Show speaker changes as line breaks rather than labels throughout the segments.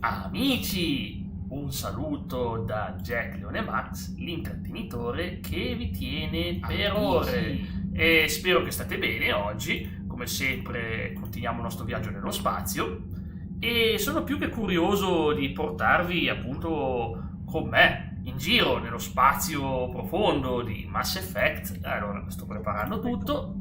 Amici, un saluto da Jack Leone Max, l'intrattenitore che vi tiene per ore. E spero che state bene oggi. Come sempre, continuiamo il nostro viaggio nello spazio. E sono più che curioso di portarvi appunto con me in giro nello spazio profondo di Mass Effect. Allora, sto preparando tutto.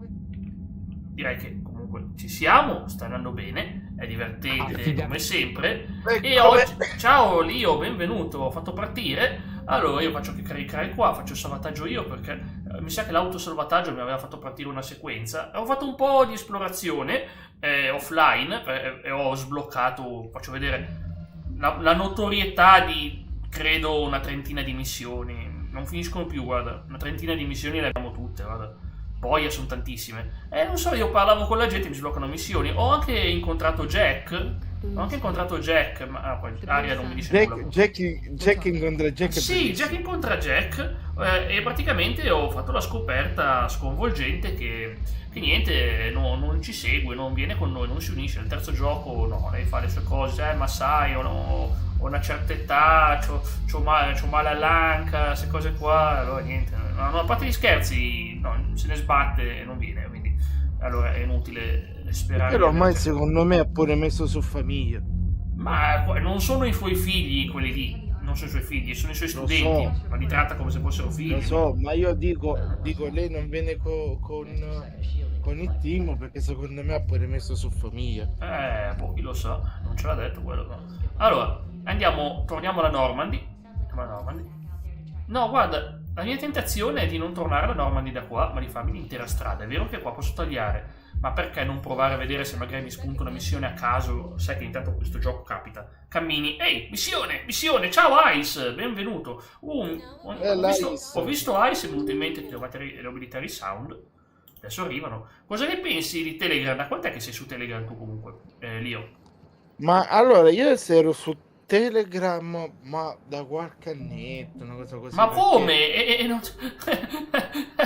Direi che comunque ci siamo, sta andando bene, è divertente come sempre. E oggi, ciao Lio, benvenuto, ho fatto partire. Allora io faccio che caricare qua, faccio il salvataggio io perché mi sa che l'autosalvataggio mi aveva fatto partire una sequenza. Ho fatto un po' di esplorazione offline e ho sbloccato, faccio vedere la notorietà di credo una trentina di missioni. Non finiscono più, guarda, una trentina di missioni le abbiamo tutte, guarda. Poi sono tantissime. Non so, io parlavo con la gente, mi sbloccano missioni. Ho anche incontrato Jack. Ma poi Aria non mi dice nulla.
Jack incontra Jack.
Sì, Jack incontra Jack. E praticamente ho fatto la scoperta sconvolgente che niente, non ci segue, non viene con noi, non si unisce. Nel terzo gioco, no, lei fa le sue cose, ma sai, ho una certa età, c'ho male all'anca, queste cose qua. Allora niente, no, a parte gli scherzi, no, se ne sbatte e non viene, quindi allora è inutile sperare.
Però ormai secondo me ha pure messo su famiglia.
Ma non sono i suoi figli quelli lì, non sono i suoi figli, sono i suoi studenti, ma li tratta come se fossero figli.
Lo so, ma io dico lei non viene con il team perché secondo me ha pure messo su famiglia.
Boh, chi lo sa, non ce l'ha detto quello. No. Allora, torniamo alla Normandy. No, guarda, la mia tentazione è di non tornare alla Normandy da qua, ma di farmi l'intera strada. È vero che qua posso tagliare, ma perché non provare a vedere se magari mi spunta una missione a caso? Sai che intanto questo gioco capita. Cammini, ehi, missione, ciao Ice, benvenuto. Ho visto Ice e è venuto in mente che le abilità di sound. Adesso arrivano. Cosa ne pensi di Telegram? Da quant'è che sei su Telegram tu comunque, Lio?
Ma allora, io ero su Telegram, ma da qualche annetto, una cosa così.
Ma come? Non...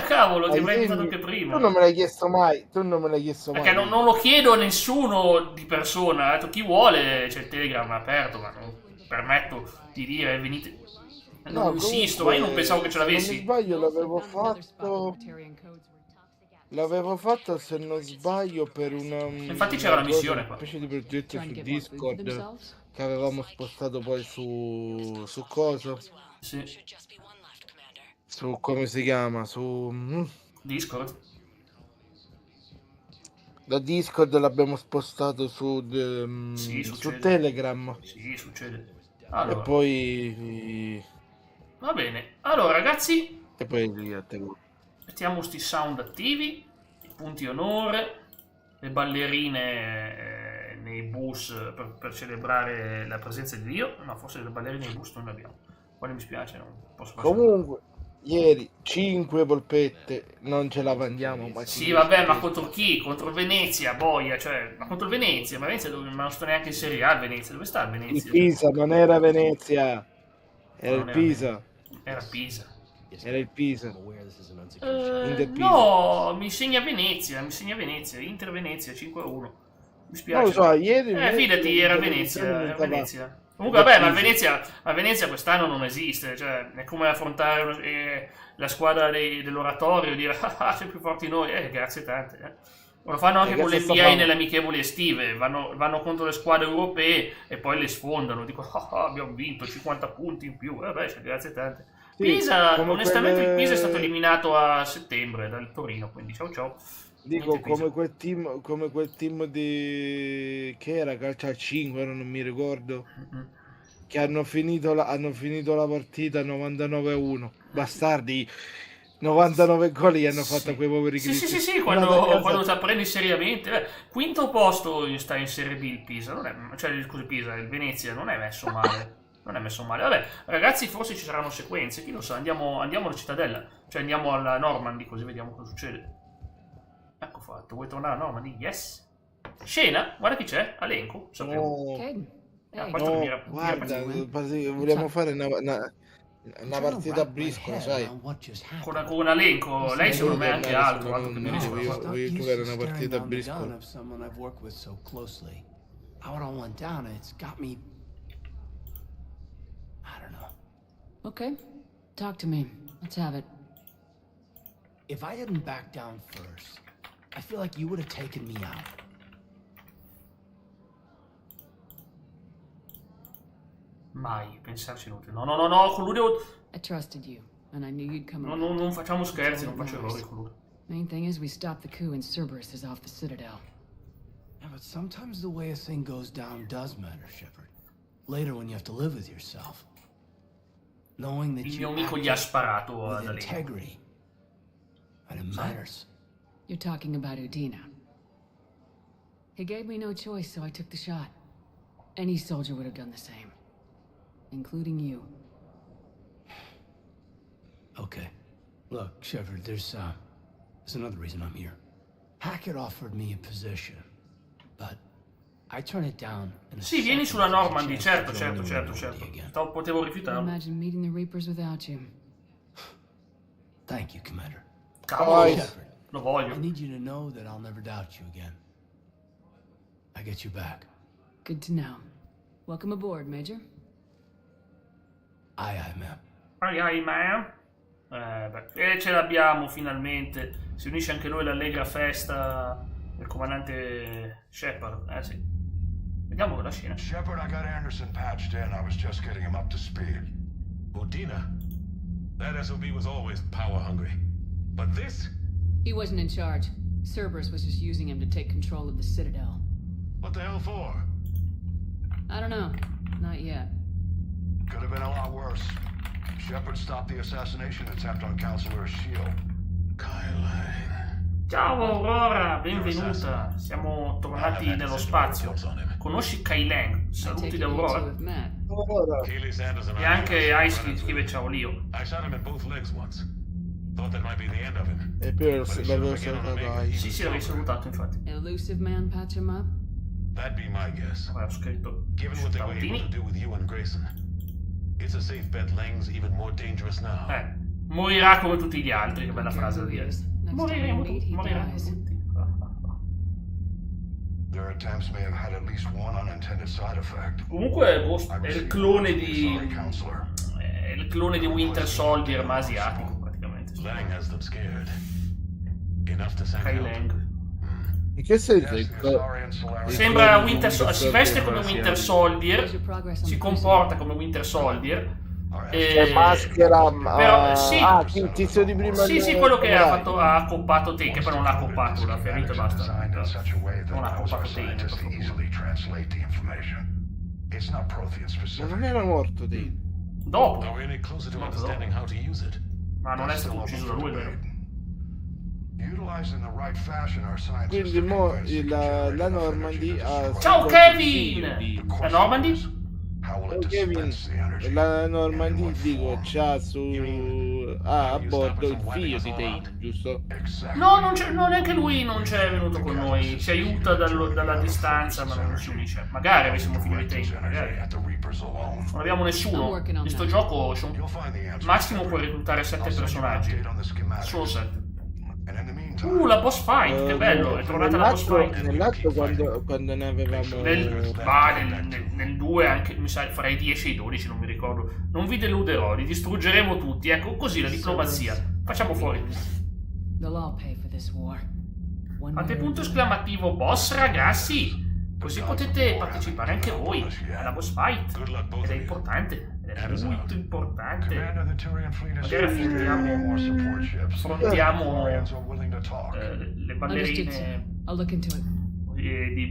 Cavolo, ti avrei pensato anche prima.
Tu non me l'hai chiesto mai.
Perché non lo chiedo a nessuno di persona. Ha detto chi vuole, c'è il Telegram aperto, ma non permetto di dire venite. Non insisto, ma io non pensavo che ce l'avessi.
Se non sbaglio l'avevo fatto se non sbaglio per una...
Infatti c'era la missione qua.
Una specie di progetto su Discord che avevamo spostato poi su cosa?
Sì.
Su come si chiama? Su
Discord?
Da Discord l'abbiamo spostato su Telegram.
Sì, succede. Allora.
E poi...
Va bene. Allora, ragazzi...
E poi a te.
Mettiamo sti sound attivi, i punti onore, le ballerine nei bus per celebrare la presenza di Dio. No, forse le ballerine nei bus non le abbiamo. Poi mi spiace, non posso fare.
Comunque, ieri 5 polpette, non ce la mandiamo. Ma
sì, vabbè, ma contro chi? Contro Venezia, boia, cioè, ma contro Venezia? Ma Venezia ma non sto neanche in Serie A, Venezia. Dove sta Venezia?
Il Pisa, non era Venezia. Era il Pisa.
Era Pisa.
Era il Pisa.
No, mi segna Venezia, Inter Venezia 5-1. Mi spiace.
Non lo so, ieri...
Fidati, era Venezia. Comunque vabbè, ma Venezia quest'anno non esiste, cioè è come affrontare la squadra dell'oratorio e dire sei più forti noi, grazie tante. Lo fanno anche con le NBA nelle amichevoli estive, vanno contro le squadre europee e poi le sfondano, dico abbiamo vinto 50 punti in più, vabbè, grazie tante. Sì, Pisa, onestamente il Pisa è stato eliminato a settembre dal Torino, quindi ciao.
Dico come quel team di che era calcio a 5, non mi ricordo. Che hanno finito la partita 99-1. Bastardi. 99 gol gli hanno fatto a quei poveri cristi.
Sì, quando ti prendi seriamente. Quinto posto sta in Serie B il Pisa, il Venezia non è messo male. Vabbè, ragazzi, forse ci saranno sequenze, chi lo sa, andiamo alla cittadella, cioè andiamo alla Normandy, così vediamo cosa succede. Ecco fatto, vuoi tornare a Normandy? Yes. Scena, guarda chi c'è, elenco, sapevo.
Guarda, vogliamo fare una partita a briscola, sai?
Con un elenco, lei secondo me è anche altro.
Voglio giocare una partita a briscola.
Okay, talk to me. Let's have it.
If I hadn't backed down first, I feel like you would have taken me out.
Mai pensarci inutile. No, con lui devo...
I trusted you, and I knew you'd come
No,
around.
non facciamo scherzi, non faccio errori con lui.
Main thing is we stop the coup and Cerberus is off the Citadel.
Yeah, but sometimes the way a thing goes down does matter, Shepard. Later when you have to live with yourself. Knowing that
Il
you
mio amico gli ha sparato
with
da lì.
integrity. And it matters.
You're talking about Udina. He gave me no choice, so I took the shot. Any soldier would have done the same. Including you.
Okay. Look, Shepard, there's another reason I'm here. Hackett offered me a position, but I turned it down.
Sì, vieni sulla Normandy, certo. Potevo
I
rifiutarlo.
imagine meeting the Reapers without you.
Thank you, Commander.
Cavolo,
Shepard,
lo
I
voglio.
need you to know that I'll never doubt you again. I get you back.
Good to know. Welcome aboard, Major.
Aye, ma'am.
Ai, ma'am. E ce l'abbiamo finalmente. Si unisce anche lui all'allegra festa del comandante Shepard. Sì. Vediamo la scena.
Shepard, I got Anderson patched in. I was just getting him up to speed.
Udina? That SOB was always power hungry. But this?
He wasn't in charge. Cerberus was just using him to take control of the Citadel.
What the hell for?
I don't know. Not yet.
Could have been a lot worse. Shepard stopped the assassination attempt on Counselor Shield.
Ciao Aurora, benvenuta. Siamo tornati nello spazio. Conosci Kai Lang?
I
Saluti
take
da
it you two
Aurora.
have met.
Keely Sanders and
E anche Ice che scrive ciao Leo.
I shot him in both legs once. Thought that might be the end of him.
E poi l'avevo salutato.
Sì, l'avevi salutato infatti.
Elusive man patch him up?
That'd be my guess.
Ho scritto
Given what they were able to
Cittadini.
do with you and Grayson, it's a safe bet Lang's even more dangerous now.
Morirà come tutti gli altri, che bella
Okay,
frase da
who
dire.
is? Next time we meet, he
Moriremo
dies.
tutti.
Their attempts may have had at least one unintended side effect.
Comunque
I
è il
received
clone
word from the sorry
di...
counselor.
È il clone di Winter Soldier, ma asiatico praticamente.
Lang has them scared. Enough to send
Kai
help.
Lang.
In che senso?
Yes, the Azarian Solarian
Sembra
clone di
Winter Soldier, si veste come Winter
Where's
Soldier,
your progress on
si
the
comporta come Winter Soldier.
C'è maschera.
Però sì,
Il tizio di prima.
sì, quello che ha accoppato te, che poi non l'ha accoppato, l'ha ferito e basta.
designed in such a way that
Non ha
allows our
accoppato te nel
scientists to easily translate the information. It's not Prothean
Ma
specific.
non era morto Dave.
Dopo,
Are we any closer to
No,
understanding how to use it?
ma non è
That's
stato
still
ucciso da
up
lui,
for
vero?
debate. Utilized in the right fashion, our scientists
Quindi
have
mo
convinced the
la
generator enough
Normandy
energy to
ha.
destroy
Ciao
it.
Kevin!
The
La
question
Normandy?
is, how will it
Kevin,
dispense the energy?
la
and
Normandy
in what
dico
form?
c'ha su a bordo il figlio di Dane, giusto?
Exactly.
No, non neanche lui non c'è venuto con noi, ci aiuta dalla distanza, ma non si unisce. Magari avessimo figlio di
Direct his
te,
energy
magari.
at the Reapers alone.
Non abbiamo nessuno. In sto gioco
You'll find the answer.
massimo puoi reclutare 7
I'll send you an
personaggi.
update on the schematics.
Solo 7.
And in the meantime,
La boss fight, che bello, è tornata la boss fight.
Nell'atto quando ne avevamo.
Nel 2 anche, mi sa, farei 10 e 12, non mi ricordo. Non vi deluderò, li distruggeremo tutti. Ecco, così la diplomazia. Facciamo fuori.
They'll all pay for this war. One
Fate
way or
punto
another.
esclamativo boss ragazzi. Così potete partecipare anche voi alla boss fight. Ed è importante, ed è molto importante.
Commander, the Turian fleet is
Magari
free to
affrontiamo-
more support ships.
affrontiamo,
Solarians are willing to talk.
Le
Understood,
ballerine
sir. I'll look into it.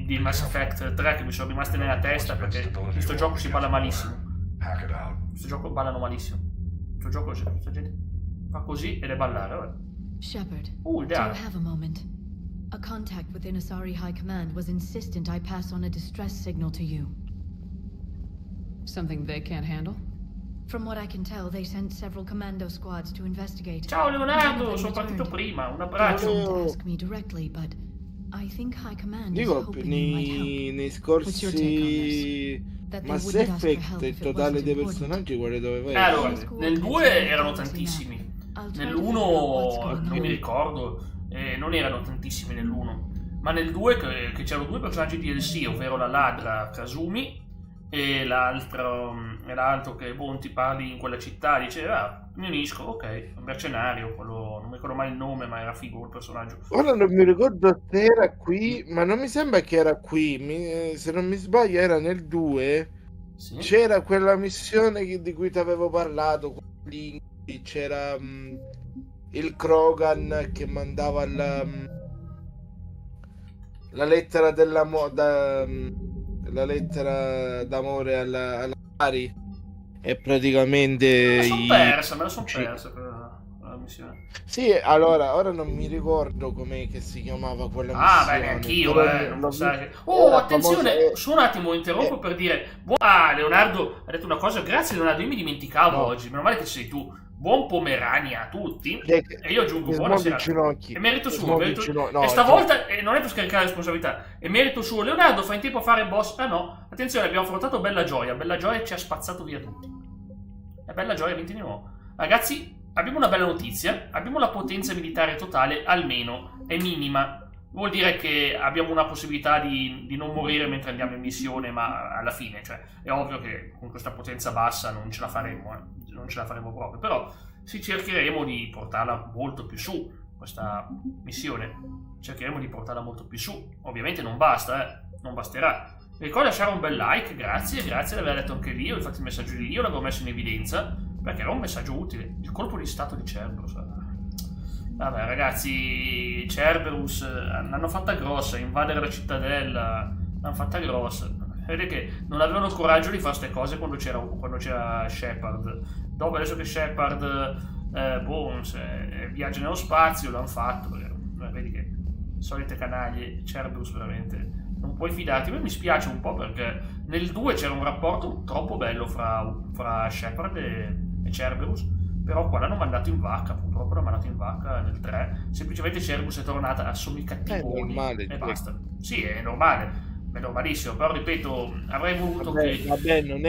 di Mass Effect 3 che mi sono rimaste nella testa perché questo gioco si balla malissimo.
Hack it out.
Questo gioco ballano malissimo. Questo gioco questa gente fa così ed è ballare. Vabbè.
Shepard,
Oh,
do
Dara.
you have a moment? A contact within Asari High Command was insistent I pass on a distress signal to you.
Something they can't handle?
From what I can tell, they sent several commando squads to investigate.
Ciao
None of
Leonardo,
them
sono partito
returned.
prima, un
They
abbraccio.
didn't ask me directly, but I think High Command is
Dico,
hoping you might help.
nei
What's your take on
scorsi
That they
Mass
wouldn't ask for
Effect
help
il
if it
totale
wasn't
dei
important.
personaggi quale doveva
Allora,
essere?
nel 2 erano tantissimi.
I'll try
Nel
to figure out what's
1,
going
che mi
on.
ricordo, non erano tantissimi nell'1. Ma nel 2 che c'erano due personaggi DLC, ovvero la ladra Kazumi e l'altro che ti parli in quella città, dice mi unisco, ok, un mercenario, quello, non mi ricordo mai il nome, ma era figo il personaggio.
Ora non mi ricordo se era qui, ma non mi sembra che era qui, se non mi sbaglio era nel 2,
Sì?
c'era quella missione di cui ti avevo parlato, c'era il Krogan che mandava la lettera la lettera d'amore alla Mari, e praticamente
Me la sono persa la missione.
Sì, allora ora non mi ricordo com'è che si chiamava quella missione.
Beh, neanch'io,
però
non pensare che...
era
attenzione,
famosa,
su un attimo interrompo per dire... Leonardo ha detto una cosa, grazie Leonardo, io mi dimenticavo oggi, meno male che sei tu. Buon Pomerania a tutti, e io aggiungo buonasera. È merito suo, e stavolta non è per scaricare la responsabilità, è merito suo. Leonardo fa in tempo a fare il boss. No, attenzione, abbiamo affrontato Bella Gioia ci ha spazzato via tutti. E Bella Gioia vinti di nuovo. Ragazzi, abbiamo una bella notizia, abbiamo la potenza militare totale, almeno, è minima. Vuol dire che abbiamo una possibilità di non morire mentre andiamo in missione, ma alla fine, cioè, è ovvio che con questa potenza bassa non ce la faremo, non ce la faremo proprio, però cercheremo di portarla molto più su, questa missione, cercheremo di portarla molto più su, ovviamente non basta, non basterà. Vi ricordo di lasciare un bel like, grazie di aver letto anche lì, infatti il messaggio di lì io l'avevo messo in evidenza, perché era un messaggio utile, il colpo di stato di Cerberus. Vabbè ragazzi, Cerberus l'hanno fatta grossa, invadere la cittadella, l'hanno fatta grossa. Vedete che non avevano il coraggio di fare queste cose quando c'era Shepard. Dopo, adesso che Shepard viaggia nello spazio, l'hanno fatto. Vedi che solite canaglie, Cerberus veramente non puoi fidarti. A me mi spiace un po' perché nel 2 c'era un rapporto troppo bello fra Shepard e Cerberus. Però qua l'hanno mandato in vacca, purtroppo l'hanno mandato in vacca nel 3. Semplicemente Cerberus è tornata, sono i cattivoni e basta. Sì, è normale, è normalissimo, però ripeto, avrei voluto che...
Vabbè, non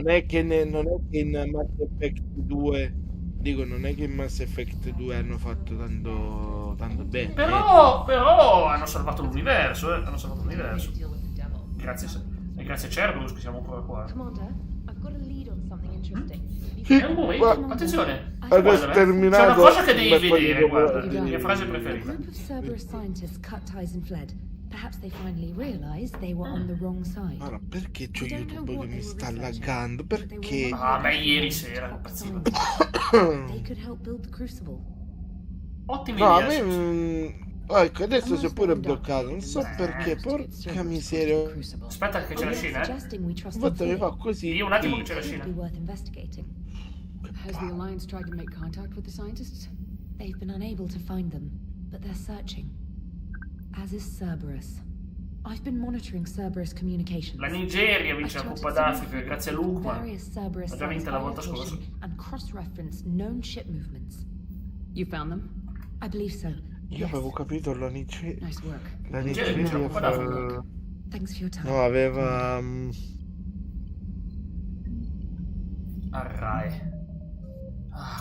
è che in Mass Effect 2, dico, non è che in Mass Effect 2 hanno fatto tanto bene.
Però hanno salvato l'universo, Grazie a Cerberus che siamo ancora qua. È un momento, attenzione, c'è una cosa che devi vedere, guarda, la mia frase preferita.
Allora, perché c'ho YouTube che mi sta laggando? Perché?
Ma ieri sera impazziva. Ottimi
No, a
idea.
me ecco, adesso si è pure bloccato, non so perché, porca miseria.
Aspetta che c'è la scena,
Infatti mi fa così.
Io un attimo che c'è la scena.
Has the Alliance tried to make contact with the scientists?
They've been unable to find them, but they're searching. As is Cerberus. I've been monitoring Cerberus communications.
La Nigeria vince la Coppa d'Africa grazie a Lukman. Ha già vinta la volta scorsa.
And cross-reference known ship movements.
You found them?
I believe so.
Io avevo capito la Nigeria.
Nice work.
La
Nigeria vince la Coppa d'Africa.
Thanks for your time.
No, aveva
Arrae.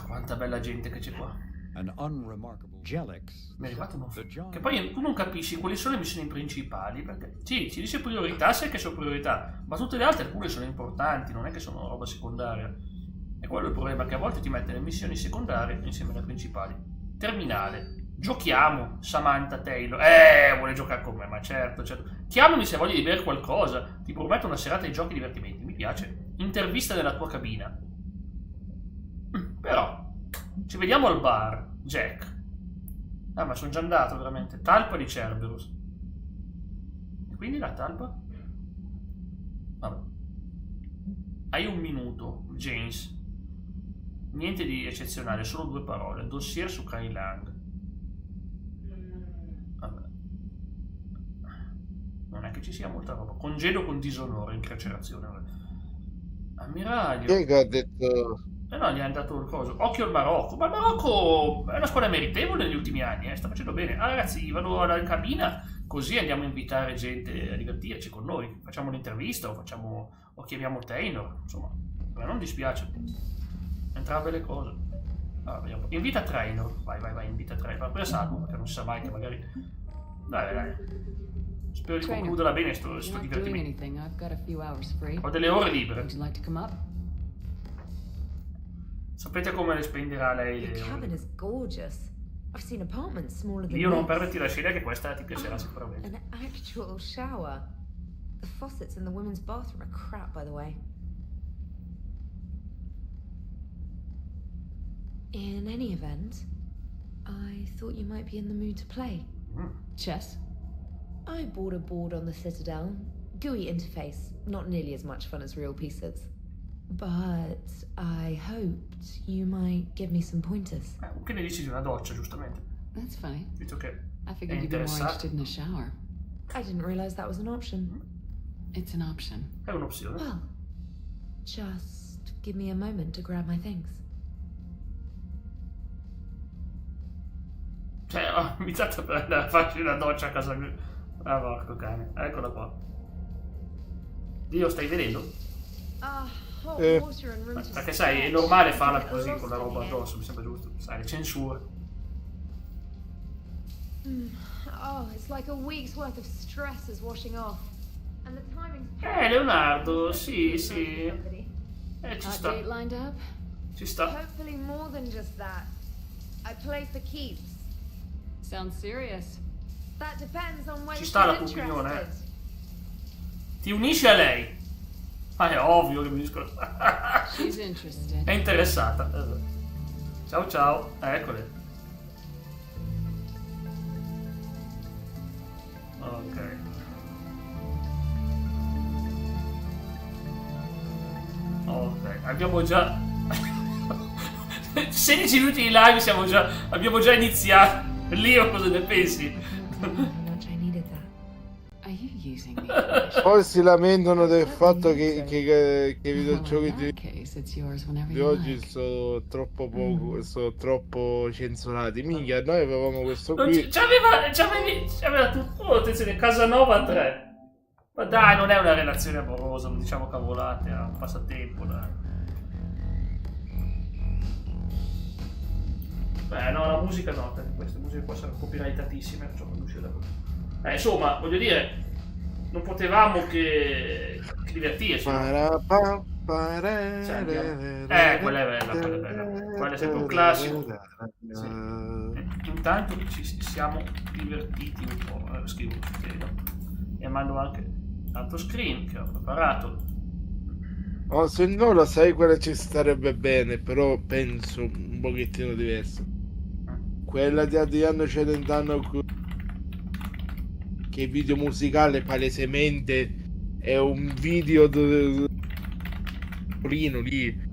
Quanta bella gente che c'è qua.
An unremarkable Jelix.
Mi è arrivato uno. Che poi tu non capisci quali sono le missioni principali, perché sì, ci dice priorità, sai che sono priorità, ma tutte le altre pure sono importanti, non è che sono roba secondaria. E quello è il problema, che a volte ti mette le missioni secondarie insieme alle principali. Terminale. Giochiamo, Samantha Taylor. Vuole giocare con me, ma certo. Chiamami se voglio di bere qualcosa. Ti prometto una serata di giochi divertimenti, mi piace. Intervista nella tua cabina. Però ci vediamo al bar, Jack. Ma sono già andato veramente. Talpa di Cerberus. E quindi la talpa? Vabbè. Hai un minuto, James. Niente di eccezionale, solo 2 parole. Dossier su Kai Lang. Vabbè. Non è che ci sia molta roba. Congedo con disonore in carcerazione. Ammiraglio.
Che ha detto?
No, gli hanno dato il coso. Occhio al Marocco. Ma il Marocco è una squadra meritevole negli ultimi anni, sta facendo bene. Ragazzi, vado alla cabina, così andiamo a invitare gente a divertirci con noi. Facciamo un'intervista o chiamiamo Taylor. Insomma, a me non dispiace. Entrambe le cose. Vediamo. Invita Trainor. Vai, invita Trainor. Ma poi salvo, perché non si sa mai che magari... Dai. Spero di
Trainer,
concluderla bene sto
you're not doing
divertimento.
anything. I've got a few hours free.
Ho delle ore libere.
Would you like to come up?
Sapete come le spenderà lei
The
le ore
cabin
libere?
is gorgeous. I've seen apartments smaller than
Io non
this.
perderti la scena che questa ti piacerà sicuramente.
An actual shower. The faucets in the women's bathroom are crap, by the way. In any event, I thought you might be in the mood to play.
Chess?
I bought a board on the Citadel. GUI interface, not nearly as much fun as real pieces. But I hoped you might give me some pointers.
Che ne dici di una doccia, giustamente?
That's funny.
Visto che
I
è
figured you'd be more
interessato.
interested in a shower.
I didn't realize that was an option.
It's an option.
È un'opzione.
Well, just give me a moment to grab my things.
Cioè, ho iniziato per andare a farci una doccia a casa mia. Ah, porco cane. Eccola qua. Dio, stai vedendo?
Hot water and room to
Perché sai, è normale farla così con la roba addosso, mi sembra giusto. Sai, le censure.
Oh, it's like a week's worth of stress is washing off. And the timing's
Leonardo, sì. Ci
Hot
sta.
date lined up?
Ci sta.
hopefully more than just that. I play for keeps.
Sounds serious.
That depends on whether
Ci sta la
she's
tua opinione,
interested.
Ti unisci a lei? Ma è ovvio che mi unisco.
She's interested.
È interessata. Ciao. Eccole. Ok. Ok, abbiamo già 16 minuti di live, abbiamo già iniziato. Leo, cosa ne pensi?
How much I needed that.
Are you using the English?
Poi si lamentano del fatto che i
Well,
videogiochi
in that case, it's yours whenever
di
you
oggi
like.
sono troppo poco, sono troppo censurati. Minchia, noi avevamo questo
Non
qui.
c'aveva tutto. Oh, attenzione, Casanova 3. Ma dai, non è una relazione amorosa, non diciamo cavolate, è un passatempo, dai. Beh, no, la musica no, perché queste musiche qua sono copyrightatissime, perciò non uscire da qui. Insomma, voglio dire, non potevamo che divertirci. No? Cioè, andiamo. Quella è bella. Quella è sempre un classico. Sì. Intanto ci siamo divertiti un po'. Scrivo, e mando anche l'altro screen che ho preparato.
Oh, se no lo sai, quella ci starebbe bene, però penso un pochettino diverso. Quella di Adriano Celentano che il video musicale palesemente è un video Topolino lì.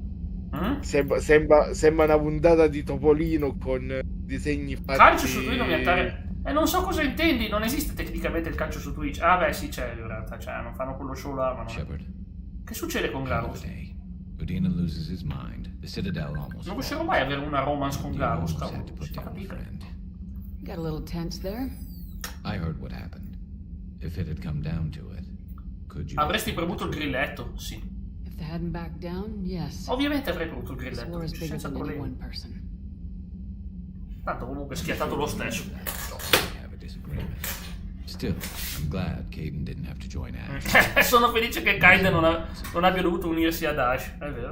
Sembra una puntata di Topolino con disegni fatti.
Calcio su Twitch non mi attare. Non so cosa intendi, non esiste tecnicamente il calcio su Twitch. Ah beh sì, c'è in realtà, cioè non fanno quello show là, ma non.
Shepard.
Che succede con Garrus?
Udina loses his mind. The Citadel almost.
Non riuscirò mai a avere una romance con Garrus,
Almost had
cavolo.
to put
Si fa
down a
fatica.
friend.
Got a little tense there.
I heard what happened. If it had come down to it, could you?
Avresti premuto il grilletto? Sì.
If they hadn't backed down, yes.
Ovviamente avrei premuto il
This war
grilletto,
is bigger
senza
than any
problemi.
one person.
Tanto comunque schiattato lo stesso.
We have a disagreement. Still, I'm glad Caden didn't have to join Ash.
Sono felice che Kaiden non abbia dovuto unirsi ad Ash, è vero.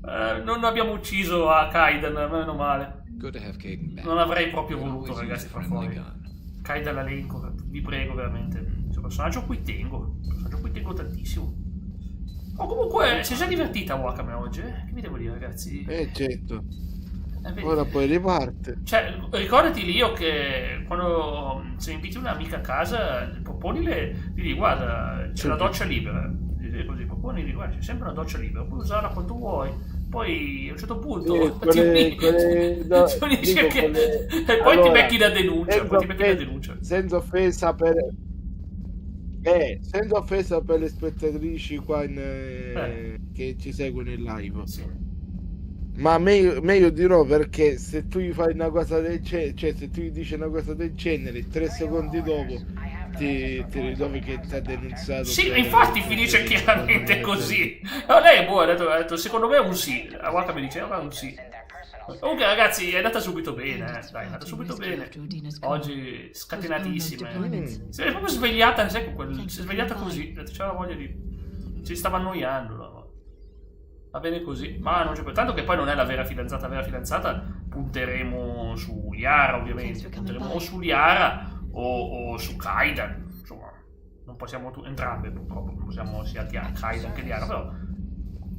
Non abbiamo ucciso a Kaiden, meno male.
Good to have Caden back.
Non avrei proprio
Could
voluto,
always
ragazzi,
use
far
a friendly
fuori
gun.
Kaiden all'elenco, vi prego veramente. È un personaggio a cui tengo tantissimo. Oh, comunque, si è già divertita Wakame oggi, eh? Che vi devo dire, ragazzi?
Certo.
Vedi?
Ora poi riparte.
Cioè, ricordati Lio che quando se inviti un'amica a casa, proponile, gli dici guarda, c'è la doccia libera. Così, proponili, guarda, c'è sempre una doccia libera, puoi usarla quando vuoi. Poi a un certo punto
e poi
ti becchi da denuncia.
Senza offesa per le spettatrici qua che ci seguono in live.
Sì.
Ma meglio dirò, perché se tu gli fai una cosa del genere, cioè se tu gli dici una cosa del genere, 3 secondi dopo ti ritrovi che ti ha denunziato.
Sì, infatti finisce chiaramente così. No, lei è buona, ha detto secondo me è un sì. A Wakame diceva un sì. Comunque ragazzi è andata subito bene, dai, è andata subito bene. Oggi scatenatissime. Si è proprio svegliata, sai, si è svegliata così, c'era voglia di... ci stava annoiando. No? Va bene così, ma non c'è più. Tanto che poi non è la vera fidanzata, punteremo su Liara ovviamente, punteremo o su Liara o su Kaidan, insomma, non possiamo entrambe purtroppo, non possiamo sia Kaidan che Liara, però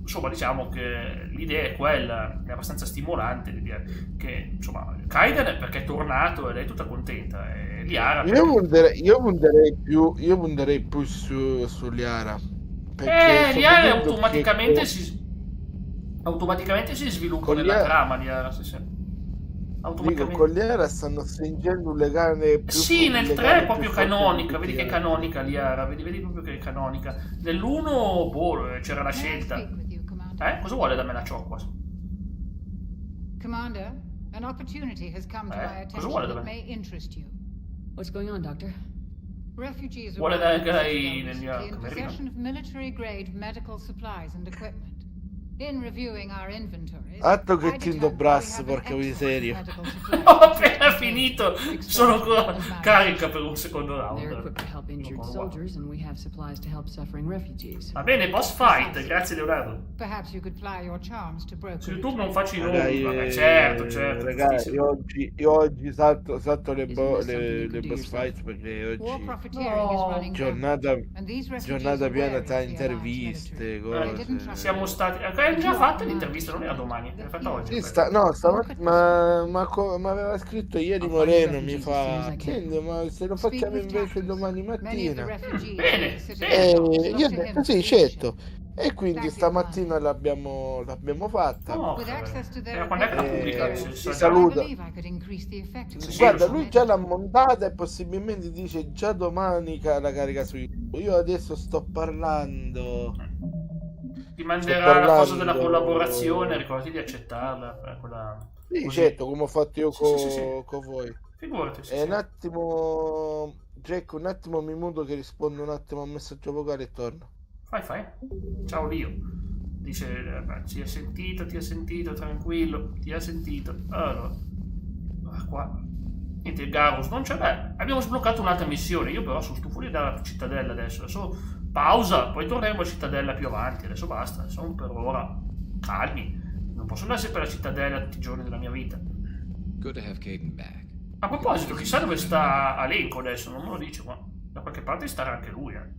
insomma diciamo che l'idea è quella, è abbastanza stimolante l'idea che insomma Kaidan perché è tornato e lei è tutta contenta, e Liara
io punterei più su Liara, perché
Liara automaticamente si sviluppa nella trama. Liara, automaticamente.
Con Liara stanno stringendo un legame più
nel 3 è proprio canonica, vedi che è canonica Liara, vedi proprio che è canonica. Nell'1 c'era la scelta. Cosa vuole da me la ciocqua?
Commander, an opportunity has come to my attention that may interest you.
What's going on, Doctor?
Refugees
vuole anche lei
in possession of military grade medical supplies and equipment. In reviewing our inventories,
Atto che Tindo Brass, porca miseria.
Ho appena finito, sono ancora carica per un secondo round. Va bene, boss fight, grazie Leonardo. Su YouTube non faccio i nomi, vabbè, certo.
Ragazzi, io oggi salto le boss fight perché oggi giornata piena tra interviste, cose.
Siamo stati... già fatta l'intervista, non era domani, l'hai fatta oggi.
Stamattina, ma aveva scritto ieri Moreno, mi fa, senti, ma se lo facciamo invece domani mattina?
Bene.
Io ho detto sì, certo. E quindi stamattina l'abbiamo fatta.
Quando è che la pubblica?
Ti saluto. Guarda, lui già l'ha montata e possibilmente dice già domani la carica su YouTube. Io adesso sto parlando.
Ti manderà la cosa della collaborazione, ricordati di accettarla.
Sì, certo, come ho fatto io con voi.
Figurati.
Un attimo, Jack, un attimo mi muto che rispondo un attimo a un messaggio vocale e torno.
Fai. Ciao Dio. Dice, ti ha sentito, tranquillo, ti ha sentito. Allora, qua. Niente, Garus non c'è. Abbiamo sbloccato un'altra missione. Io però sono stufo dalla cittadella adesso. Pausa, poi torneremo a cittadella più avanti. Adesso basta, sono per ora calmi. Non posso andare sempre alla cittadella tutti i giorni della mia vita.
Good to have Kaidan back.
A proposito, chissà dove sta Alenko adesso, non me lo dice qua. Da qualche parte starà anche lui.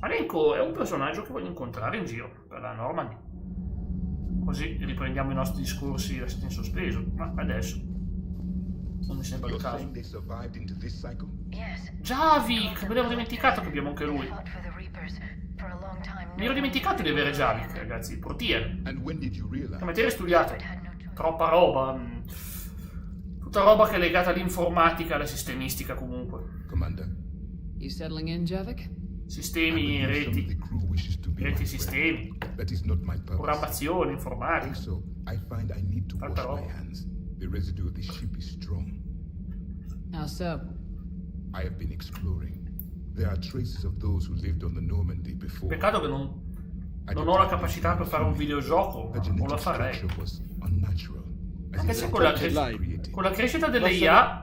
Alenko è un personaggio che voglio incontrare in giro per la Normandy. Così riprendiamo i nostri discorsi lasciati in sospeso. Ma adesso non mi sembra il caso. Javik, me l'avevo dimenticato che abbiamo anche lui. Mi ero dimenticato di avere Javik, ragazzi, il portiere. Che materia studiato? Troppa roba. Tutta roba che è legata all'informatica, alla sistemistica comunque.
Commander. You settling in, Javik?
Sistemi, reti sistemi, programmazione, informatica. Tanta roba.
The residue of the ship is strong.
How so?
I have been exploring. There are traces of those who lived on the Normandy before.
Peccato che non ho la capacità per fare un videogioco, ma non la farei. Anche se con la crescita delle IA,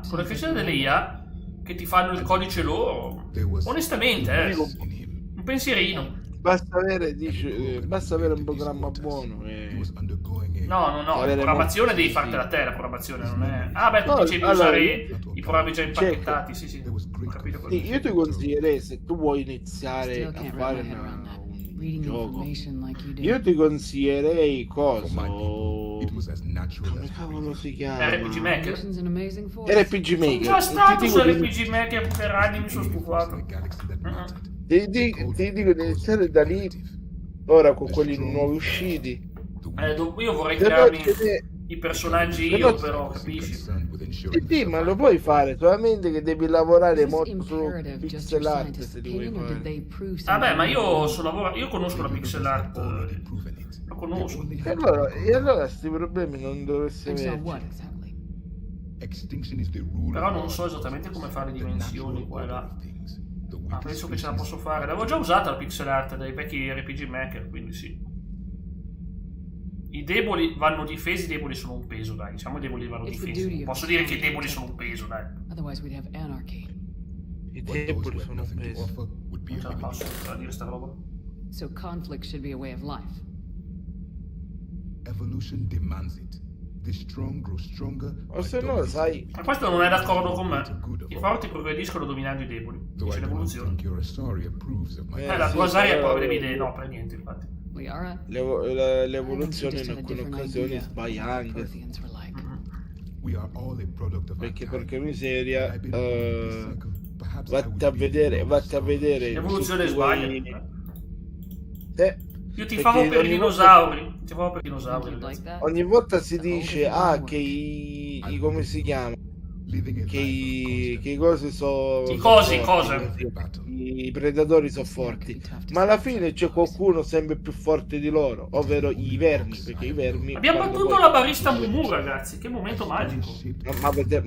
che ti fanno il codice loro, onestamente, un pensierino.
Basta avere un programma buono.
No, programmazione devi fartela a te, la programmazione non è... tu dicevi usare i programmi già impacchettati, sì, ho capito cosa.
Io ti consiglierei, se tu vuoi iniziare a fare un gioco, io ti consiglierei come cavolo si chiama?
RPG Maker.
RPG Maker.
Sono già stato su RPG Maker per anni, mi sono stufato.
Ti dico di iniziare da lì, ora con quelli nuovi usciti.
Io vorrei crearmi i personaggi però capisci?
Sì, ma lo puoi fare, solamente che devi lavorare molto su pixel art se li vuoi fare.
Ma io conosco la pixel art, la conosco.
E allora questi problemi non dovresti avere.
Però non so esattamente come fare le dimensioni qua e là. Penso che ce la posso fare. L'avevo già usata la pixel art dai vecchi RPG Maker, quindi sì. I deboli vanno difesi, i deboli sono un peso, dai. Diciamo i deboli vanno difesi. Posso dire che i deboli sono un peso, dai.
Otherwise we'd have anarchy.
I deboli sono un peso.
Non ce la posso dire sta roba.
So conflict should be a way of life.
Evolution demands it. The strong grow stronger.
O se no, sai.
Ma questo non è d'accordo con me. I forti progrediscono dominando i deboli. Dice l'evoluzione. La tua Zarya poi delle idee, no, per niente, infatti.
L'evoluzione in alcune occasioni sbaglia anche. Perché miseria. Vatti a vedere.
L'evoluzione sbaglia. Io ti
Perché
favo per i
ogni
dinosauri. Ti favo per i dinosauri.
Ogni volta si dice che i come si chiama? Che i cosi sono. I predatori sono forti. Ma alla fine c'è qualcuno sempre più forte di loro, ovvero i vermi. Perché i vermi.
Abbiamo battuto la barista Mumu, ragazzi. Che momento magico.
Ma avete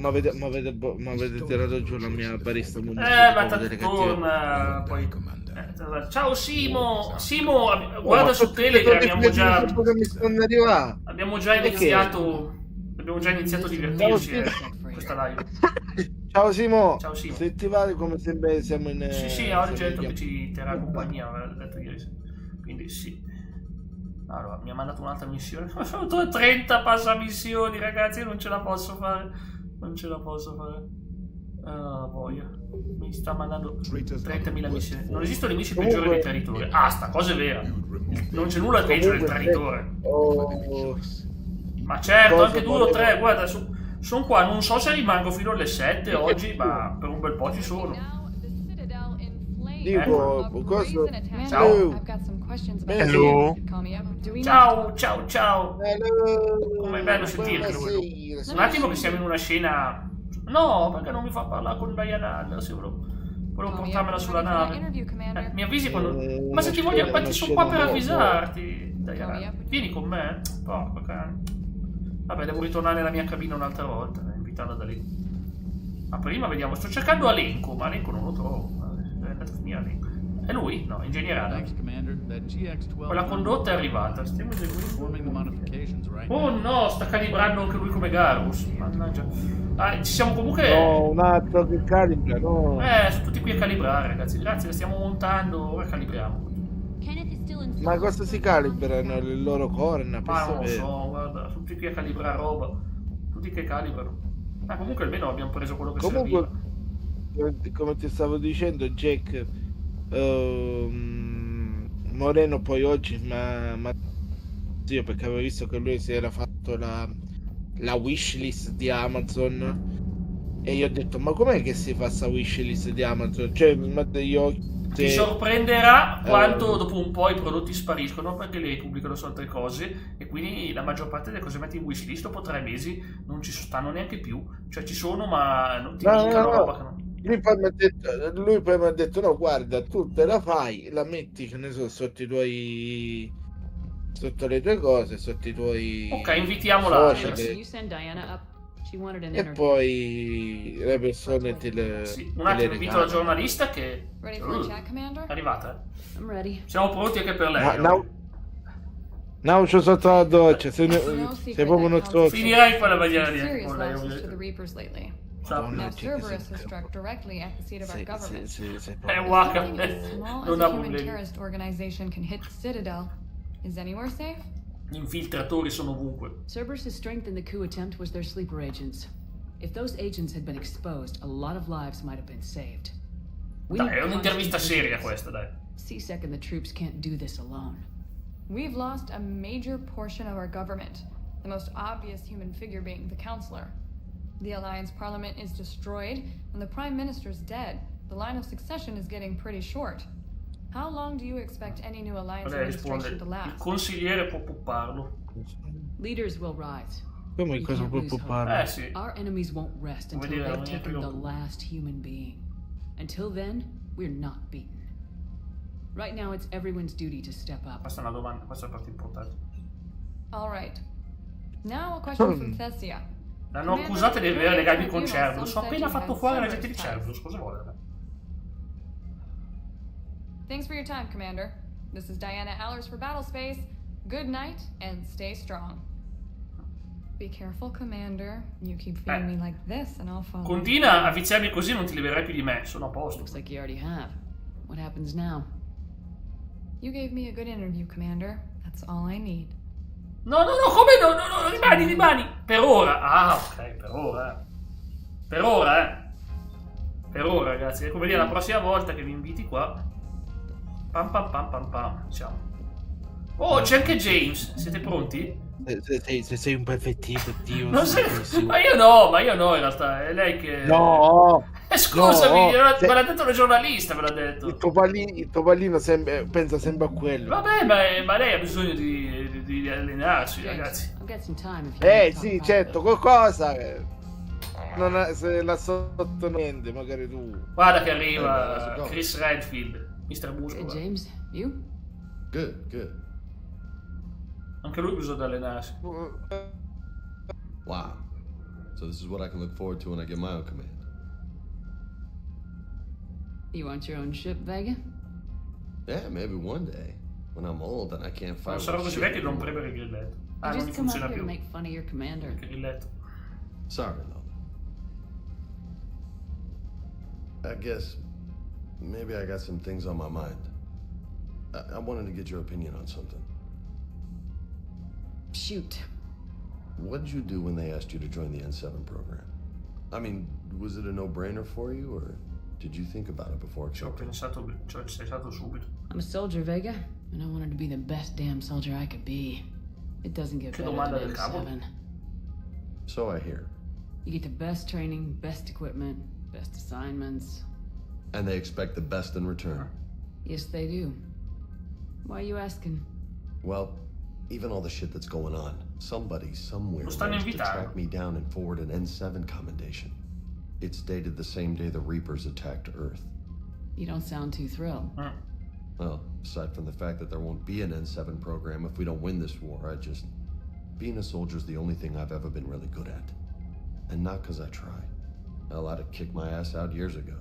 tirato giù la mia barista Mumu.
Ma torna poi. Ciao Simo, guarda su Telegram, abbiamo già iniziato a divertirci questa live.
Ciao Simo, se ti va come sempre siamo in...
Sì, oggi certo che ci terrà compagnia, aveva detto ieri sera. Quindi sì. Allora, mi ha mandato un'altra missione. Ho fatto 30 passamissioni, ragazzi, non ce la posso fare. Voglia. Mi sta mandando 30.000 missioni. Non esistono nemici peggiori del traditore. Sta cosa è vera. Non c'è nulla peggio del traditore. Ma certo, anche 2 o 3. Guarda, sono qua. Non so se rimango fino alle 7 oggi, ma per un bel po' ci sono.
Dico, cosa?
Ciao.
Hello.
Ciao. Com'è bello sentirti. Un attimo che siamo in una scena. No, perché non mi fa parlare con Diana? Se volevo portarmela sulla nave. Mi avvisi quando... Ma se ti voglio... Infatti sono qua per avvisarti, Diana. Vieni con me? Porco cane. Vabbè, devo ritornare nella mia cabina un'altra volta, invitarla da lì. Ma prima vediamo, sto cercando Alenko, ma Alenko non lo trovo. È andato a finire Alenko. È lui? No, ingegnere. Quella condotta è arrivata. Stiamo eseguendo. Oh no, sta calibrando anche lui come Garrus. Mannaggia. Ci siamo comunque...
No, un altro che calibra, no.
Sono tutti qui a calibrare, ragazzi. Grazie, la stiamo montando, ora calibriamo.
Ma cosa si calibrano? Le loro corna?
Ma non lo so, guarda, sono tutti qui a calibrare roba. Tutti che calibrano. Comunque almeno abbiamo preso quello che serviva.
Come ti stavo dicendo, Jack... Moreno poi oggi ma io perché avevo visto che lui si era fatto la wishlist di Amazon e io ho detto ma com'è che si fa sta wishlist di Amazon? Cioè
ti sorprenderà quanto dopo un po' i prodotti spariscono perché le pubblicano su altre cose e quindi la maggior parte delle cose metti in wishlist dopo 3 mesi non ci stanno neanche più, cioè ci sono ma non ti dicono roba che non...
Lui poi mi ha detto no guarda tu te la fai, la metti che ne so sotto le tue cose, sotto i tuoi
invitiamola
e poi le persone te le
un attimo invito la giornalista che è arrivata siamo pronti anche per lei
no c'ho sotto la doccia sei proprio uno stronzo
finirai poi la bandiera con lei.
Now Cerberus has struck directly at the seat of our government.
Non
Small as a human terrorist organization can hit the Citadel. Is anywhere safe?
Gli infiltratori sono ovunque.
Cerberus' strength in the coup attempt was their sleeper agents. If those agents had been exposed, a lot of lives might have been saved.
Dai, è un'intervista seria questa, dai.
C-Sec and the troops can't do this alone.
We've lost a major portion of our government, the most obvious human figure being the Counselor. The Alliance Parliament is destroyed, and the Prime Minister's dead. The line of succession is getting pretty short. How long do you expect any new Alliance administration to last?
Il consigliere può pupparlo.
Leaders will rise.
Come cosa può puppare?
Sì.
Our enemies won't rest until they've taken the last human being. Until then, we're not beaten. Right now, it's everyone's duty to step up.
Questa è una domanda, questa è la parte importante.
All right. Now a question from Thessia.
L'hanno accusata di avere legami con Cerberus. Ho appena fatto fuori la gente di Cerberus. Cosa vuole?
Thanks for your time, Commander. This is Diana Allers for Battlespace. Good night and stay strong. Be careful, Commander. You keep feeding me like this and I'll follow.
Continua a viziarmi così, non ti libererai più di me. Sono a posto.
Looks like you already have. What happens now?
You gave me a good interview, Commander. That's all I need.
No, come no, rimani. Per ora. Ah, ok, per ora. Per ora, ragazzi. È come dire la prossima volta che vi inviti qua. Pam, diciamo. Oh, c'è anche James. Siete pronti?
Sei un perfettino, Dio.
Ma io no, in realtà. È lei che...
No!
Scusami, me l'ha detto una giornalista, me l'ha detto.
Il tuo pallino pensa sempre a quello.
Vabbè, ma lei ha bisogno di allenarsi, ragazzi.
Sì, certo, qualcosa. Se la sotto niente, magari tu.
Guarda che arriva Chris Redfield, Mr. Muscolo.
Hey, James, you?
Good.
Anche lui ha bisogno di allenarsi.
Wow. So this is what I can look forward to when I get my own command.
You want your own ship, Vega?
Yeah, maybe one day. When I'm old and I can't fight.
Quando sarò così vecchio non premere il grilletto.
You
Non
just come up
funziona
here to
più.
make fun of your commander.
Il grilletto.
Sorry, Lola. I guess maybe I got some things on my mind. I wanted to get your opinion on something.
Shoot.
What did you do when they asked you to join the N7 program? I mean, was it a no-brainer for you, or did you think about it before
Ci ho
accepting?
pensato subito.
I'm a soldier, Vega, and I wanted to be the best damn soldier I could be. It doesn't get
Che
better
domanda
than
del cavolo.
M7.
So I hear.
You get the best training, best equipment, best assignments.
And they expect the best in return.
Yes, they do. Why are you asking?
Well, even all the shit that's going on, somebody somewhere
Lo stanno
managed to
invitando.
track me down and forward an N7 commendation. It's dated the same day the Reapers attacked Earth.
You don't sound too thrilled.
Well, aside from the fact that there won't be an N7 program if we don't win this war, being a soldier's the only thing I've ever been really good at. And not because I try. Hell, I'd have kicked my ass out years ago.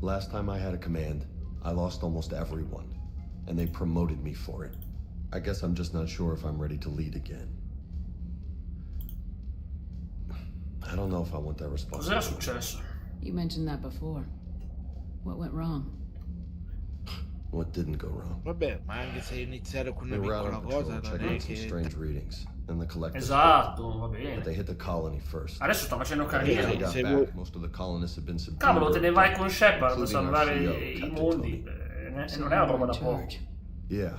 Last time I had a command, I lost almost everyone. And they promoted me for it. I guess I'm just not sure if I'm ready to lead again. I don't know if I want that
Cos'era
responsibility.
successo?
You mentioned that before. What went wrong?
What didn't go wrong?
Vabbè, ma anche se iniziare con
We
una
were out
piccola
on
cosa,
patrol,
non è
checking some
che...
strange readings, and the collectors.
Esatto, va
But they
bene.
hit the colony first.
Adesso sto facendo
When they
carriera.
got back, most of the colonists had been subdued.
Cavolo, te ne vai con Shepard per
including our
salvare
CEO,
i
Captain
mondi.
Tony.
Non è una roba da poco.
Yeah.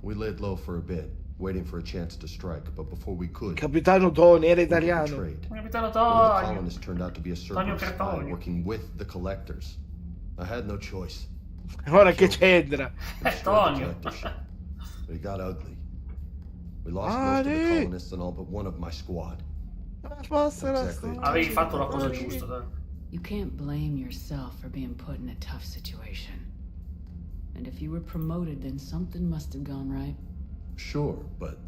We laid low for a bit, waiting for a chance to strike, but before we could,
Capitano Tony era
we got
italiano.
betrayed.
Capitano
One of the
Tonio.
colonists turned out to be a Cerberus spy
Cartonio.
working with the collectors. I had no choice.
Ora che c'entra?
Destroyed the
Tonio.
collector ship. But it got ugly. We lost most of the colonists and all but one of my squad. Exactly.
Avevi fatto la cosa giusta, dai.
You can't blame yourself for being put in a tough situation. And if you were promoted, then something must have gone right.
Sure, but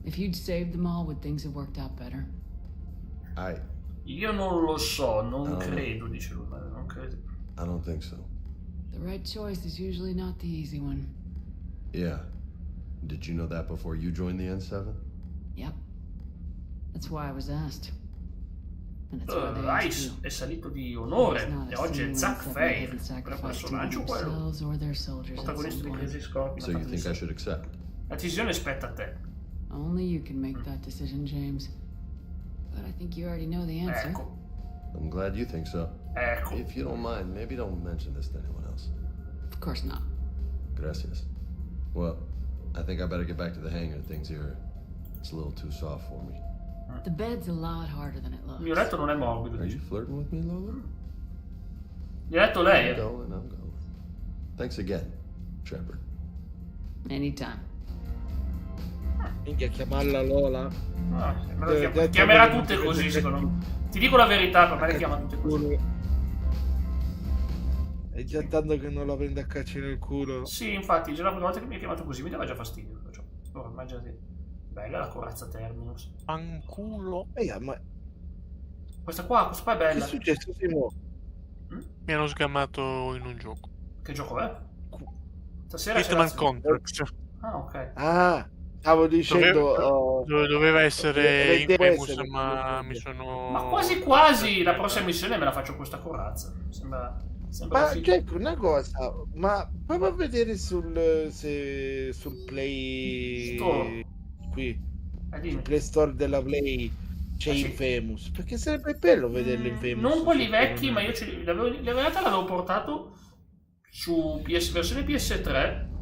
If you'd saved them all, would things have worked out better?
Io non lo so, non credo, dice lui, non credo.
I don't think so.
The right choice is usually not the easy one.
Yeah. Did you know that before you joined the N7?
Yep. That's why I was asked. And that's why they asked
Ice
you.
è salito di onore
It's not
e
a
oggi è
single
Zack
that
Fair,
hasn't
quel
sacrificed
personaggio
either
quello,
themselves or their soldiers at
protagonista
some
di
point.
Crazy Scorpion.
So you think I should accept?
La decisione spetta a te.
Only you can make that decision, James. But I think you already know the answer.
Ecco,
I'm glad you think so.
ecco.
If you don't mind, maybe don't mention this to anyone else.
Of course not.
Gracias. Well, I think I better get back to the hangar. Things here, it's a little too soft for me.
The bed's a lot harder than it looks.
Il mio letto non è morbido.
Are you flirting with me, Lola?
Gli ha detto lei.
I'm going. Thanks again, Shepard.
Anytime.
Minchia, chiamarla Lola.
Chiamerà tutte così, secondo me. Ti dico la verità, per me le chiama tutte così.
È già tanto che non la prende a calci nel culo.
Sì, infatti, già la prima volta che mi ha chiamato così mi dava già fastidio. Ora, immaginati. Bella la corazza Terminus.
Fanculo.
Ma
Questa qua è bella.
che è successo, Simo?
Mi hanno sgamato in un gioco.
Che gioco è? Stasera
Hitman Contracts.
Ah, ok.
Ah, Stavo dicendo...
doveva essere
deve
Infamous,
essere,
ma mi sono...
Ma quasi quasi la prossima missione me la faccio con questa corazza. Sembra
Ma
figo.
Jack, una cosa, ma prova a vedere sul Play
Store.
qui,
Dimmi.
sul Play Store della Play c'è
sì.
Infamous, perché sarebbe bello vederlo Infamous.
Non quelli vecchi, ma io l'avevo portato su versione PS3.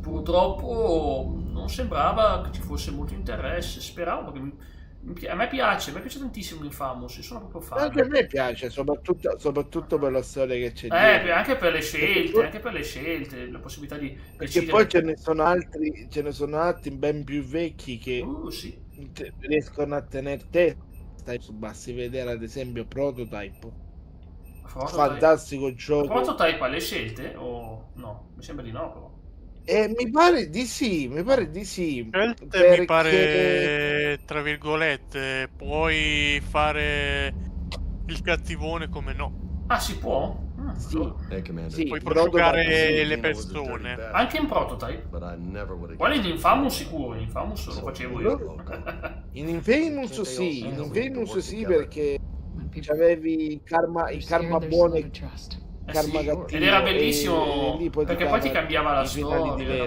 Purtroppo non sembrava che ci fosse molto interesse. Speravo, perché a me piace tantissimo Infamous, io sono proprio fan.
Anche a me piace, soprattutto per la storia che c'è dietro.
Anche per le scelte, la possibilità di
perché
decidere.
poi ce ne sono altri ben più vecchi che
sì.
riescono a tenere testa. Basti vedere ad esempio Prototype. Fantastico gioco.
Prototype ha le scelte o no? Mi sembra di no, però.
Mi pare di sì.
Scelte, mi pare, tra virgolette, puoi fare il cattivone come no.
Ah, si può?
Sì.
Puoi prosciugare le persone.
Anche in Prototype? Quale in Infamous sicuro? In Infamous lo facevo io.
In Infamous sì, perché c'avevi il karma buono e karma cattivo.
Ed era bellissimo, perché poi ti cambiava la
storia.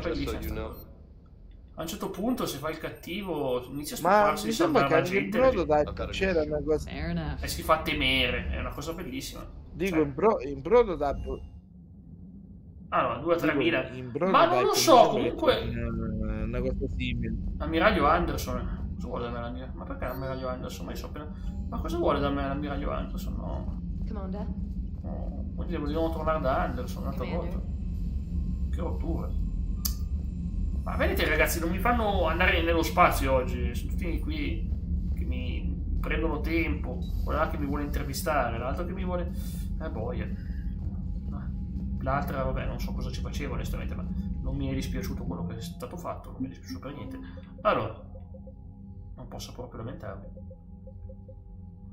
A un certo punto, se fai il cattivo, inizia a
Ma
stuparsi
mi
di
sembra che
salvare la
anche in
gente.
Prototype c'era una cosa.
E si fa temere, è una cosa bellissima.
Dico, in Prototype.
Allora, 2-3
in
ma non lo so, comunque.
Una cosa simile.
Ammiraglio Anderson. Cosa vuole da me l'ammiraglio? Ma perché l'ammiraglio Anderson? Ma cosa vuole da me l'ammiraglio Anderson? No.
Commander?
Quindi dobbiamo tornare da Anderson un'altra volta. Che rottura. Ma vedete ragazzi, non mi fanno andare nello spazio oggi. Sono tutti qui che mi prendono tempo. Quello là che mi vuole intervistare, l'altro che mi vuole... boia. L'altra, vabbè, non so cosa ci faceva onestamente, ma non mi è dispiaciuto quello che è stato fatto, non mi è dispiaciuto per niente. Allora, non posso proprio lamentarmi.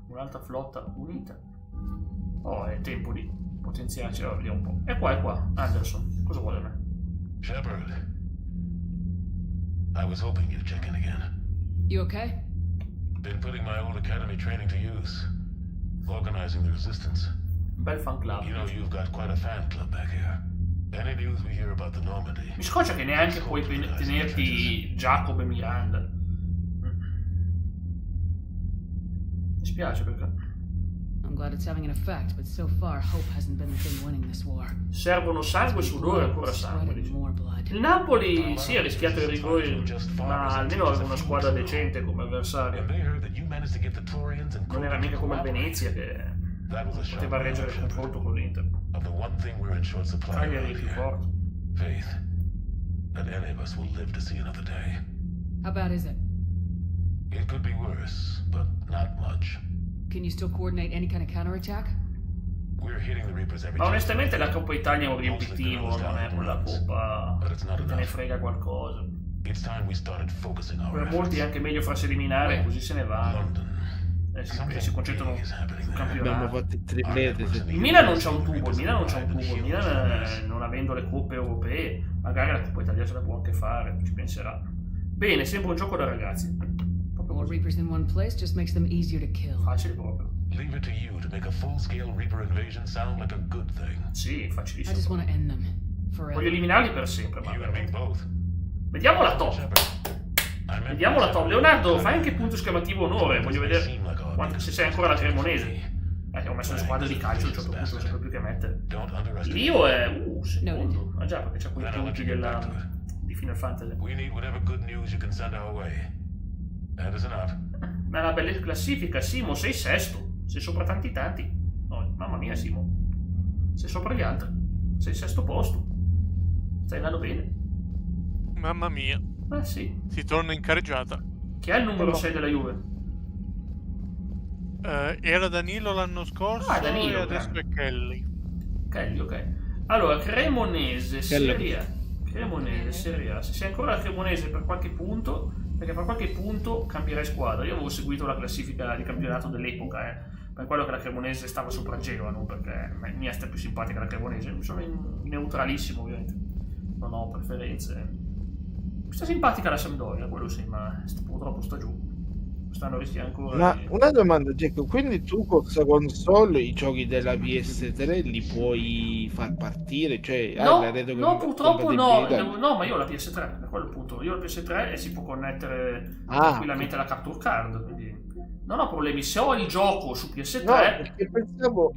Un'altra flotta unita. È tempo di potenziarci, vediamo un po'. È qua, Anderson. Cosa vuole da me?
Shepard, I was hoping you'd check in again.
You okay?
Been putting my old academy training to use, organizing the resistance.
Bel fan club.
You know you've got quite a fan club back here. Any news we hear about the Normandy?
Mi scoccia che neanche puoi tenerti Jacob e Miranda. Mi spiace perché.
I'm glad it's having an effect, but so far hope hasn't been the thing winning this war.
Servono sangue, sudore e ancora sangue. Il Napoli sì ha rischiato i rigori, ma almeno aveva una squadra decente come avversario. Non era mica come il Venezia che poteva reggere il confronto con l'Inter. Cagliari più forte.
Faith that any of us will live to see another day.
How bad is it?
It could be worse, but not much.
Can you still coordinate any kind of counterattack?
We're hitting the Reapers every
Ma onestamente la Coppa Italia è un riempitivo, non è quella Coppa che te ne frega qualcosa. Per molti è anche meglio farsi eliminare, così se ne vanno. Si concentrano sul campionato. Il Milan non c'ha un tubo, il Milan non avendo le coppe europee, magari la Coppa Italia ce la può anche fare, ci penserà. Bene, sembra un gioco da ragazzi.
More Reapers in one place just makes them easier to kill.
Facile proprio.
Leave it to you to make a full-scale Reaper invasion sound like a good thing.
Sì, facilissimo.
I just want to end them forever.
Voglio eliminarli per sempre, ma veramente. Vediamo la top. Leonardo, fai anche punto esclamativo onore, voglio vedere se sei ancora la Cremonese. Ho messo una squadra di calcio, a un certo punto non sapevo più che mettere. Lio è secondo. Ah già, perché c'ha quei punti di Final Fantasy.
We need whatever good news you can send our way. That is enough.
Ma la bella classifica, Simo, sei sesto. Sei sopra tanti. No, mamma mia, Simo. Sei sopra gli altri. Sei sesto posto. Stai andando bene.
Mamma mia.
Sì.
Si torna in careggiata.
Chi è il numero 6 della Juve?
Era Danilo l'anno scorso
Danilo,
e adesso è Kelly.
Kelly, ok. Allora, Cremonese, Serie A. Se sei ancora la Cremonese per qualche punto, perché per qualche punto cambierai squadra. Io avevo seguito la classifica di campionato dell'epoca, per quello che la Cremonese stava sopra Genoa, non perché mi è più simpatica la Cremonese. Sono neutralissimo, ovviamente. Non ho preferenze. Sta simpatica la Sampdoria, quello sì, ma purtroppo sta giù. Quest'anno rischia ancora
Ma
di...
una domanda, Jack, quindi tu con questa console i giochi della PS3 li puoi far partire? Cioè,
No,
la reto
no, purtroppo no,
compatibilità?
no, ma io ho la PS3, è quello il punto. Io ho la PS3 e si può connettere tranquillamente la capture card, quindi non ho problemi. Se ho il gioco su PS3,
No, perché pensavo,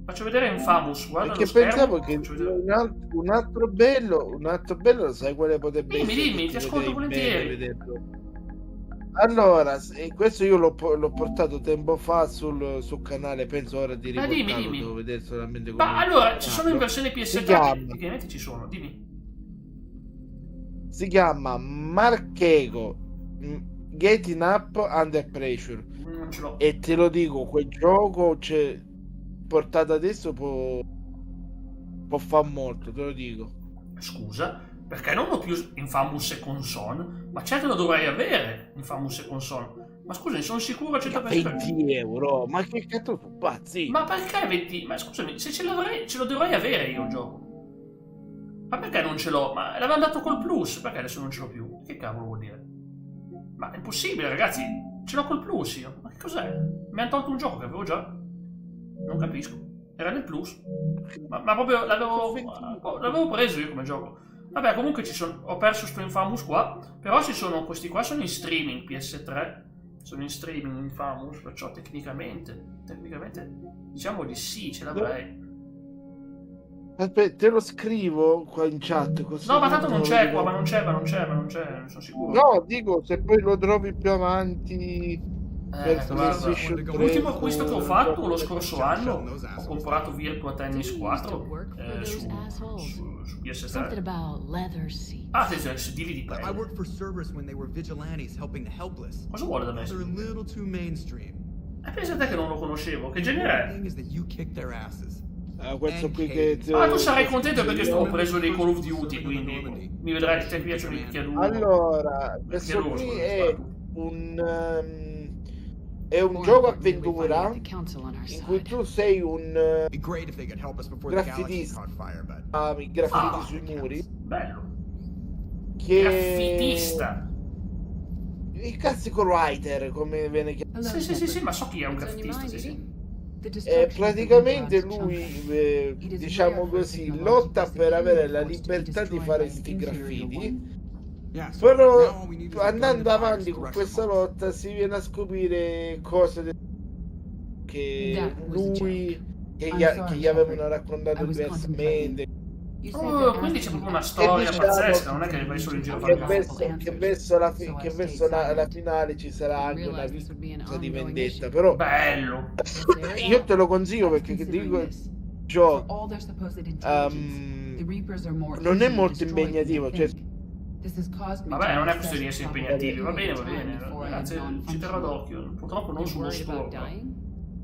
faccio vedere Infamous, guarda
perché
lo schermo.
pensavo che un altro bello, sai quale potrebbe essere?
Dimmi,
che
ti
tu
ascolto
vedrai bene
volentieri.
vederlo. Allora, questo io l'ho portato tempo fa sul canale, penso ora di riportarlo,
dimmi.
devo vedere solamente come...
Ma allora, ci sono in versione
Si
PS3,
chiama,
tecnicamente ci sono, dimmi.
si chiama Marchego Getting Up Under Pressure.
Non ce l'ho.
E te lo dico, quel gioco portato adesso può far molto, te lo dico.
Scusa, perché non ho più Infamous e console? Ma certo lo dovrei avere, Infamous e console. Ma scusa, ne sono sicuro al 100%.
20 euro, ma che cazzo sono pazzi?
Ma perché 20? Ma scusami, se ce lo dovrei avere io il gioco. Ma perché non ce l'ho? Ma l'avevano dato col plus, perché adesso non ce l'ho più? Che cavolo vuol dire? Ma è impossibile, ragazzi, ce l'ho col plus io. Ma che cos'è? Mi hanno tolto un gioco che avevo già. Non capisco. Era nel plus. Ma proprio l'avevo preso io come gioco. Vabbè, comunque ho perso sto Infamous qua. Però questi qua sono in streaming PS3. Sono in streaming Infamous, perciò tecnicamente diciamo di sì, ce l'avrei.
Aspetta, te lo scrivo qua in chat. Così
No, ma tanto non c'è qua, ma non c'è, non sono sicuro.
No, dico, se poi lo trovi più avanti...
L'ultimo acquisto che ho fatto lo scorso anno, ho comprato Virtua Tennis 4 su PS3. Ah, su DVD player.
I worked for Cerberus when they were vigilantes helping the helpless.
Cosa vuole da me?
They're a little too mainstream.
Pensa te che non lo conoscevo, che genere è?
The thing is that you kicked their asses.
Questo qui che
tu sarai contento perché ho preso dei Call of Duty, quindi mi vedrai che ti piacciono i picchiaduro.
Allora, questo qui è un gioco avventura in cui tu sei un graffitista, i graffiti sui muri.
Bello.
Graffitista. Il classico writer, come viene chiamato.
Sì, ma so chi è un graffitista, sì.
Praticamente lui, diciamo così, lotta per avere la libertà di fare questi graffiti. Però andando avanti con questa lotta si viene a scoprire cose che lui che gli avevano raccontato diversamente.
Quindi c'è proprio una storia pazzesca, non è che vai solo in giro a fare
che verso la finale ci sarà anche una cosa di vendetta, però
bello.
Io te lo consiglio perché dico gioco non è molto impegnativo, cioè
vabbè, non è questione di essere impegnativi, va bene, ragazzi, ci terrò d'occhio, purtroppo non sullo store.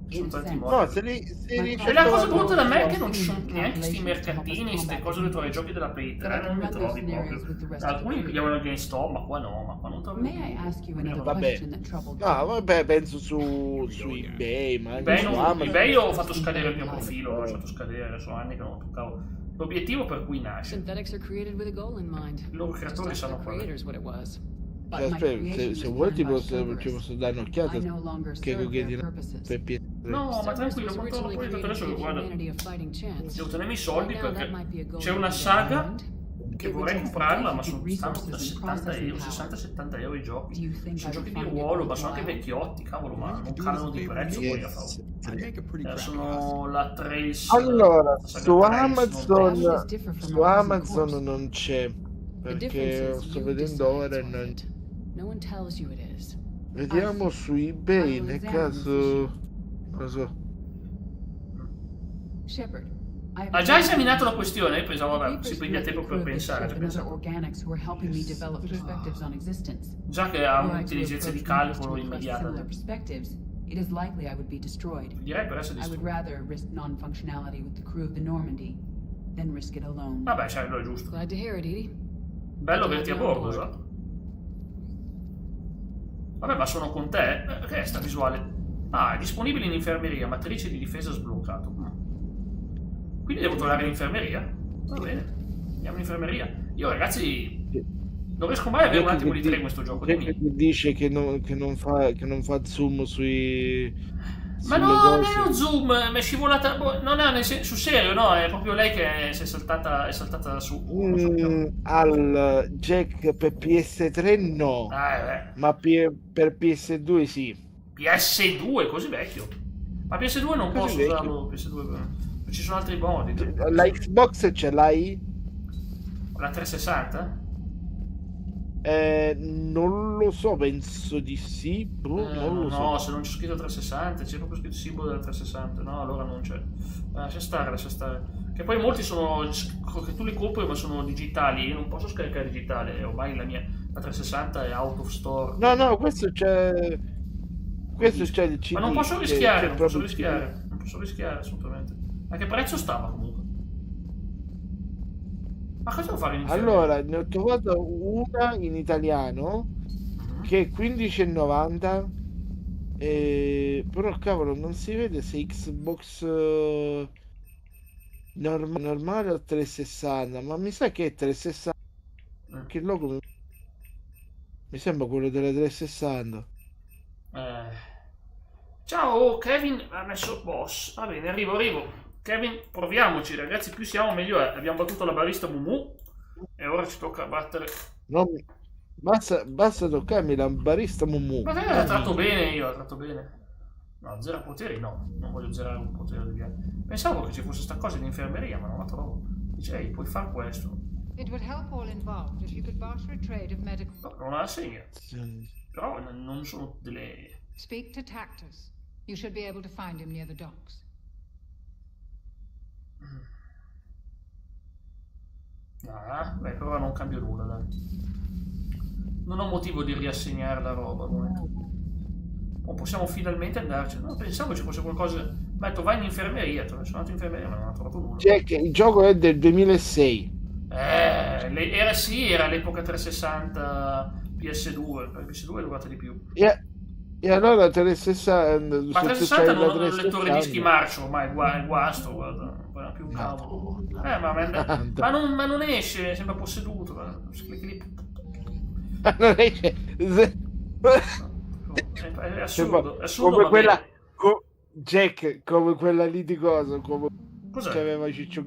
Sono tanti morti. E la cosa brutta da me è che non ci sono neanche sti mercatini, queste cose dove trovi i giochi della Play 3, non ne trovi proprio. Alcuni li pigliavano al GameStop, ma qua non trovi.
Vabbè, penso su eBay, ma
eBay ho fatto scadere il mio profilo, l'ho lasciato scadere, sono anni che non lo toccavo. L'obiettivo per cui nasce. I loro creatori sanno quello.
Aspetta, se vuoi ci posso dare un'occhiata che
no, ma tranquillo, controllo poi tutto adesso che guarda. Devo tenermi i soldi perché c'è una saga che vorrei comprarla, ma stanno da 60-70 euro i giochi. Sono giochi di ruolo, ma sono anche vecchiotti, cavolo, ma non calano di prezzo poi a farlo. Sono la Trace.
Allora, su Amazon non c'è, perché sto vedendo ora e non... Vediamo su eBay, nel caso... non so.
Ha già esaminato la questione? Pensavo, vabbè, si prende tempo per pensare. Già che ha un'intelligenza di calcolo immediata. Direi per essere distrutto. Vabbè, sai, lo è giusto. Bello averti a bordo, esatto. Vabbè, ma sono con te? Che è sta visuale? Ah, è disponibile in infermeria, matrice di difesa sbloccato. Quindi devo tornare in infermeria? Va bene, andiamo in infermeria. Io, ragazzi, Non riesco mai ad avere un
Jack
attimo
che
di tre questo gioco.
Jack
Dimmi.
che dice che non fa zoom sui...
Ma no, non è uno zoom, mi è scivolata. No, sul serio, no, è proprio lei che è saltata su.
Al Jack per PS3 no, ma per PS2 sì.
PS2, così vecchio. Ma PS2 non
Così
posso
vecchio.
usarlo. PS2, ci sono altri modi.
La Xbox ce l'hai?
La 360?
Non lo so, penso di sì. Non lo so.
No, se non c'è scritto 360, c'è proprio scritto il simbolo della 360. No, allora non c'è. Lascia stare. Che poi molti sono che tu li compri ma sono digitali. Io non posso scaricare digitale. Ormai la 360 è out of store.
No, questo c'è. Questo c'è il CD.
Ma non posso rischiare, non posso
CD.
rischiare assolutamente. A che prezzo stava comunque? Ma cosa devo fare in inferno?
Allora, ne ho trovato una in italiano che è 15,90. Però cavolo, non si vede se Xbox normale o 360, ma mi sa che è 360. Che logo mi sembra quello della 360.
Ciao, Kevin ha messo boss. Va bene, arrivo. Kevin, proviamoci ragazzi, più siamo meglio è. Abbiamo battuto la barista Mumu e ora ci tocca battere.
No, basta toccarmi la barista Mumu.
Ma te l'ho tratto bene io, l'ho tratto bene. No, zero poteri no, non voglio zerare un potere di viaggio. Pensavo che ci fosse sta cosa di infermeria, ma non la trovo. Dice, ehi, puoi fare questo.
It would help all involved if you could barter a trade of medical.
No, non la segna. Però non sono delle...
Speak to Tactus. You should be able to find him near the docks.
Beh, però non cambio nulla, dai. Non ho motivo di riassegnare la roba, o possiamo finalmente andarci. No, pensavo ci fosse qualcosa. Ma ho detto, vai in infermeria. Sono andato in infermeria, ma non ho trovato nulla.
Jack, il gioco è del 2006.
Era l'epoca 360 PS2. Per PS2 è durata di più.
E allora 360.
Ma 360 non ho il lettore dischi marcio, ormai è guasto, guarda. Non è più un cavolo. Ma non esce, sembra posseduto.
Non esce.
È assurdo,
come quella Jack, come quella lì di cosa, come
cos'è?
C'aveva Ciccio,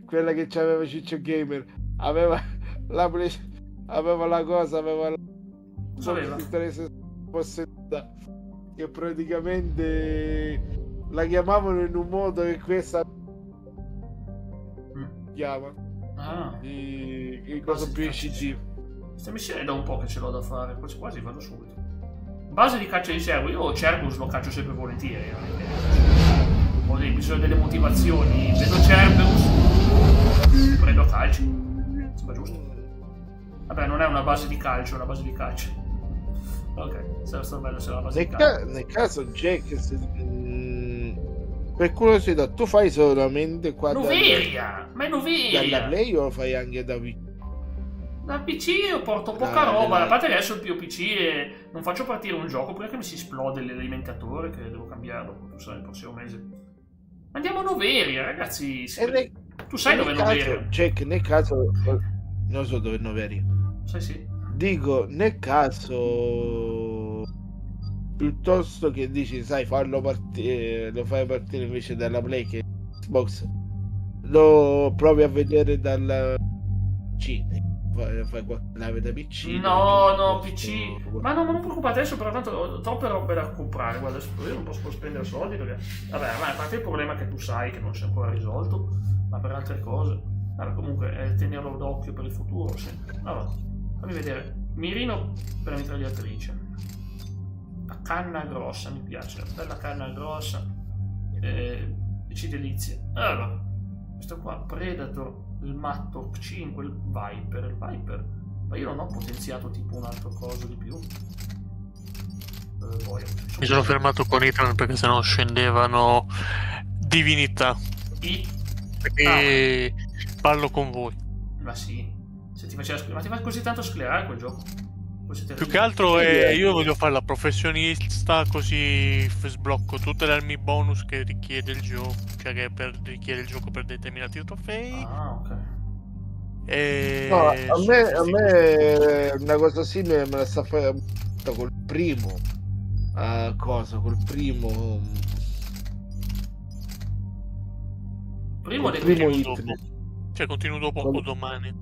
quella che c'aveva Ciccio Gamer, aveva la cosa, aveva posseduta, che praticamente la chiamavano in un modo che questa chiama il cosa più incisivo.
Questa missione è da un po' che ce l'ho da fare, quasi vado subito. Base di caccia di cervo, io Cervus lo caccio sempre volentieri, ho bisogno delle motivazioni, vedo Cervus, prendo a calci, sembra giusto. Vabbè, non è una base di calcio, è una base di caccia. Ok, sta bello se è una base di calcio.
Nel caso Jack, per curiosità, tu fai solamente qua
Noveria! Ma è Noveria!
Dalla Play o lo fai anche da PC?
Da PC io porto poca roba, a parte che adesso il mio PC non faccio partire un gioco prima che mi si esplode l'alimentatore, che devo cambiarlo, tu sai, il prossimo mese. Andiamo a Noveria, ragazzi. Tu sai dove è Noveria?
Jack, nel caso non so dove è Noveria.
Sì.
Dico, nel caso piuttosto che dici, sai, farlo partire, lo fai partire invece dalla Play che Xbox, lo provi a vedere dal PC. Fai qualche nave da PC.
No, PC. Ma no, ma non preoccupate, adesso però tanto ho troppe robe da comprare. Guarda, adesso io non posso spendere soldi perché. Vabbè, a parte il problema che tu sai che non si è ancora risolto, ma per altre cose. Vabbè, comunque è tenerlo d'occhio per il futuro, sì. Allora, fammi vedere. Mirino per la mitragliatrice. La canna grossa, mi piace. Bella canna grossa. PC delizie. Allora, questo qua, Predator. Il matto 5, il Viper, ma io non ho potenziato tipo un altro coso di più.
Mi sono fermato con Ethan perché sennò scendevano divinità. E parlo con voi.
Ma sì, se ti faceva ma ti fa così tanto sclerare quel gioco?
Più che altro io voglio fare la professionista, così sblocco tutte le armi bonus che richiede il gioco, cioè che richiede il gioco per determinati trofei.
Ah, ok.
No, a me una cosa simile me la sta facendo col primo. Col primo.
Primo del
primo
Hitman.
Cioè, continuo dopo o domani.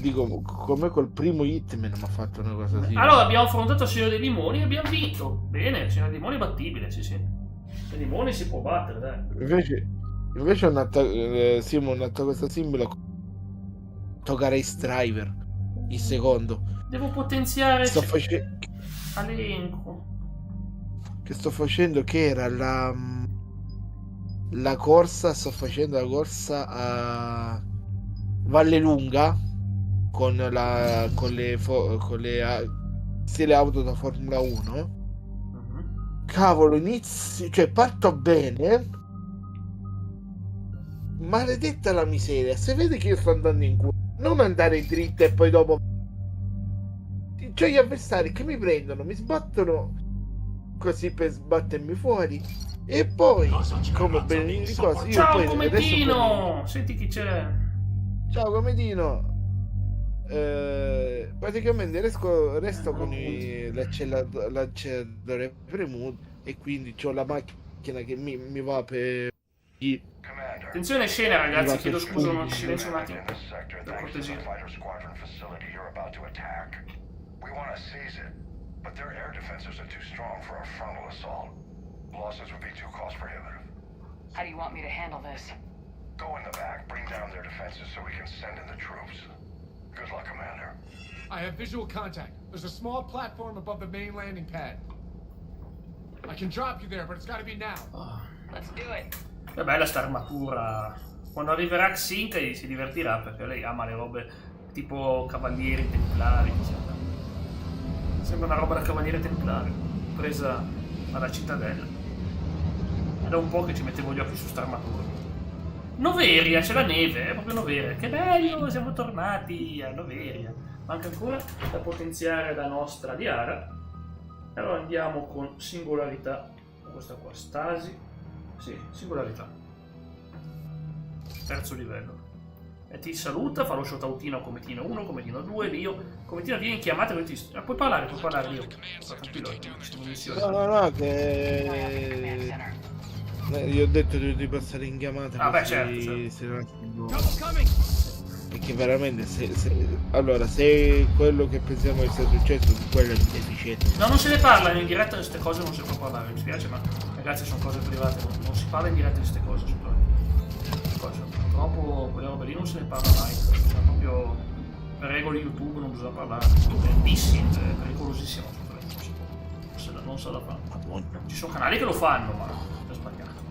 Dico, come col primo Hitman mi ha fatto una cosa simile.
Allora, abbiamo affrontato il Signore dei Limoni e abbiamo vinto. Bene, il Signore dei Limoni è battibile, sì. Il Limoni si può battere, dai.
Invece ho nato questa simile toccare Race Driver, il secondo.
Devo potenziare
elenco. Che sto facendo, che era la corsa, sto facendo la corsa a Vallelunga con le stile auto da Formula 1. Cavolo, inizio, cioè parto bene. Maledetta la miseria, se vede che io sto andando in culo, non andare dritto e poi dopo, cioè gli avversari che mi prendono, mi sbattono così per sbattermi fuori e poi come bene io
ciao
poi
Cometino, senti chi c'è.
Ciao Cometino. Praticamente resto con l'acceleratore premuto e quindi c'ho la macchina che mi va per
attenzione scena, ragazzi, chiedo scusa, non silenzio un attimo per cortesia.
We want to seize it, but their air defenses are too strong for a frontal assault. Losses would be too cost prohibitive.
How do you want me to handle this?
Go in the back, bring down their defenses so we can send in the troops. Good luck, Commander.
I have visual contact. There's a small platform above the main landing pad. I can drop you there, but it's got to be now.
Let's do it.
È bella sta armatura. Quando arriverà Xinka si divertirà perché lei ama le robe tipo cavalieri templari. Sembra una roba da cavaliere templare presa alla cittadella. È da un po' che ci mettevo gli occhi su sta armatura. Noveria, c'è la neve, è proprio Noveria. Che bello, siamo tornati a Noveria. Manca ancora da potenziare la nostra Liara. Allora andiamo con singolarità. Questa qua, stasi. Sì, singolarità. Terzo livello. E ti saluta, fa lo showtautino a Cometino 1, Cometino 2, Dio. Cometino vieni in chiamata e ti... puoi parlare Dio. Tranquillo,
no, che... Io ho detto di passare in chiamata.
Ah beh, certo.
Perché veramente se quello che pensiamo che sia successo, quello è deficiente.
No, non se ne parla in diretta di queste cose, non si può parlare, mi spiace, ma ragazzi sono cose private, non si parla in diretta di queste cose, purtroppo quelle robe lì non se ne parla mai, cioè, proprio per regole YouTube non bisogna parlare, è pericolosissimo, non se la fa. Ci sono canali che lo fanno, ma è sbagliato,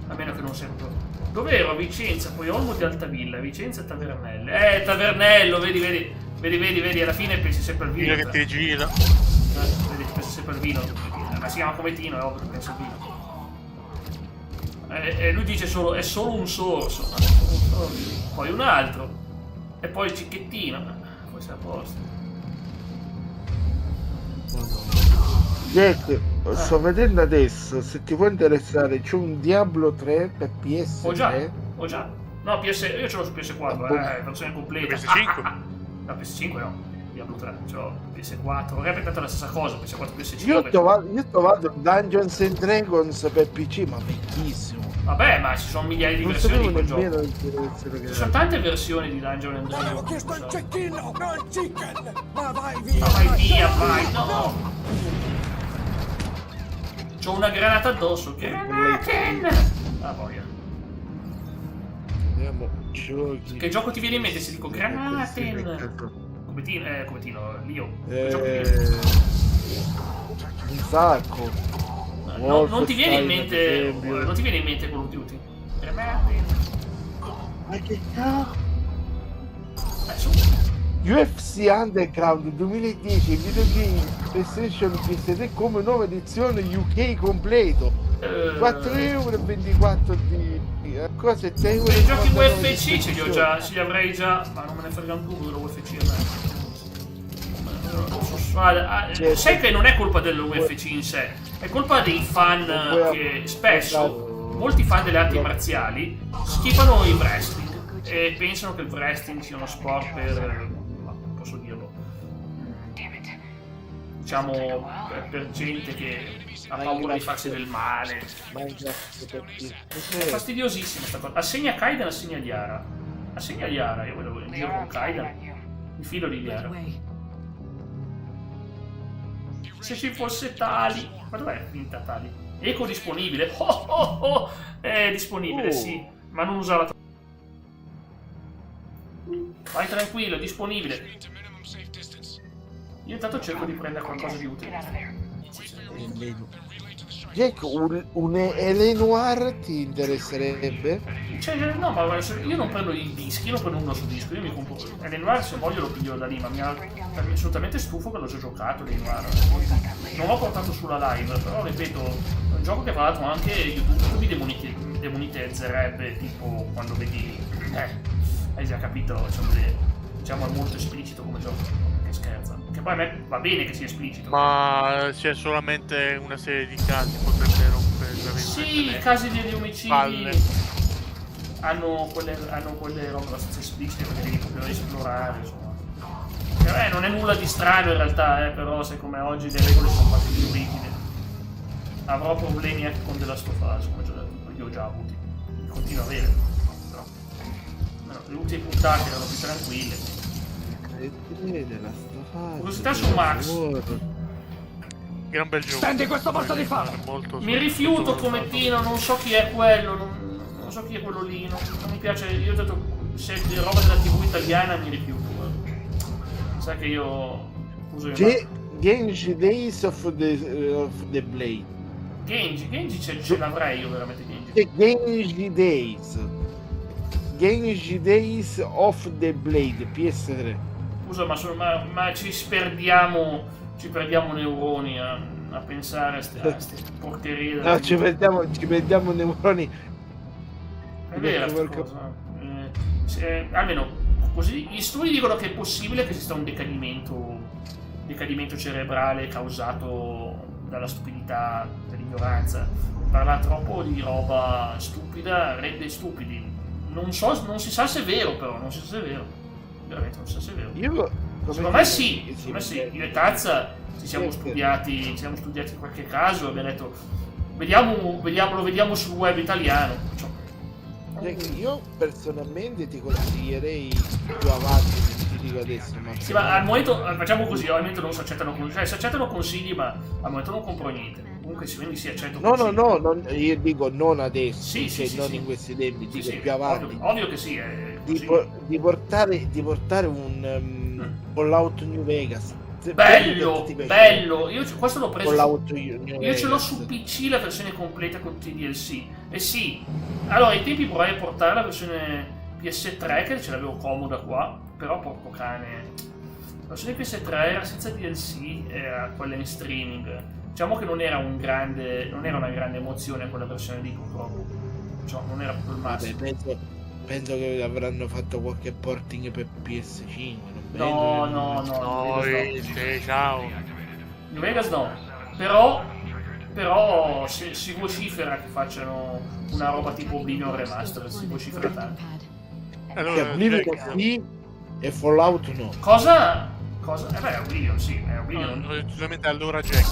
a meno che non sia proprio... Dov'ero? A Vicenza, poi Olmo di Altavilla, Vicenza e Tavernelle. Tavernello, vedi, alla fine pensi sempre al vino.
Che ti gira.
Vedi, pensi sempre al vino. Ma si chiama Cometino, è ovvio che pensa al vino. E lui dice è solo un sorso. Poi un altro. E poi il cicchettino. Poi sei a posto.
Jack, sto vedendo adesso, se ti può interessare, c'è un Diablo 3 per PS.
Ho già. No, io ce l'ho su PS4, versione completa.
PS5?
No, PS5 no. Diablo 3, ce l'ho PS4. Ho repetato la stessa cosa, PS4, PS5.
Io ho trovato Dungeons and Dragons per PC, ma vecchissimo.
Vabbè, ma ci sono migliaia di versioni di quel gioco. Ci sono tante versioni di Dungeons and Dragons.
Ho chiesto il cecchino, non il chicken! Ma vai
via! Vai, no! C'ho una granata addosso, Granaten! Ah, voglia.
Andiamo, giochi.
Che gioco ti viene in mente se dico Granaten? Cometino, Lio.
Un sacco.
Non ti viene in mente Call of Duty? Granaten.
Ma che cazzo? UFC Underground 2010 videogame PlayStation PS3 come nuova edizione UK completo, 4,24 di cose, 3 euro.
I giochi UFC ce li avrei già, ma non me ne frega un tubo dello UFC a me. Sai che non è colpa dell'UFC in sé, è colpa dei fan che spesso, molti fan delle arti marziali schifano il wrestling. e pensano che il wrestling sia uno sport per, posso dirlo, diciamo per gente che ha paura di farsi del male. È fastidiosissima sta cosa. Assegna Kaidan, assegna Liara. Assegna Liara, io volevo in giro con Kaidan. Mi fido di Liara. Se ci fosse Tali. Ma dov'è finta Tali? Eco disponibile. È disponibile, sì. Ma non usarla. Vai tranquillo, è disponibile. Io intanto cerco di prendere qualcosa di utile.
Jack, un L Noir ti interesserebbe?
Cioè, no, ma io non prendo i dischi, io non prendo uno su disco, io mi compro L Noir, se voglio lo piglio da lì, ma mi è assolutamente stufo che l'ho già giocato L Noir. Non l'ho portato sulla live, però ripeto, è un gioco che tra l'altro anche YouTube demonetizzerebbe, tipo quando vedi... hai già capito, diciamo è molto esplicito come gioco. Che scherza. Che poi a me va bene che sia esplicito.
Ma c'è solamente una serie di casi, potrebbe rompere.
Sì, i casi degli omicidi hanno quelle robe abbastanza esplicite perché devi proprio esplorare, insomma. Non è nulla di strano in realtà, però sai come oggi le regole sono fatte più rigide. Avrò problemi anche con della Stofase, come già detto, io ho già avuti. Li continuo a avere. Però le ultime puntate erano più tranquille. Curiosità su Max.
Gran bel gioco.
Stendi questo posto di fare.
Mi rifiuto Comettino, non so chi è quello, non so chi è quello lì, non mi piace, io ho detto se è roba della TV italiana mi rifiuto. Sai che io uso
Genji Days of the Blade.
Genji ce l'avrei io veramente Genji.
Genji Days of the Blade, PS3.
Scusa, ma ci perdiamo neuroni a pensare a queste porcherie.
No, ci perdiamo neuroni.
È vero questa cosa. Almeno così gli studi dicono che è possibile che esista un decadimento cerebrale causato dalla stupidità, dall'ignoranza. Parlare troppo di roba stupida rende stupidi. Non si sa se è vero, però non si sa se è vero. Veramente non so se è vero. Secondo me sì. Io e Tazza ci siamo studiati qualche caso e abbiamo detto lo vediamo sul web italiano.
Io personalmente ti consiglierei più avanti, ti dico adesso.
Sì, ma al momento facciamo così, al momento non si accettano consigli, si accettano consigli, ma al momento non compro niente. Comunque quindi si accetto consigli.
No, io dico non adesso, non in questi tempi, dico più avanti.
Ovvio che sì,
di portare un Fallout New Vegas.
Bello, io questo l'ho preso
io
ce l'ho su PC la versione completa con tutti i DLC. E sì, allora ai tempi provai a portare la versione PS3 che ce l'avevo comoda qua, però porco cane, la versione PS3 era senza DLC, era quella in streaming. Diciamo che non era una grande emozione quella versione lì, purtroppo, cioè, non era proprio il massimo.
Penso che avranno fatto qualche porting per PS5.
No,
ciao.
New Vegas no, però si vocifera che facciano una roba tipo Oblivion Remaster, si vocifera tanto.
Allora,
Oblivion sì e Fallout no.
Cosa? Oblivion sì, è Oblivion.
Giustamente allora Jack.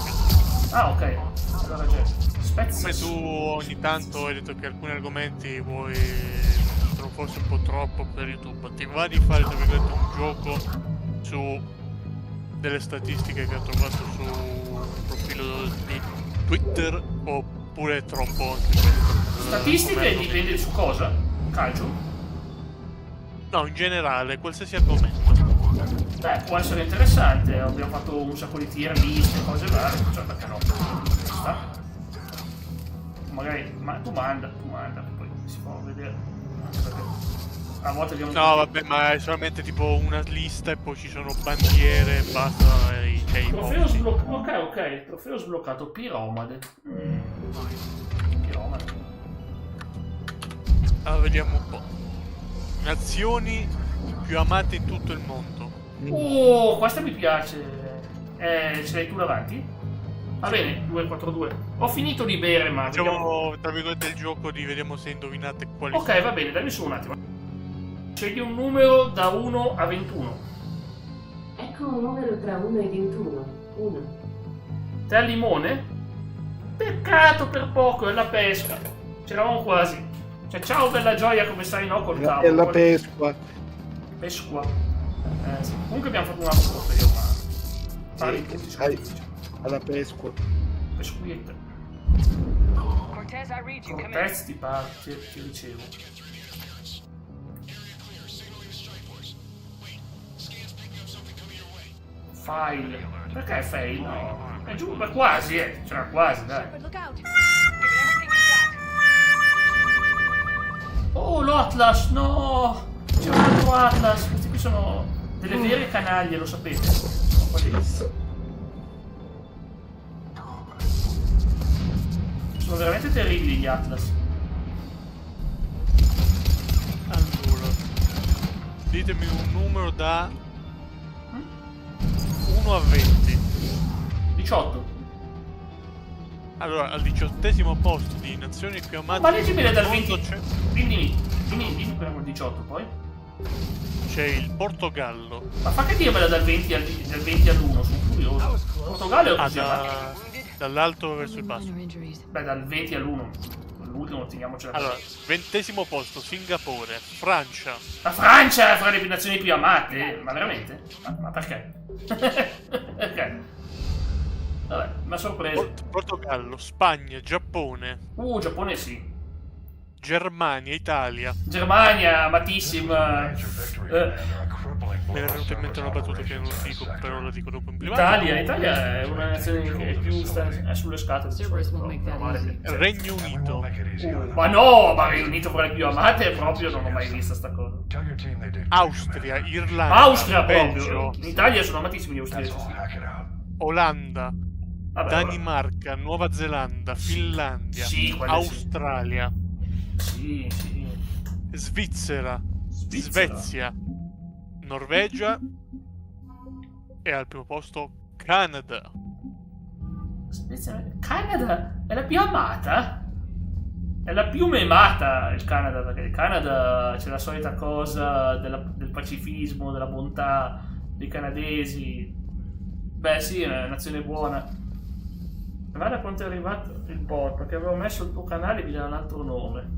Ah, ok. Allora Jack.
Come tu ogni tanto hai detto che alcuni argomenti vuoi forse un po' troppo per YouTube, ti va di fare un gioco su delle statistiche che ho trovato sul profilo di Twitter oppure è troppo?
Statistiche dipende su cosa? Calcio?
No, in generale, qualsiasi argomento.
Beh, può essere interessante, abbiamo fatto un sacco di tier list e cose varie, cioè perché no? Ci sta? Magari, tu manda, poi si fa vedere. A volte abbiamo...
No, vabbè, ma è solamente tipo una lista e poi ci sono bandiere e basta.
Trofeo sbloccato. Ok, trofeo sbloccato. Piromade.
Allora, vediamo un po'. Nazioni più amate in tutto il mondo.
Questa mi piace. Ce l'hai tu davanti? Va bene, 2-4-2. Ho finito di bere, ma...
Facciamo, tra virgolette, il gioco di vediamo se indovinate quali
Ok, va bene, dammi su un attimo. Scegli un numero da 1 a 21.
Ecco un numero tra 1 e 21. 1.
Te al limone? Peccato per poco, è la pesca. C'eravamo quasi. Cioè, ciao bella gioia, come stai, no? Col tavolo.
È la pesqua.
Pesqua. Sì. Comunque abbiamo fatto una foto io, ma...
Alla pesqua.
Pesquietta.
Cortez, I read you. Come in.
Cortez ti ricevo. File. Perché fail? No. È giù, ma quasi, cioè quasi, dai. Oh, l'Atlas, no! C'è un altro Atlas. Questi qui sono delle vere canaglie, lo sapete. Sono veramente terribili gli Atlas.
Allora, ditemi un numero da 1 a 20.
18.
Allora, al 18° posto di nazioni più amate.
Ma leggibile dal 20. Dimmi per il 18 poi.
C'è il Portogallo.
Ma fa che dirmela dal 20 all'1, sono curioso. Portogallo è così.
Dall'alto verso il basso.
Beh, dal 20 all'1. L'ultimo teniamocela.
Allora, 20° posto, Singapore, Francia.
La Francia è fra le nazioni più amate? Ma veramente? Ma perché? Perché? Vabbè, mi ha sorpreso.
Portogallo, Spagna, Giappone.
Giappone sì.
Germania, Italia.
Germania, amatissima.
Mi era venuta in mente una battuta che non dico, però la dico dopo in privato.
Italia è una nazione che più è sulle scatole.
Regno Unito.
Ma no, ma Regno Unito fra le più amate proprio non ho mai vista sta cosa.
Austria, Irlanda,
Austria
Belgio.
proprio. In Italia sono amatissimi gli austriaci.
Olanda.
Vabbè,
Danimarca, Nuova Zelanda, Finlandia, Australia.
Sì.
Svizzera, Svezia, Norvegia e al primo posto Canada.
Canada è la più amata? È la più memata il Canada, perché il Canada c'è la solita cosa del pacifismo, della bontà dei canadesi. Beh sì, è una nazione buona. Guarda quanto è arrivato il bot, perché avevo messo il tuo canale e mi dà un altro nome.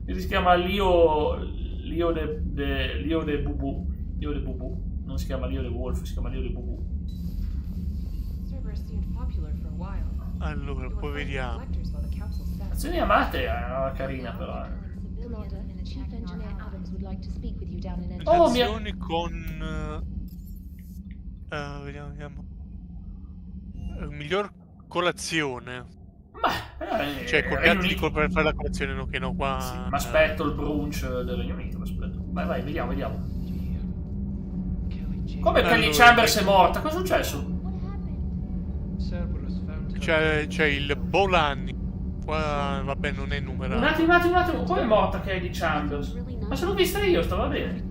Si chiama Lio de Bubu. Lio de Bubu. Non si chiama Lio de Wolf, si chiama Lio de Bubu.
Allora, poi vediamo.
Azioni amate è una carina però.
Nazioni con... vediamo. Miglior colazione. Cioè, col per fare la colazione, no, che no, qua.
Sì, ma aspetto il brunch del Regno Unito. Aspetto. Vai, vediamo. Come Kelly Chambers è morta? Cosa è successo?
C'è il Bolani. Qua, vabbè, non è numerato.
Un attimo. Come è morta Kelly Chambers? Ma se l'ho vista io, stava bene.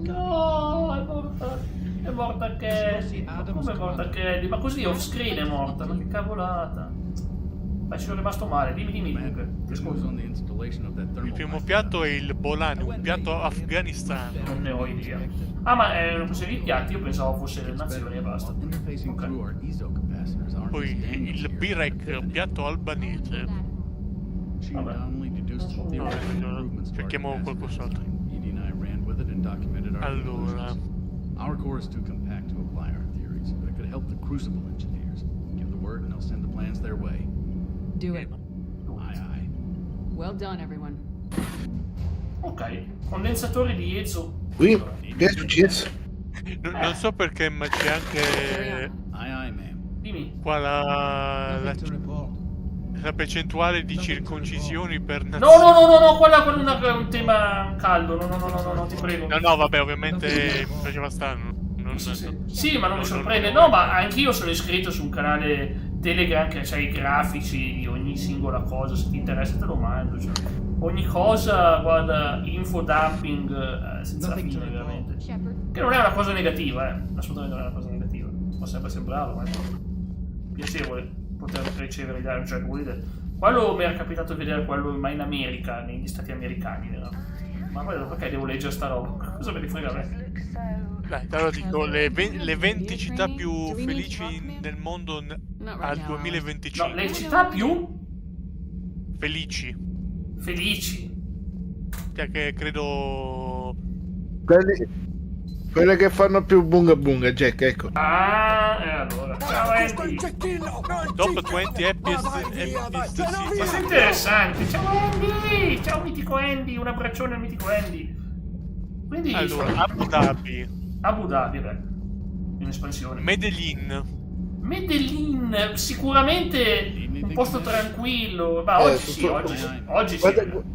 No, è morta Kelly. Come è morta Kelly? Ma così off screen è morta, ma che cavolata. Ma ci sono rimasto male, dimmi dunque.
Il primo piatto è il Bolani, un piatto afghanistan.
Non ne ho idea. Ah, ma è una questione di piatti, io pensavo fosse le nazioni e basta.
Poi il Birek, piatto albanese.
Vabbè.
Cerchiamo qualcos'altro. Allora,
our core is too compact to apply our theories, but it could help the Crucible engineers. Give the word and they'll send the plans their way.
Do it.
Aye.
Well done, everyone.
Ok, condensatori di Ezio.
Qui? Che è successo?
Non so perché, ma c'è anche...
Dimmi.
Qua la percentuale di circoncisioni per
No, quella è un tema caldo. No, ti prego.
No, vabbè, ovviamente faceva strano.
Sì, ma non mi sorprende. No, ma anch'io sono iscritto su un canale Telegram che c'ha i grafici di ogni singola cosa. Se ti interessa te lo mando. Cioè, ogni cosa, guarda, infodumping senza fine, veramente. Che non è una cosa negativa, assolutamente non è una cosa negativa. Può sempre sembrarlo, ma è piacevole poter ricevere, cioè, vuol dire, Quello mi era capitato di vedere quello, ma in America, negli stati americani, vero? Ma poi perché devo leggere sta roba? Cosa me ne frega a me?
Dai, allora dico le 20 città più felici del mondo al 2025.
No, le città più
felici. Che credo...
Quelle che fanno più bunga bunga, Jack, ecco.
Allora. Ciao Andy.
Top 20 happiest
Ma sei interessante. Ciao Andy. Ciao mitico Andy. Un abbraccione al mitico Andy. Quindi
allora, Abu Dhabi,
beh. In espansione.
Medellin,
sicuramente un posto tranquillo. Ma oggi sì.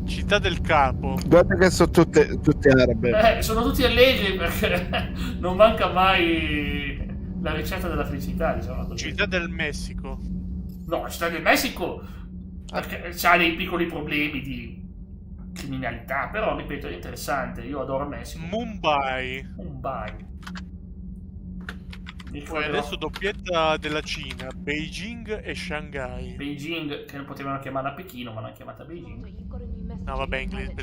Città del Capo.
Guarda che sono tutte arabe.
Sono tutti allegri perché non manca mai la ricetta della felicità, diciamo così.
Città del Messico.
No, la città del Messico perché ha dei piccoli problemi di criminalità, però ripeto è interessante, io adoro il Messico.
Mumbai. Poi adesso doppietta della Cina, Beijing e Shanghai.
Beijing, che non potevano chiamarla Pechino, ma l'hanno chiamata Beijing.
No, vabbè, inglese.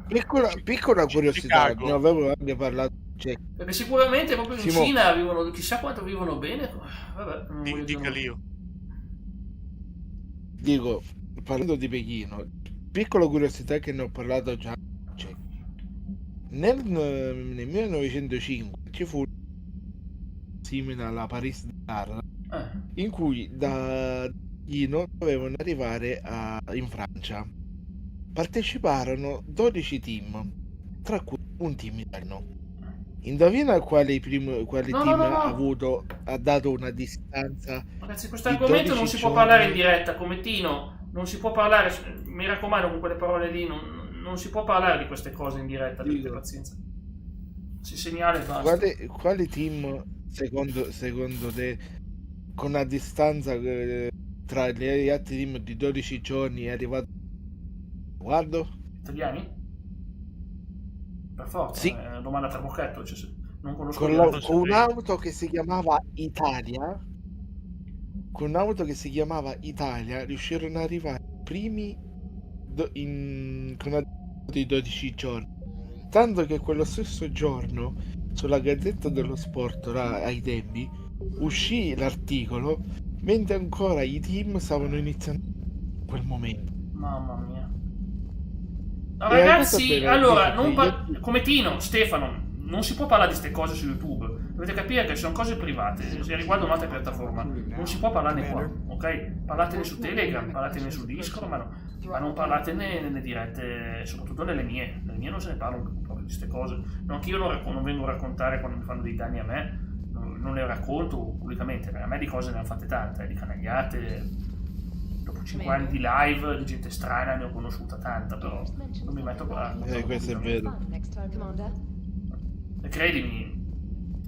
Ok.
Piccola curiosità, ne avevo anche parlato.
Perché sicuramente proprio in Cina vivono, chissà quanto vivono bene. Vabbè,
dica io.
Dico, parlando di Pechino, piccola curiosità che ne ho parlato già. Nel 1905 ci fu simile alla Paris-Dakar in cui da Pechino dovevano arrivare in Francia. Parteciparono 12 team, tra cui un team italiano. Indovina quale team ha dato una distanza.
Ragazzi, questo argomento non si può parlare in diretta, come Tino, non si può parlare, mi raccomando, con quelle parole lì, non si può parlare di queste cose in diretta, avete pazienza. Si segnala e basta.
Quali team, secondo te, con una distanza tra gli altri team di 12 giorni è arrivato? Guardo.
Italiani? Per forza,
sì.
È una domanda a trabocchetto, cioè, non conosco
con un'auto che si chiamava Italia. Con un'auto che si chiamava Italia riuscirono ad arrivare primi con una di 12 giorni, tanto che quello stesso giorno sulla Gazzetta dello Sport ai tempi uscì l'articolo mentre ancora i team stavano iniziando in quel momento.
Mamma mia. No, ragazzi, allora come Tino, Stefano, non si può parlare di queste cose su YouTube, dovete capire che sono cose private, se riguardano un'altra piattaforma non si può parlarne qua, ok? Parlatene su Telegram, parlatene su Discord, ma non parlatene nelle dirette, soprattutto nelle mie non se ne parla proprio di queste cose. No, anche io non vengo a raccontare quando mi fanno dei danni a me, non le racconto pubblicamente, perché a me di cose ne hanno fatte tante, di canagliate. Dopo 5 anni di live, di gente strana ne ho conosciuta tanta, però non mi metto a raccontare.
Questo è vero.
E credimi,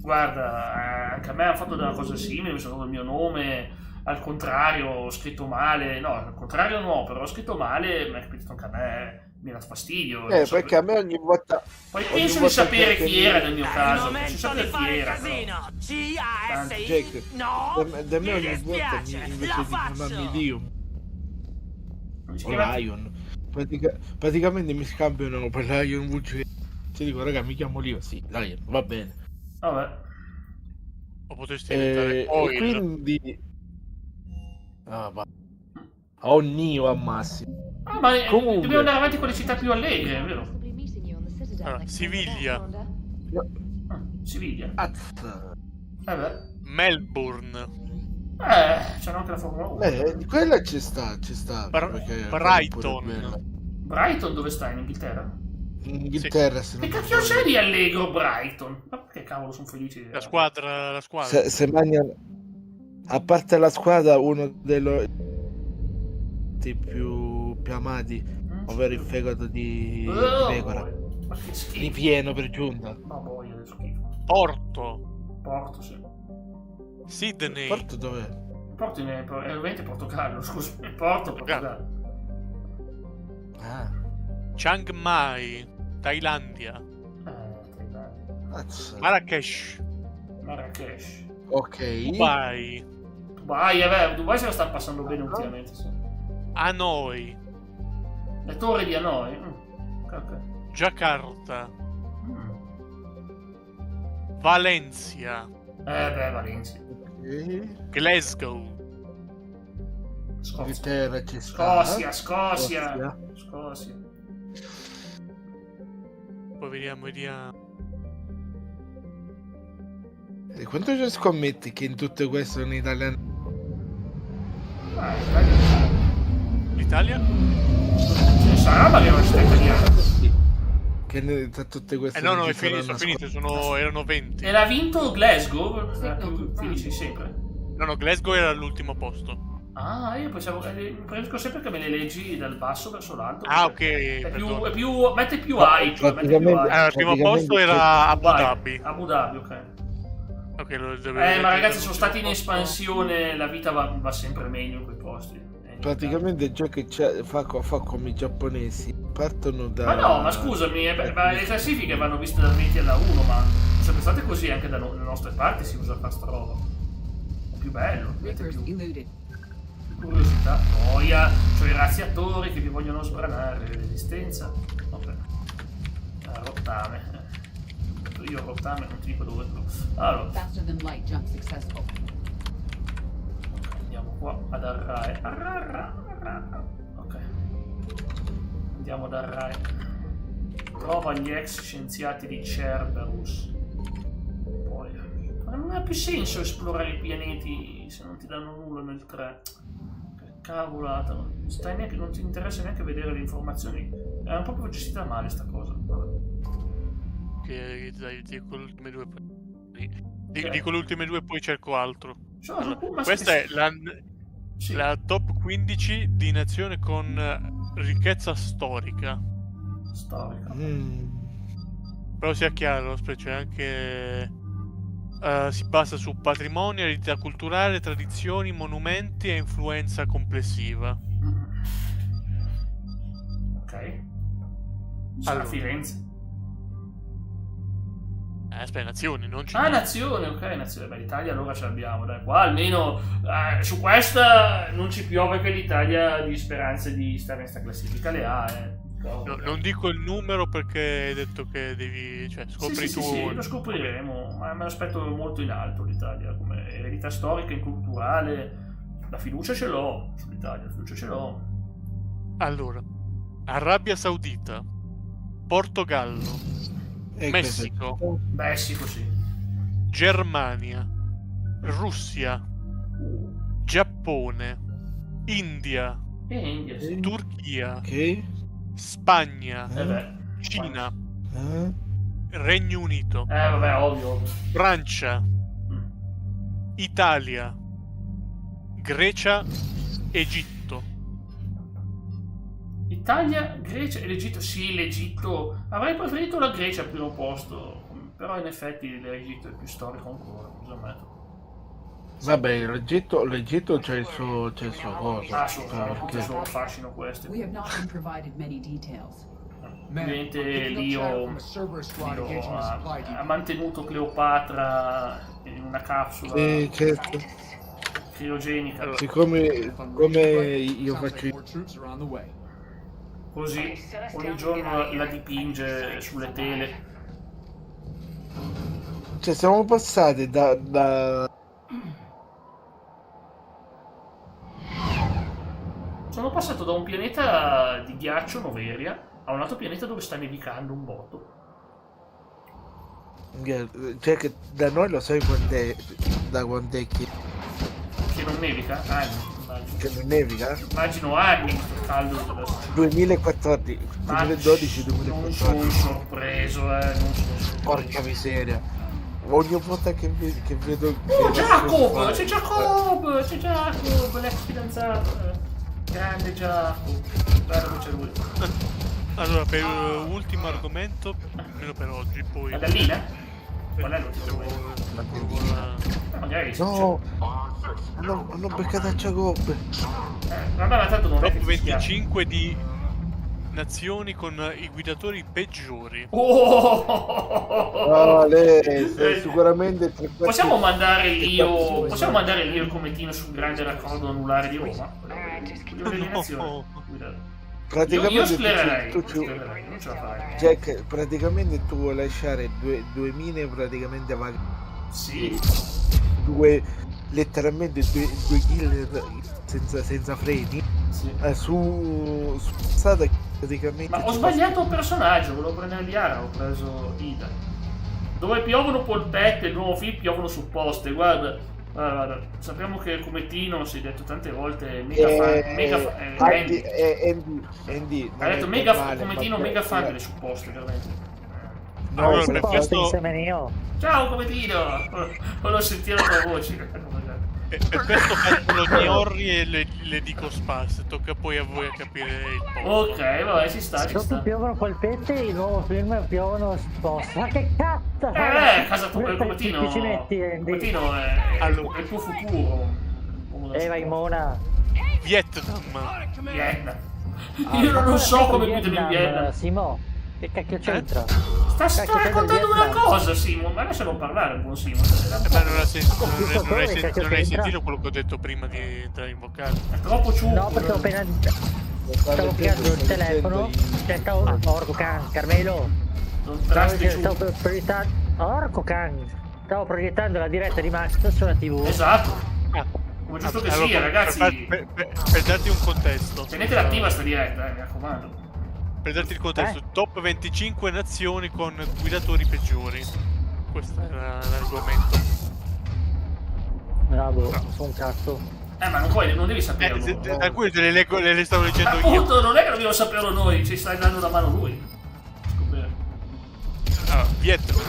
guarda, anche a me hanno fatto della cosa simile, mi sono dato il mio nome, al contrario, ho scritto male, no, al contrario no, però ho scritto male, mi è capitato anche a me, mi ha dato fastidio.
Perché a me ogni volta...
Poi penso di sapere chi era nel mio caso, penso di sapere chi era.
Jack, da me ogni volta invece di chiamarmi Dio o Lion, praticamente mi scambiano per Lion VG. Ti dico, raga, mi chiamo Lio, sì, Lion, va bene.
Vabbè.
O potresti diventare Oil.
Quindi... ho Nio al massimo.
Ma comunque dobbiamo andare avanti con le città più allegre, vero?
Allora, Siviglia.
Siviglia.
Melbourne.
C'è anche la Formula 1.
Quella ci sta.
Brighton.
Brighton dove sta? In Inghilterra?
In Inghilterra,
sì. Che cacchio c'è di allegro Brighton? Ma perché cavolo sono felici?
La squadra.
Se mangiano, a parte la squadra, uno dei più amati, ovvero il fegato di pecora. Ripieno per giunta.
Ma boia, che schifo.
Porto,
sì.
Sydney.
Porto dov'è?
Porto è ovviamente Portogallo, scusa. Portogallo.
Chiang Mai, Thailandia. Marrakesh.
Ok.
Dubai.
Dubai se la sta passando bene ultimamente, sì.
Hanoi.
Le torri di Hanoi? Ok.
Giacarta. Valencia.
Valencia.
Glasgow.
Inghilterra ci sta.
Scozia.
Poi vediamo.
E quanto ci scommetti che in tutte queste sono italiani?
L'Italia?
Sarà ma che non c'è italiano.
Che tra tutte queste
no, è finito, erano 20.
E l'ha vinto Glasgow? Finisci sempre?
No, Glasgow era all'ultimo posto.
Ah, io pensavo sempre che me le leggi dal basso verso l'alto.
Ah, ok.
Mette più hype.
Il primo posto era Abu Dhabi.
Abu Dhabi, ok.
Okay,
ma ragazzi, sono stati in espansione, la vita va sempre meglio in quei posti.
Praticamente già che fa come i giapponesi, partono da...
Ma no, ma scusami, le classifiche vanno viste dal 20 alla 1, ma sono sempre state così anche dalle nostre parti, si usa fare sta roba. È più bello, più curiosità, noia, cioè i razziatori che vi vogliono sbranare l'esistenza. Vabbè. Rottame. Io rottame non ti dico dove. Allora. Andiamo qua ad Arrae. Ok. Andiamo ad Arrae. Trova gli ex scienziati di Cerberus. Poi. Ma non ha più senso esplorare i pianeti se non ti danno nulla nel 3. Che cavolata. Non ti interessa neanche vedere le informazioni. È proprio gestita male sta cosa. Vabbè.
Dico le ultime due poi. Dico le ultime due poi cerco altro. Allora, questa è la top 15 di nazione con ricchezza storica. Però sia chiaro, c'è anche si basa su patrimonio, eredità culturale, tradizioni, monumenti e influenza complessiva.
Ok. Allora, Firenze.
Aspetta, nazioni, non ci
nazione, ok, nazione. Beh, l'Italia allora ce l'abbiamo, dai. Qua almeno su questa non ci piove che l'Italia di speranze di stare in sta classifica le ha,
No, non dico il numero perché hai detto che devi, scopri tu.
Sì, lo scopriremo, ma me lo aspetto molto in alto l'Italia come eredità storica e culturale. La fiducia ce l'ho sull'Italia,
Allora, Arabia Saudita, Portogallo,
Messico sì.
Germania, Russia, Giappone, India,
sì.
Turchia, Spagna, Cina, Regno Unito,
ovvio.
Francia, Italia, Grecia, Egitto.
Italia, Grecia e l'Egitto. Sì, l'Egitto. Avrei preferito la Grecia al primo posto, però in effetti l'Egitto è più storico ancora, cosa ammetto.
Vabbè, l'Egitto c'è il suo cosa.
Perché il suo fascino questo. Ovviamente Lio ha mantenuto Cleopatra in una capsula criogenica.
Siccome io faccio
così ogni giorno la dipinge sulle tele.
Cioè siamo passati
Sono passato da un pianeta di ghiaccio, Noveria, a un altro pianeta dove sta nevicando un botto.
Cioè che da noi lo sai quant'è, da quant'è che
non nevica? Immagino.
Che non nevica?
Immagino anni questo caldo.
2014, 2012, 2014.
Non sono sorpreso, non sono sorpreso.
Porca miseria. Ogni volta che vedo...
C'è Jacob, l'ex fidanzato. Grande Jacob. Guarda che c'è lui.
Allora, per ultimo argomento, almeno per oggi, poi...
La gallina? Qual è l'ultimo? Magari
no, hanno beccato a Jacob.
Vabbè, ma tanto non
top 25 di nazioni con i guidatori peggiori.
Sicuramente
possiamo mandare Lio il cometino sul grande raccordo anulare di Roma?
Praticamente
io sclererei, non ce la farei.
Jack, praticamente tu vuoi lasciare due mine praticamente vaghe.
Sì.
Letteralmente due killer senza freni.
Sì.
Su strada praticamente.
Ma ho sbagliato un personaggio, volevo prendere Liara, ho preso Ida. Dove piovono polpette, il nuovo film piovono supposte, guarda. Sappiamo che il cometino, si è detto tante volte,
Andy
ha detto cometino mega fan delle supposte, veramente.
Allora, per questo...
Ciao cometino! Volevo sentire la tua voce.
Per questo calcolo di orri e le dico sparse, tocca poi a voi a capire il posto.
Ok, vabbè, ci sta.
Piovono polpette, il nuovo film piovono sposti. Ma che cazzo!
Casa tua, il cometino. Il cometino è il tuo futuro.
Vai Mona.
Vietnam.
Io non so come guidano in Vietnam.
Simo, che cacchio c'entra?
Sta raccontando una cosa, Simo, ma lascialo parlare, buon Simo.
Ma non hai sentito quello che ho detto prima di entrare in vocale?
È troppo ciuffo.
No, perché ho appena... Stavo pigliando il telefono. Orco can, Carmelo. Stavo proiettando... Orco can. Stavo proiettando la diretta di Max sulla TV.
Esatto. Come giusto che sia, ragazzi.
Per darti un contesto.
Tenetela attiva sta diretta, mi raccomando.
Per darti il contesto, top 25 nazioni con guidatori peggiori. Questo era l'argomento.
Bravo, sono un cazzo.
Ma non devi saperlo.
Alcune te le stavo leggendo io.
Appunto, non è che dobbiamo saperlo noi, ci stai dando una mano lui.
Allora, Vietnam.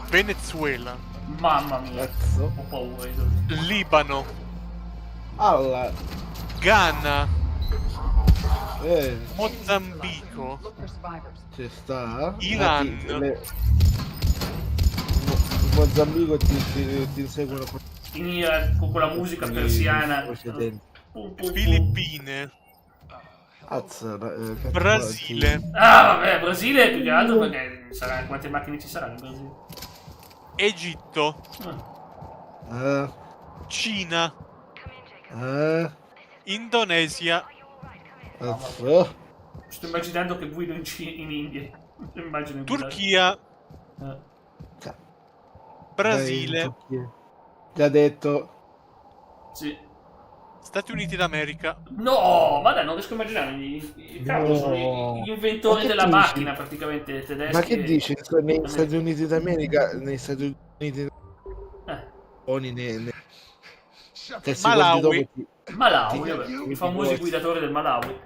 Venezuela.
Mamma mia, ho paura.
Libano.
Alla.
Ghana. Mozambico.
Ci sta.
Iran.
Il Mozambico ti inseguono
con quella musica persiana.
Filippine. Brasile.
Vabbè, Brasile più che altro perché sarà, quante macchine ci saranno in Brasile?
Egitto. Cina. Indonesia.
Sto immaginando che guido in India. Immagino
Turchia. Brasile.
Già detto.
Sì.
Stati Uniti d'America.
No, ma dai, non riesco a immaginare. Sono gli inventori della macchina praticamente tedeschi.
Ma che dici? Negli Stati Uniti d'America, negli Stati Uniti
Malawi, i famosi guidatori del Malawi.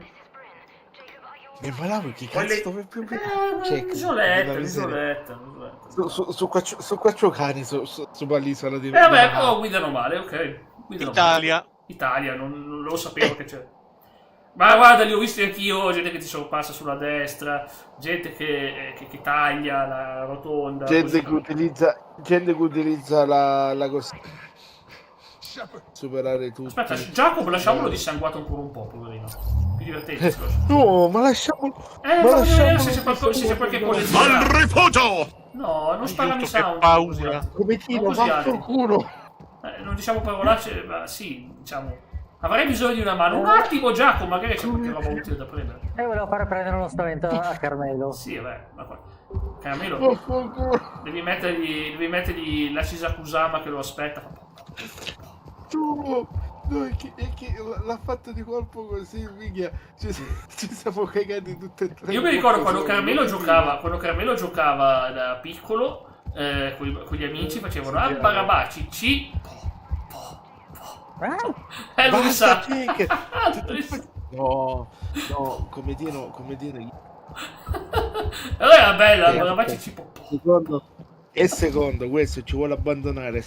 Il Malawi che cazzo dove più
l'isoletta.
Su Quacciocani su quell'isola di
vabbè, però guidano male, ok.
Italia,
non lo sapevo che c'è. Ma guarda, li ho visti anch'io, gente che ti sorpassa sulla destra, gente che taglia la rotonda.
Gente che utilizza la cosa. Superare tutto.
Aspetta, Giacomo lasciamolo dissanguato ancora un po', poverino. Più divertente.
No, ma lasciamolo.
Se c'è qualche cosa.
Al rifugio!
No, non sparami sound.
Paura.
Come tiro, fatto culo.
Non diciamo parolacce, ma sì, diciamo. Avrei bisogno di una mano. Un attimo, Giacomo, magari c'è qualche roba utile da prendere.
Volevo fare prendere uno spavento a Carmelo.
Sì, vabbè, ma qua. Carmelo, devi mettergli la Shizakusama che lo aspetta.
No, l'ha fatto di colpo così, minchia, ci siamo cagati tutte e tre.
Io mi ricordo quando Carmelo giocava da piccolo, con gli amici facevano Barabaci, lui sa.
No, come dire.
Allora era bella, Barabaci
secondo, questo ci vuole abbandonare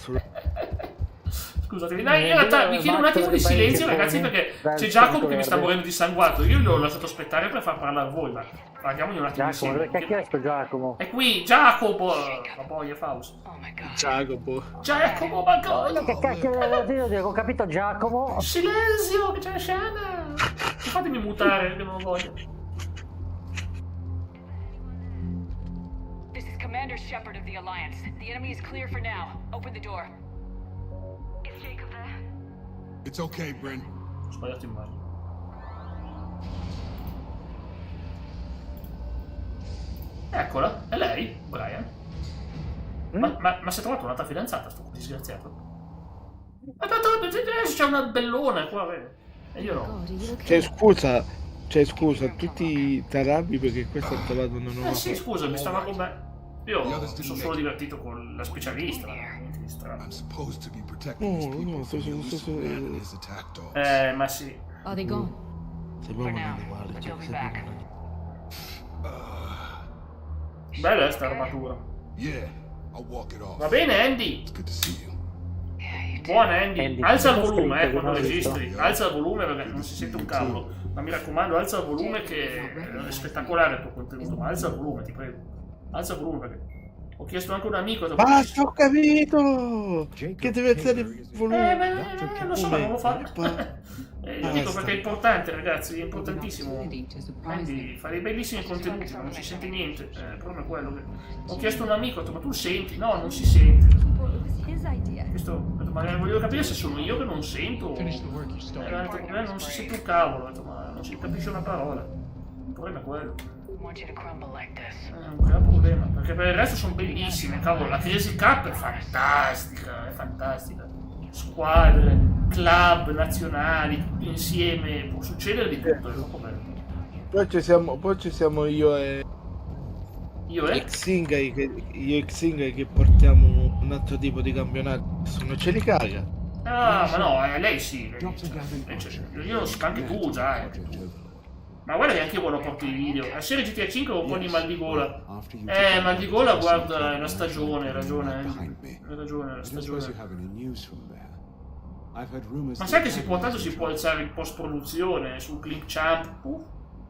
Scusatemi, dai, in realtà mi chiedo un attimo di silenzio, ragazzi, perché c'è Giacomo che mi sta morendo di sanguato. Io l'ho lasciato aspettare per far parlare a voi, ma parliamogli un attimo insieme.
Dove cacchio è sto Giacomo?
È qui, Giacomo! La poi è Faust.
Giacomo,
ma cosa? Che cacchio ho capito Giacomo?
Silenzio, che c'è la scena! fatemi mutare, che non voglio.
This is Commander Shepard of the Alliance. The enemy is clear for now. Open the door. Is Jacob there?
It's okay, Bryn.
Ho sbagliato immagine. Eccola, è lei, Brian. Ma si è trovato un'altra fidanzata, sto disgraziato. C'è una bellona qua, e io no.
Scusa, tutti ti arrabbi perché questo ha trovato una nuova.
Sì, scusa, mi stava con me. Io mi sono solo divertito con la specialista. Niente di strano. Ma sì.
Are they gone?
Bella sta armatura. Va bene, Andy. Buona Andy. Alza il volume quando registri. Alza il volume perché non si sente un cavolo. Ma mi raccomando, alza il volume che è spettacolare il tuo contenuto. Ma alza il volume, ti prego. Alza il volume perché ho chiesto anche a un amico.
Basta, ho capito! Che deve essere il volume.
Lo so, ma non lo fa. Io dico perché è importante, ragazzi, è importantissimo. Quindi fa dei bellissimi contenuti, ma non si sente niente. Il problema è quello che ho chiesto a un amico, ho detto, ma tu senti? No, non si sente. Questo, magari voglio capire se sono io che non sento. Non si sente un cavolo, ma non si capisce una parola. Il problema è quello. Un gran problema, perché per il resto sono bellissime, cavolo. La Crazy Cup è fantastica, Squadre, club, nazionali, tutti insieme, può succedere di tutto, è troppo bello.
Poi ci siamo io e Xingai che portiamo un altro tipo di campionato, non ce li caga.
Ah, ma no, lei sì, io anche tu già. Ma guarda che anche io voglio portare i video. La serie GTA 5 ho un po' di mal di gola. Mal di gola, guarda, è una stagione, hai ragione, la stagione. Ma sai che tanto si può alzare in post produzione su Click Champ?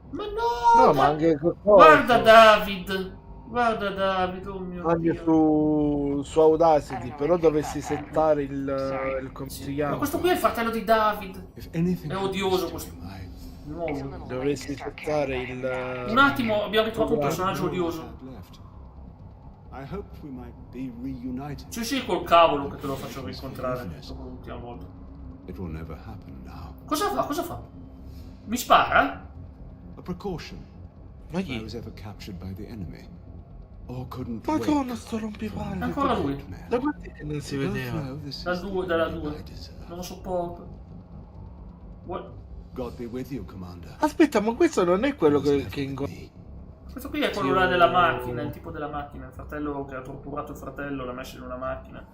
Ma no!
Ma anche
guarda David, oh mio
anche
Dio.
su Audacity, però dovresti settare il come si chiama.
Ma questo qui è il fratello di David. È odioso questo.
Nuovo. Dovresti settare il.
Un attimo, abbiamo ritrovato un personaggio odioso. Sì, col cavolo che te lo faccio rincontrare dopo l'ultima volta. Cosa fa? Mi spara?
Ma chi? Madonna, sto rompipalle.
Ancora lui?
Da quanti che non si vedeva?
Dalla 2. Non lo sopporto.
Aspetta, ma questo non è quello che
Questo qui è quello là della macchina, il tipo della macchina, il fratello che ha torturato il fratello, l'ha messo in una macchina.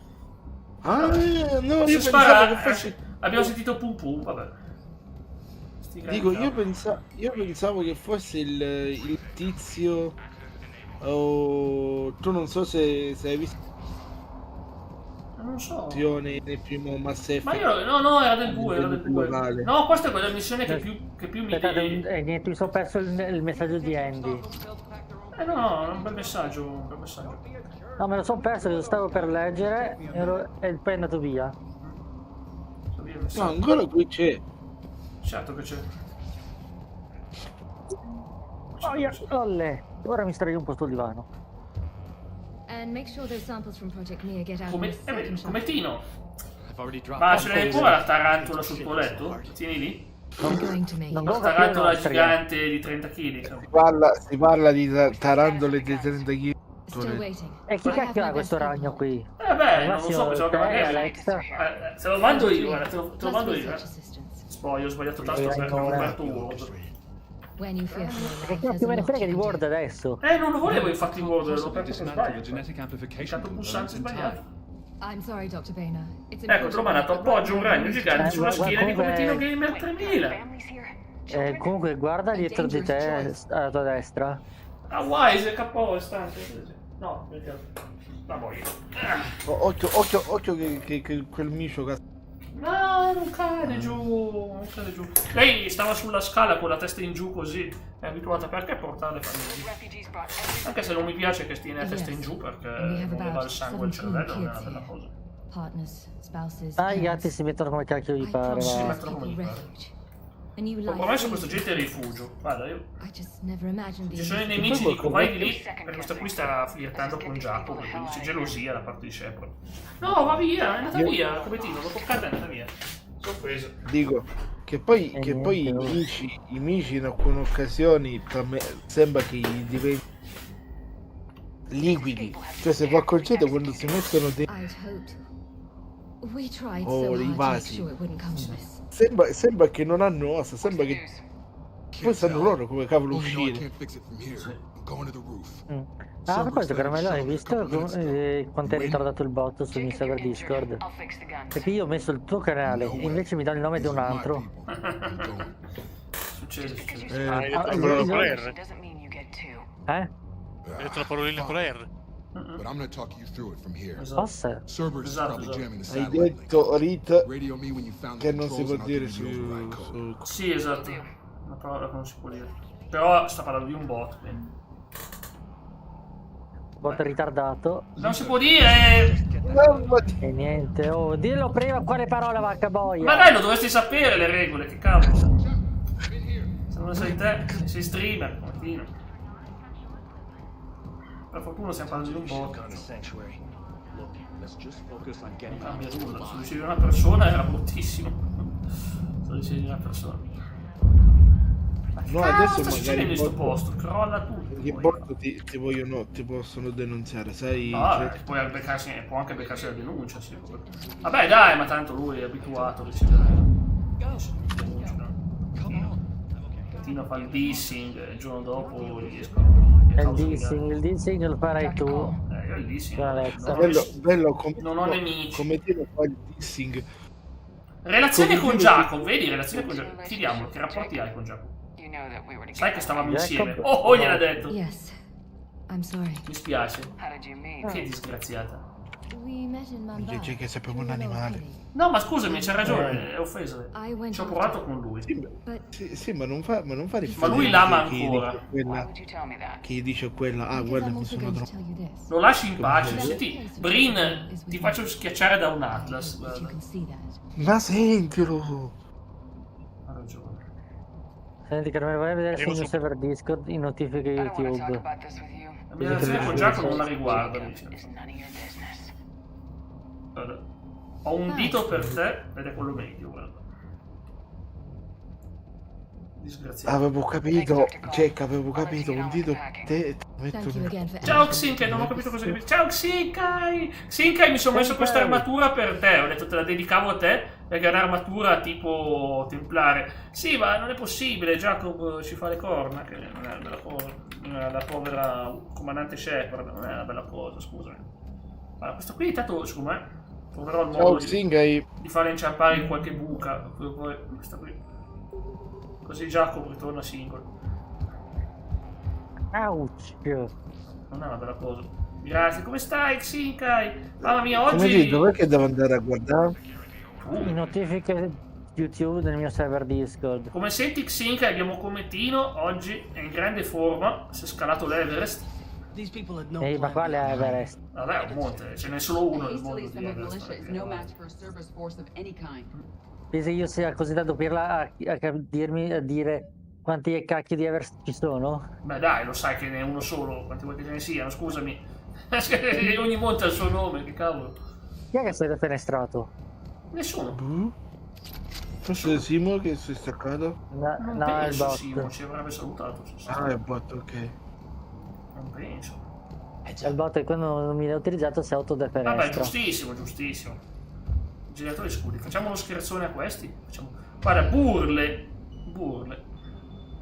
Ah, no, io
pensavo
che fosse.
Abbiamo sentito pum pum, vabbè.
Dico, io pensavo che fosse il tizio. Tu non so se hai visto.
Non so.
Nel primo Mass Effect.
Ma io no, era del 2, No, questa è quella missione che più mi
niente, mi sono perso il messaggio di Andy.
No, è un bel messaggio,
No, me lo sono perso, lo stavo per leggere e poi è andato via.
No, ancora qui c'è.
Certo che c'è.
Olle, ora mi stragi un po' sul divano.
Come Tino. Ma ce l'hai ancora la tarantola sul tuo letto? Tieni lì? La tarantola gigante di 30 kg.
Si parla di tarantole di 30 kg.
E chi cacchio ha questo ragno qui?
Non lo so, pensavo che magari. Te lo mando io, guarda, te lo mando io. Poi ho sbagliato tanto per Roberto Ward.
Che cazzo me ne frega di Ward adesso?
Non lo volevo infatti Ward, l'ho aperto per sbaglio. Ho dato un pulsante sbagliato. Ecco, te l'ho mandato appoggio un ragno gigante sulla schiena di Cometino Gamer 3000.
Comunque guarda dietro di te, alla tua destra.
Wise, KO, stante. No, la voglio.
Occhio che quel micio cazzo.
No, non cade giù. Lei stava sulla scala con la testa in giù così. È abituata perché portare le famiglie. Anche se non mi piace che stia la testa in giù perché non le va il sangue al cervello, non è una bella cosa.
I gatti si mettono come cacchio gli pare.
Si mettono come gli pare.
A new
Ho promesso a
life.
questa gente il rifugio. Guarda, io...
I just never imagined
Ci sono i nemici, dico vai di lì, perché questa qui sta flirtando con Giacomo, quindi c'è gelosia da parte di Shepard. No, va via, è andata via, come dire, l'ho toccata, è andata via. Sorpreso.
Dico che poi i mici in alcune occasioni per me sembra che gli diventi liquidi, cioè se va concetto quando si mettono dentro
We tried so
i
hard to make
vasi,
sure it wouldn't come to this.
sembra che non hanno ossa, sembra che poi sanno loro come cavolo uscire.
Ah, a proposito, Caramello, hai visto quanto hai ritardato il bot sul mio server Discord? Perché io ho messo il tuo canale, invece mi dà il nome di un altro.
Succede.
Hai detto la parola con la R?
Eh?
Hai detto la parolina con la R?
But I'm gonna talk you through it from here.
Forse?
Cerberus is probably jamming the
Hai
satellite.
detto Rit
Radio me when you found
che
the
non si può
controls and I'll
dire
give you the override code.
su
Sì, esatto. Una parola che non si può dire. Però sta parlando di un bot, quindi.
Bot ritardato.
Non si può dire!
E niente, oh, dillo prima quale parola, vacca boia.
Ma dai, lo dovresti sapere le regole, che cavolo. Se non sei te, sei streamer, continua. Per fortuna stiamo parlando di un bot. Non cambia nulla. Se dicevi una persona era bruttissimo. Se dicevi una persona. Ma che
No,
cazzo
adesso
sta
magari
succedendo in sto
bot-
posto? Crolla tutto.
i bot ti vogliono, ti possono denunciare, sai?
No,
cioè-
può anche beccarsi la denuncia, sì. Vabbè dai, ma tanto lui è abituato a ricevere denunce, no? Tino fa il dissing, il giorno dopo riescono.
Il dissing lo farai tu.
Io il dissing.
Con Alexa.
bello
Non ho nemici.
come dire fa il dissing.
Relazione
Come
con
dire-
Giacomo, vedi? Relazione con Giacomo. Chiediamolo, che rapporti hai con Giacomo? Sai che stavamo insieme. Oh, gliel'ha detto.
Yes. I'm sorry.
Mi spiace. Che disgraziata.
We met in Mumbai.
Dice che sappiamo un animale.
No, ma scusami, c'è ragione, è offeso.
I went
Ci ho provato con lui.
Sì, ma non fa riferimento.
Ma lui l'ama
che gli
ancora.
dice quella- che gli dice quella, ah guarda non sono troppo.
Lo lasci in pace. Senti, Brin, ti faccio schiacciare da un Atlas. Guarda.
Ma sentilo!
Ha ragione.
Senti, Carmelo, vai a vedere sul
Arrivo
mio
su.
server Discord i notifiche YouTube.
La mia relazione con Giacomo non la riguarda, mi sembra. Guarda, ho un dito per te ed è quello meglio, guarda. Disgraziato.
Avevo capito, Jack, avevo capito, un dito per te e ti metto
Ciao Xinkai, non ho capito cosa che... Ciao Xinkai! Xinkai, mi sono messo questa armatura per te. Ho detto te la dedicavo a te perché è un'armatura tipo templare. Sì, ma non è possibile, Jacob ci fa le corna, che non è una bella cosa. La povera comandante Shepard non è una bella cosa, scusami. Ma questo qui intanto, secondo me, troverò il
Ciao
modo
Xinkai.
di farla inciampare in qualche buca. Poi questa qui. Così Jacob ritorna singolo.
Ouch!
Non è una bella cosa. Grazie, come stai Xinkai? Mamma mia,
Come
oggi...
dire, dov'è che devo andare a guardare?
I notifiche YouTube del mio server Discord.
Come senti Xinkai, abbiamo come Tino, oggi è in grande forma, si è scalato l'Everest.
Ehi, ma quale è Everest?
Vabbè, un monte, ce n'è solo uno nel
Hastily
mondo di
assembled
Everest.
militia is no match for a Cerberus force of any kind.
Pensi io sia così tanto pirla a dire quanti cacchi di Everest ci sono?
Beh dai, lo sai che ne è uno solo, quanti vuoi che ce ne siano, scusami. Ogni monte ha il suo nome, che cavolo.
Chi è che sei defenestrato?
Nessuno.
Forse è Simo che si è staccato?
Non
è il
penso,
bot.
Simo, ci avrebbe salutato.
Ah, è il bot, ok.
Non penso.
Il bot è quando non mi l'ha utilizzato si autodefenestra.
Vabbè, giustissimo, giustissimo. Generatori scudi, facciamo uno scherzone a questi. Guarda, burle.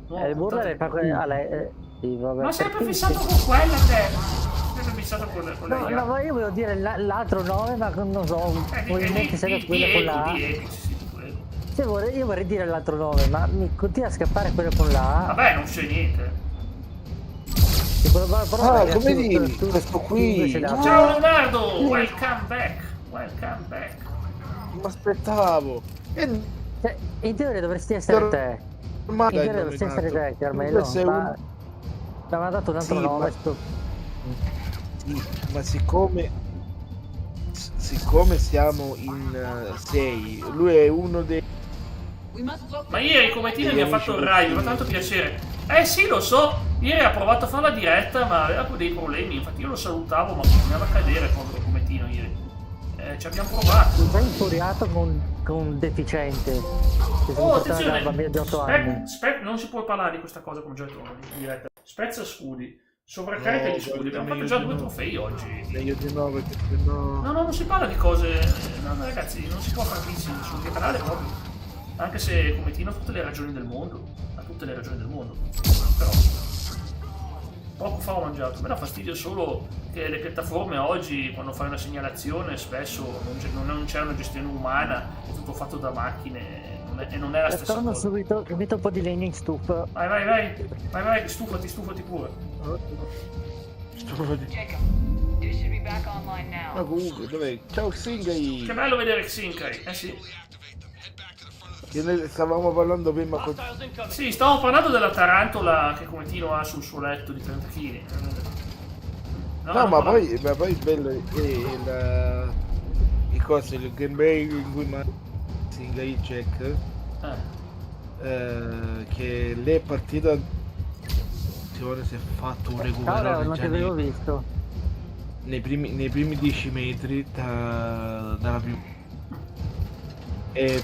No,
Il burro è a lei. Sì, vabbè,
ma sempre
perché-
fissato con quella te. Sempre fissato con
No,
lei.
no, ma io volevo dire l'altro nome, ma non so, probabilmente serve quello con la A. Sì, io vorrei dire l'altro nome, ma mi continua a scappare quello con la A.
Vabbè, non c'è niente.
Come dire, questo qui.
Ciao Leonardo, welcome back. Welcome back.
Mi aspettavo.
Cioè, in teoria dovresti essere te. In
Ma
teoria
dai,
dovresti essere te,
nominato.
Carmelo.
Sei
Ma
un-
mi ha dato un altro
Sì,
nome.
ma- Sì, ma siccome siamo in 6, lui è uno dei
Ma ieri Cometino mi ha fatto il raid, mi fa tanto piacere. Sì, lo so, ieri ha provato a fare la diretta ma aveva dei problemi, infatti io lo salutavo ma continuava a cadere povero Cometino ieri. Ci abbiamo provato.
Mi sono infuriato con un deficiente.
Attenzione,
bambina di 8 anni.
non si può parlare di questa cosa come già detto in diretta. Spezza scudi, sovraccarica gli scudi, abbiamo fatto già 2 trofei oggi.
Meglio di no, perché sennò...
No, non si parla di cose... No, ragazzi, non si può fare vizi sul mio canale proprio. Anche se Cometino ha tutte le ragioni del mondo. Ha tutte le ragioni del mondo. Però... poco fa ho mangiato. A me dà fastidio solo che le piattaforme oggi, quando fai una segnalazione, spesso non c'è una gestione umana, è tutto fatto da macchine e non è la stessa
Torno
cosa.
subito, che metto un po' di legna in stufa.
Vai, stufati pure.
Ma comunque, dov'è? Ciao Xingai!
Che bello vedere Xinkai, sì.
Che noi stavamo parlando prima con...
Sì, stavamo parlando della tarantola che Cometino ha sul suo letto di 30 kg.
No, ma poi bello il coso, il gameplay in cui Xingai Jack che lei è partita, si è fatto un recupero
non ti avevo visto
nei primi 10 metri dalla prima.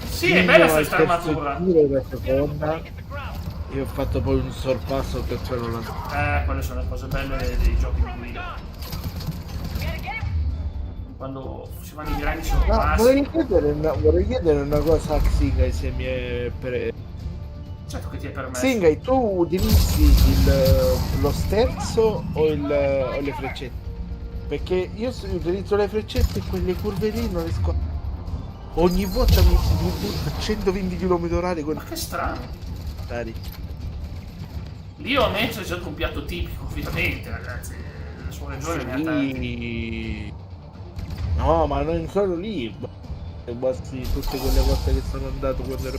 Sì, è bella questa armatura.
La seconda, io ho fatto poi un sorpasso per quello là.
Quelle sono le cose belle dei giochi di guida. Quando si fanno i grandi sorpassi.
Vorrei chiedere una cosa a Xingai, se mi è
certo che ti è permesso.
Xingai, tu utilizzi lo sterzo o le freccette? Perché io utilizzo le freccette e quelle curve lì non riesco. Ogni volta mi butta 120 km/h con...
Ma che strano.
Dai.
Lì ho messo un piatto tipico, ovviamente, ragazzi. La sua regione ne ha tanti.
No, ma non solo lì. Basti tutte quelle volte che sono andato quando ero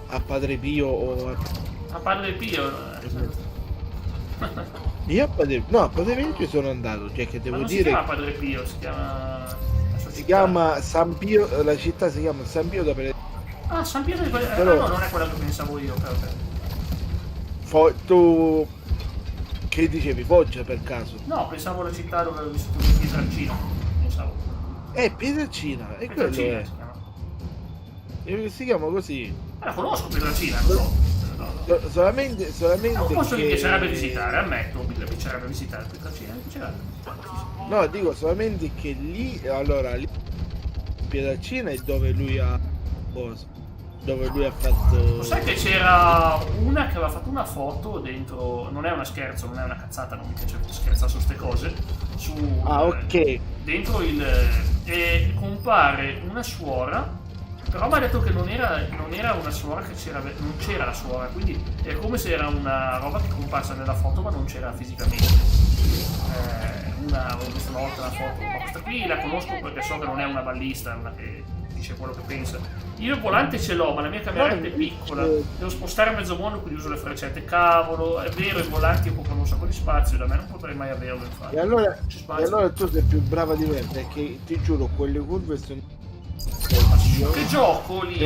a Padre Pio o
a Padre Pio?
Io a Padre Pio ci sono andato, cioè che devo
ma non
dire...
si chiama Padre Pio, si chiama
San Pio, la città si chiama San Pio da Padre.
Ah, San Pio da Padre Pio, no, non è quella che pensavo io,
tu che dicevi, Foggia per caso?
No, pensavo alla città dove ho vissuto Pietrelcina, pensavo.
Pietrelcina, e quello è. Si chiama così.
La conosco Pietrelcina, non so.
Solamente
è un posto che mi piacerebbe visitare, ammetto, mi piacerebbe visitare Pietrelcina, mi piacerebbe.
No, dico solamente che lì, allora, lì Pietrelcina è dove lui ha fatto...
Lo sai che c'era una che aveva fatto una foto dentro, non è una scherzo, non è una cazzata, non mi piace scherzare su queste cose,
ok.
Dentro e compare una suora, però mi ha detto che non era una suora, che non c'era la suora, quindi è come se era una roba che comparsa nella foto ma non c'era fisicamente. Ho visto una volta la foto, ma questa qui la conosco perché so che non è una ballista, è una che dice quello che pensa. Io il volante ce l'ho, ma la mia cameretta è piccola, devo spostare mezzo mondo, quindi uso le freccette. Cavolo, è vero, i volanti occupano un sacco di spazio, da me non potrei mai averlo, infatti.
E allora tu sei più brava di me, perché ti giuro, quelle curve sono...
Che gioco lì?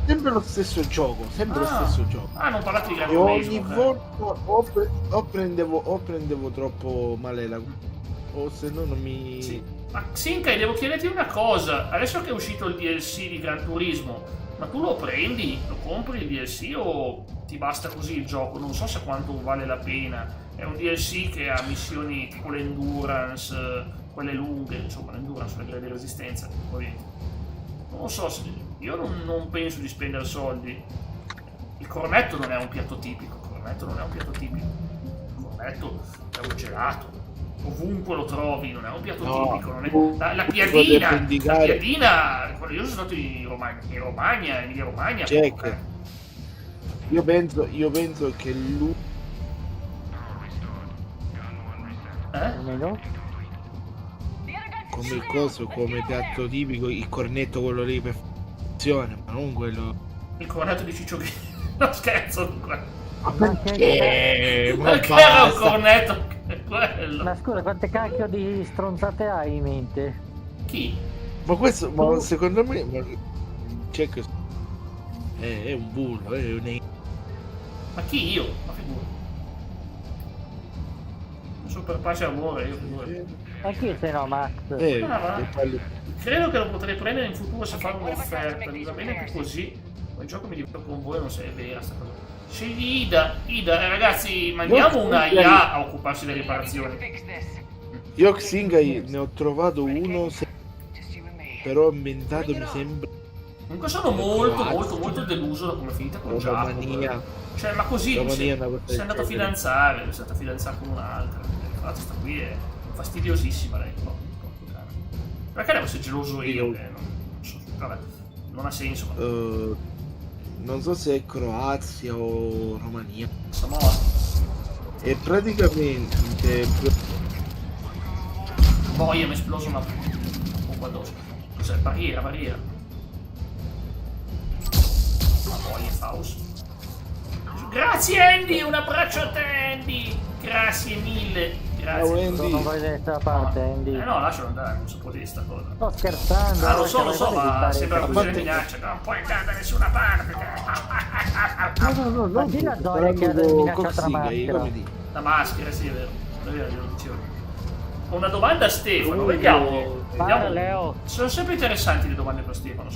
Sempre lo stesso gioco,
non parlate di Gran
Turismo. E ogni
Turismo,
volta o prendevo troppo male la... o se no non mi...
Sì. Ma Xinkai, devo chiederti una cosa. Adesso che è uscito il DLC di Gran Turismo, ma tu lo prendi? Lo compri il DLC o ti basta così il gioco? Non so se quanto vale la pena. È un DLC che ha missioni tipo l'endurance, quelle lunghe, insomma l'endurance, le gradi di resistenza, ovviamente. Non lo so, io non penso di spendere soldi. Il cornetto non è un piatto tipico, il cornetto è un gelato. Ovunque lo trovi, non è un piatto tipico, non è... la piadina, io sono stato in Romagna, in Emilia Romagna.
Jack, io penso che lui... Come il coso, come piatto tipico, il cornetto quello lì per funzione, ma non quello...
Il cornetto di Ciccio Grillo, no scherzo,
Ma
era un cornetto quello.
Ma scusa, quante cacchio di stronzate hai in mente?
Chi?
Ma questo, ma secondo me... È un bullo, è un...
Ma chi io? Ma figura. Super pace e amore, io figura.
Anch'io se no, Max.
Credo che lo potrei prendere in futuro se fanno un'offerta. Mi va bene più così. Ma il gioco mi diverto con voi, non sei vera sta cosa. Scegli Ida. Ragazzi, mandiamo una IA a occuparsi delle riparazioni.
Io Xingai ne ho trovato uno, però ambientato mi sembra...
Comunque sono molto deluso da come è finita con Giacomo. Cioè, ma così sei andato a fidanzare, sei andato a fidanzare con un'altra. Infatti sta qui è fastidiosissima lei. Perché devo essere geloso io? Non so, vabbè, non ha senso.
Non so se è Croazia o Romania.
Samoa.
E praticamente...
Boia, mi è esploso una... poco addosso. Cos'è? Barriera. Ma boia, Faust. Grazie Andy, un abbraccio a te Andy. Grazie mille. Grazie.
Non vai da questa parte, Andy.
No, lascialo andare, non so può dire sta cosa.
Sto scherzando.
Lo so, ma sembra così le minacce. Non puoi andare da nessuna parte.
No, non di la Zoya che ha minacciato la maschera.
La maschera, sì, è vero. Lo dicevo. Una domanda a Stefano, vediamo.
Leo.
Sono sempre interessanti le domande per Stefano.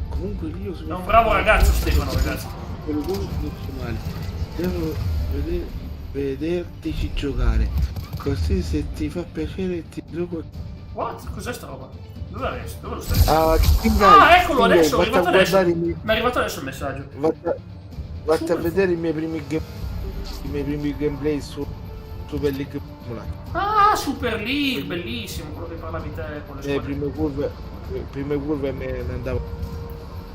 Comunque io sono...
È un bravo ragazzo Stefano, ragazzi.
Devo vederti giocare. Così se ti fa piacere ti gioco.
What? Cos'è sta roba? Dove lo stai? Eccolo adesso, è arrivato adesso. Mi è arrivato adesso il messaggio.
Vatti a vedere i miei primi gameplay su Super League.
Ah, Super League, bellissimo, quello che parlavi te con le
squadre. Prime curve me ne andavo.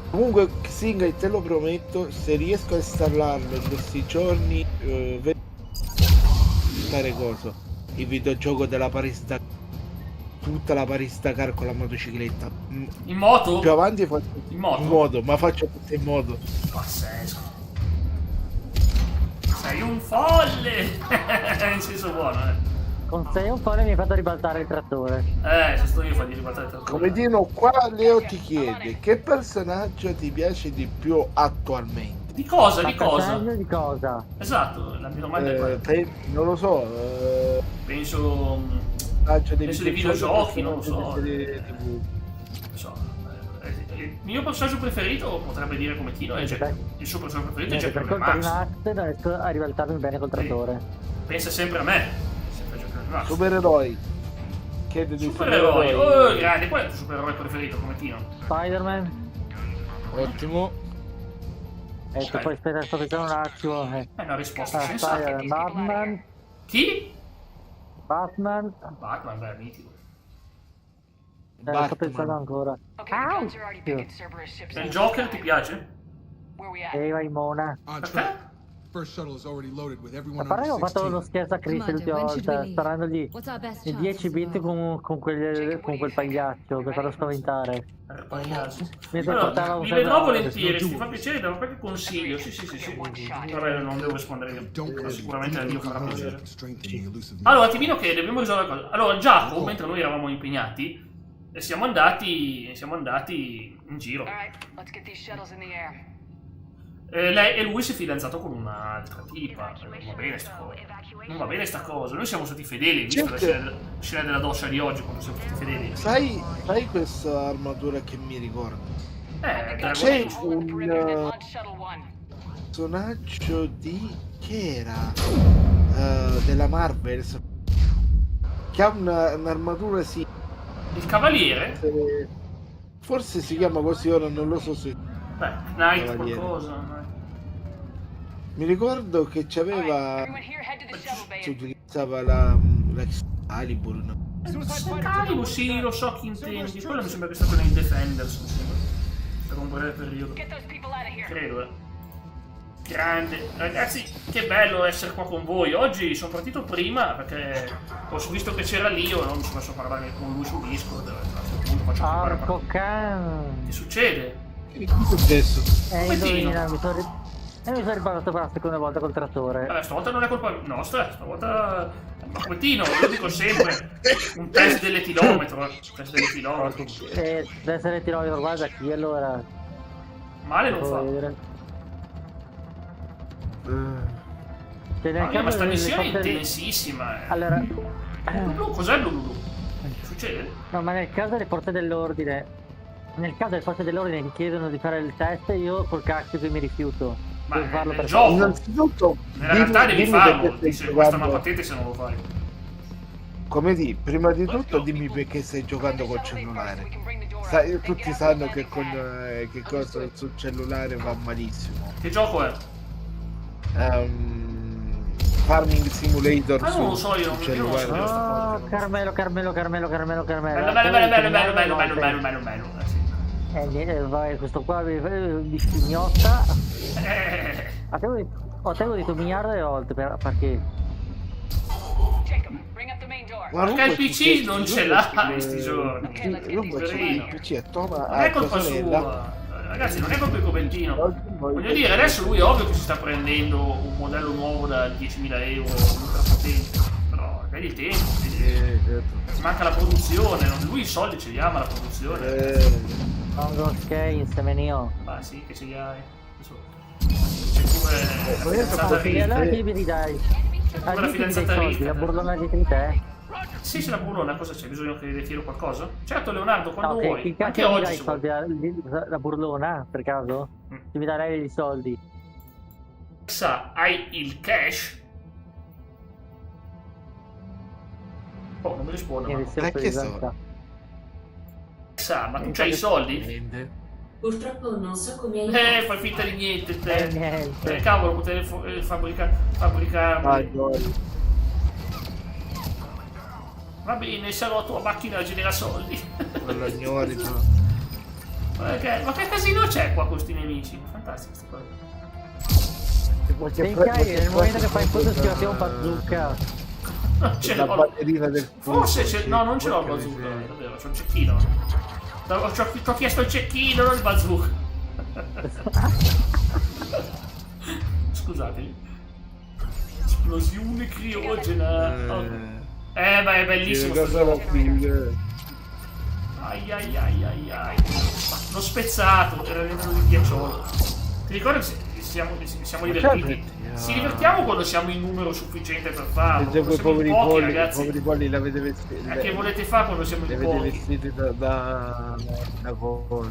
Comunque Xingai, te lo prometto, se riesco a installarlo in questi giorni fare cosa? Il videogioco della Paris-Dakar, tutta la Paris-Dakar con la motocicletta.
In moto?
Più avanti faccio
in moto?
In moto, ma faccio tutto in moto.
Pazzesco. Sei un folle! In senso buono,
Con sei un folle mi hai fatto ribaltare il trattore.
Se sto io a fargli ribaltare il trattore.
Come Dino, qua Leo ti chiede che personaggio ti piace di più attualmente?
Di cosa?
Di cosa?
Esatto, la mia domanda è quella.
Non lo so.
Penso dei videogiochi, non lo so. Il mio personaggio preferito, potrebbe dire come Tino, è Jack. Il suo personaggio preferito è Jack.
Per colpa di Max non riesco a ribaltarmi bene col trattore.
Pensa sempre a me.
Supereroi. Chiede di
supereroi. Oh, grande, qual è il tuo supereroe preferito come Tino?
Spider-Man.
Ottimo.
E poi aspetta, sto pensando un attimo.
È una risposta sensata.
Batman.
Chi?
Batman,
beh, mitico.
Sto pensando ancora.
Il Joker ti piace?
Vai Mona.
Perché?
First shuttle is already loaded with everyone
A parte che ho fatto uno scherzo a Chris l'ultima volta, sparandogli i 10 bit con quel pagliaccio per farlo spaventare.
Allora, mi vedrò volentieri, se ti fa piacere darò qualche consiglio. Sì. Vabbè, non devo rispondere io, sicuramente a Dio farà piacere. Allora, un attimino che dobbiamo risolvere la cosa. Allora, Giacomo, mentre noi eravamo impegnati, siamo andati in giro. E lui si è fidanzato con un'altra tipa. Non va bene sta cosa. Noi siamo stati fedeli, visto la scena della doccia di oggi, quando siamo stati fedeli.
Sai questa armatura che mi ricorda?
C'è
un personaggio di... che era? Della Marvel, che ha un'armatura
il cavaliere?
Forse si chiama così, ora non lo so se...
Beh, Knight qualcosa.
Mi ricordo che c'aveva... si utilizzava la Excalibur, no?
Excalibur, sì, lo so chi intendi. Quello mi sembra che è stato nei Defenders, mi sembra. Per un breve periodo. Credo, Grande. Ragazzi, che bello essere qua con voi. Oggi sono partito prima perché ho visto che c'era Leo e non mi sono messo a parlare con lui su Discord.
Porco can.
Che succede?
Che è successo?
Indovina, E mi sono ribaltato per la seconda volta col trattore.
Vabbè, stavolta non è colpa nostra, stavolta... Ma come Tino, io dico sempre, un test dell'etilometro, test dell'etilometro.
Deve essere l'etilometro, guarda chi allora.
Male non fa. Ma sta missione è intensissima.
Allora...
Lulu, cos'è Lulu? Succede?
No, ma nel caso delle forze dell'ordine... Nel caso delle forze dell'ordine che chiedono di fare il test, io col cacchio che mi rifiuto.
Ma
farlo
nel
per
gioco,
innanzitutto,
nella realtà devi farlo, se
giocando...
questa è una patente se non lo fai.
Come di, prima di tutto dimmi perché stai giocando col cellulare. Tutti sanno che con che cosa sul cellulare va malissimo.
Che gioco è?
Farming Simulator
non lo so, io non lo so.
Carmelo.
Bello.
Vai, questo qua mi schignotta. A te ho detto miliardi di volte perché.
Perché il PC non ce l'ha in questi giorni.
Il PC è
non è colpa sua. Ragazzi, non è proprio il Coventino. Voglio dire, adesso lui è ovvio che si sta prendendo un modello nuovo da 10.000 euro, ultra potente. Però è il tempo. Manca la produzione. Lui i soldi ce li ha, ma la produzione.
Non scherzi, insieme io.
Ma sì, che ce li hai. C'è pure la fidanzata
chi mi ridai?
La fidanzata ricca.
La burlona di te?
Sì, c'è la burlona, cosa c'è? Bisogna che le tiro qualcosa? Certo, Leonardo, quando vuoi.
Chi
Anche
cazzo mi
oggi.
dai i soldi la burlona, per caso? Ti mi dai lei i soldi?
Sa, hai il cash? Oh, non mi risponde. Sa, ma tu c'hai i soldi?
Purtroppo non so come hai
fai finta di niente te. Cavolo, potevi fabbricarmi. Va bene, sarò tua macchina genera soldi.
Quello ignori.
Ma che casino c'è qua con questi nemici? Fantastico questa
cosa. Nel momento che fai il foto schivattiamo un bazooka.
Non ce l'ho. Forse c'è. No, non ce l'ho il bazooka, davvero, c'ho il cecchino. Ti ho chiesto il cecchino, non il bazooka. Scusatemi. Esplosione criogena. Ma è bellissimo sto gioco. Ai. L'ho spezzato, era dentro di ghiacciolo. Ti ricordi che siamo divertiti? Si divertiamo quando siamo in numero sufficiente per farlo. Quando siamo in pochi, ragazzi.
I poveri polli l'avete vestiti.
Che volete fare quando siamo in pochi?
L'avete vestiti da cosa?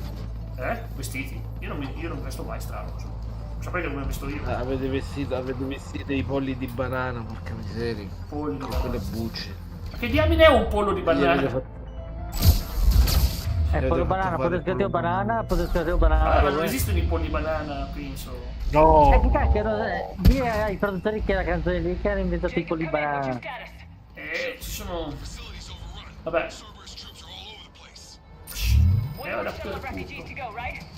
Vestiti? Io non vesto mai strano. Sapete che come vesto io?
Avete vestito i polli di banana, porca miseria.
Polli
con quelle bucce.
Ma che diamine è un pollo di banana?
Pollo banana, potete banana.
Ma non esistono i polli banana, penso.
No!
Che cacchio, dì ai produttori che la canzone lì che hanno inventato i polli banana.
Ci sono... Vabbè.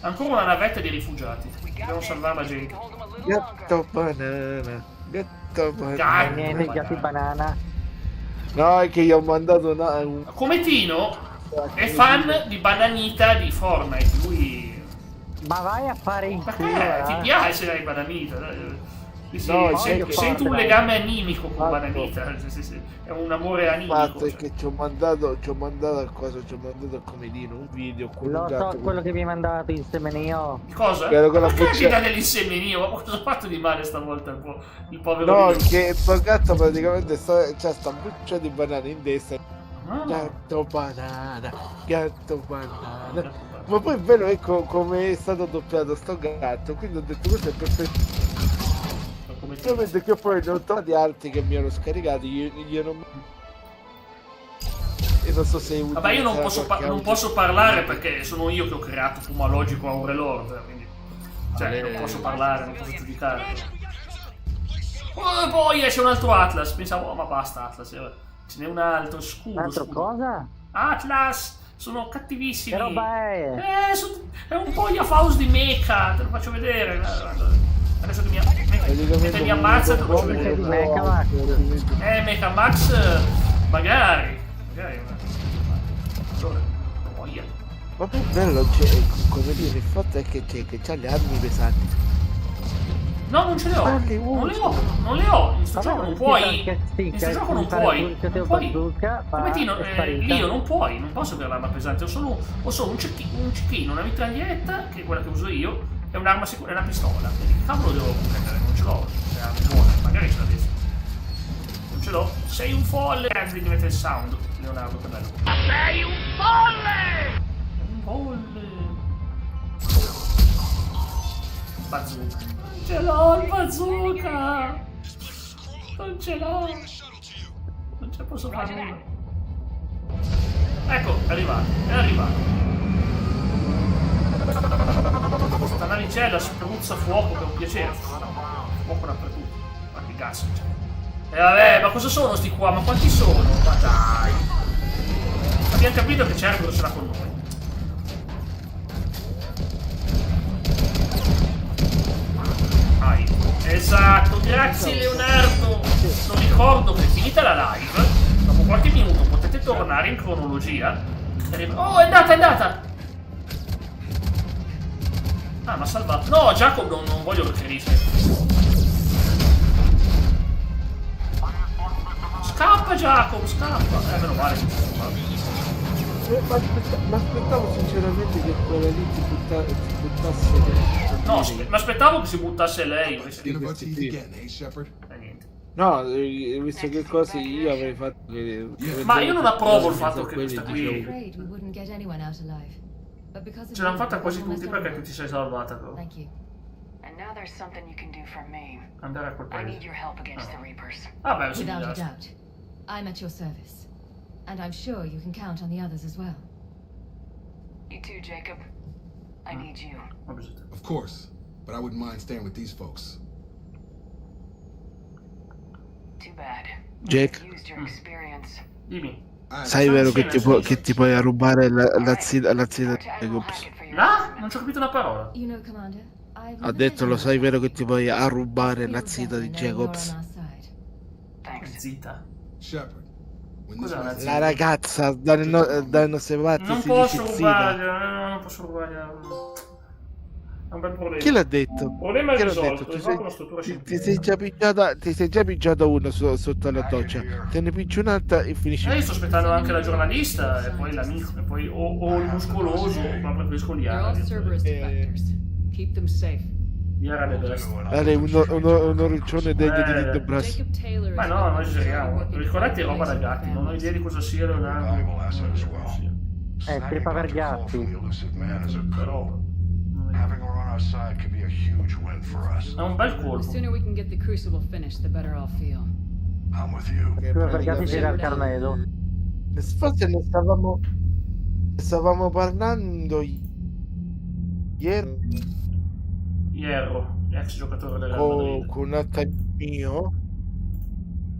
Ancora una navetta di rifugiati. Dobbiamo salvare la gente.
Gatto banana.
Niente, gatti banana.
No, è che gli ho mandato
come Tino è fan di Bananita di Fortnite. Lui...
Ma vai a fare in culo.
Ti piace la Bananita? Sento un legame animico con Bananita. È un amore animico.
Il fatto è che ci ho mandato al comedino un video con
lo so, quello che mi hai mandato insieme io.
Cosa? Perché mi dà dell'insieme io? Ma cosa ho fatto di male stavolta il povero?
No, che il tuo gatto praticamente c'ha sta buccia di banana in destra. Gatto banana. Ma poi è bello, ecco come è stato doppiato sto gatto, quindi ho detto questo è perfetto. Solamente che poi ne ho trovati altri che mi hanno scaricato, io non so se è utile.
Vabbè, io non posso parlare perché sono io che ho creato Fumalogico Aurelord, quindi non posso parlare, non posso giudicare. Poi c'è un altro Atlas, pensavo, ma basta Atlas, ce n'è un altro, scuro.
Cosa?
Atlas! Sono cattivissimi.
Che roba è?
È un po' Faust di Mecha, te lo faccio vedere. Adesso che mi ammazza te lo faccio vedere. Mecha Max, magari.
Ma poi bello, come dire, il fatto è che c'ha le armi pesanti.
No, non ce le ho. Non le ho. Non le ho. In sto gioco non puoi. In sto gioco non puoi. Come Lio, non puoi. Non posso avere l'arma pesante. Ho solo un cecchino, una mitraglietta, che è quella che uso io, e un'arma sicura, una pistola. Quindi che cavolo devo prendere? Non ce l'ho. Le armi buone. Magari ce l'avessi. Non ce l'ho. Sei un folle. Anzi, di mettere il sound. Leonardo, che bello.
Sei un folle!
Un folle. Bazooka. Non ce l'ho il bazooka! Non ce l'ho! Non ce posso fare nulla. Ecco, è arrivato, è arrivato. Questa navicella spruzza fuoco, che è un piacere. Fuoco dappertutto. Ma che gas c'è. E vabbè, ma cosa sono sti qua? Ma quanti sono? Ma dai! Abbiamo capito che Cerberus ce l'ha con noi. Esatto, grazie Leonardo. Non ricordo che finita la live, dopo qualche minuto potete tornare in cronologia. Oh, è andata! Ah, ma salvato. No, Jacob non voglio che rischia. Scappa Jacob, scappa. Meno male che
ma aspettavo sinceramente che quella lì si buttasse.
No, ma aspettavo che si buttasse lei.
No, visto che cose io avrei fatto che...
Ma io non approvo il fatto che questa qui... Ce l'hanno fatta quasi tutti perché tu ti sei salvata però. Andare a quel paese. Vabbè, sì,
Without a doubt, I'm at your service. And I'm sure you can count on the others as well.
You too, Jacob. I need you.
Of course, but I wouldn't mind staying with these folks.
Too bad.
Jack,
dimmi.
sai vero che ti puoi rubare la zia di Jacobs?
Ah? Non ci ho capito una parola.
Ha detto, lo sai vero che ti puoi rubare la zia di Jacobs?
Zita.
Shepard.
La ragazza dalle nostre parti
non
si
posso
dice
rubare,
zita.
non posso rubare. È un bel problema.
Chi l'ha detto?
Problema
Chi l'ha
risolto,
detto? Ti sei già pigiata una sotto la doccia. Te ne picci un'altra e finisci.
Io sto aspettando anche la giornalista e poi l'amico e poi o il muscoloso o proprio preferisco gli arabi.
Keep them safe.
Gli arabi best.
Un oriccione degno di Lindo Brass.
Ma no, noi giriamo. Ricordate roba da gatti, non ho idea di cosa sia Leonardo.
Tripa per gatti.
Però
having her on our side could be a huge win for us.
è un bel
The
colpo.
sooner we can get the crucible finished, the better I'll feel.
I'm with you.
Tripa per gatti gira al Carmelo.
Forse ne stavamo parlando ieri
Hierro, ex giocatore del Real Madrid.
con un altro mio.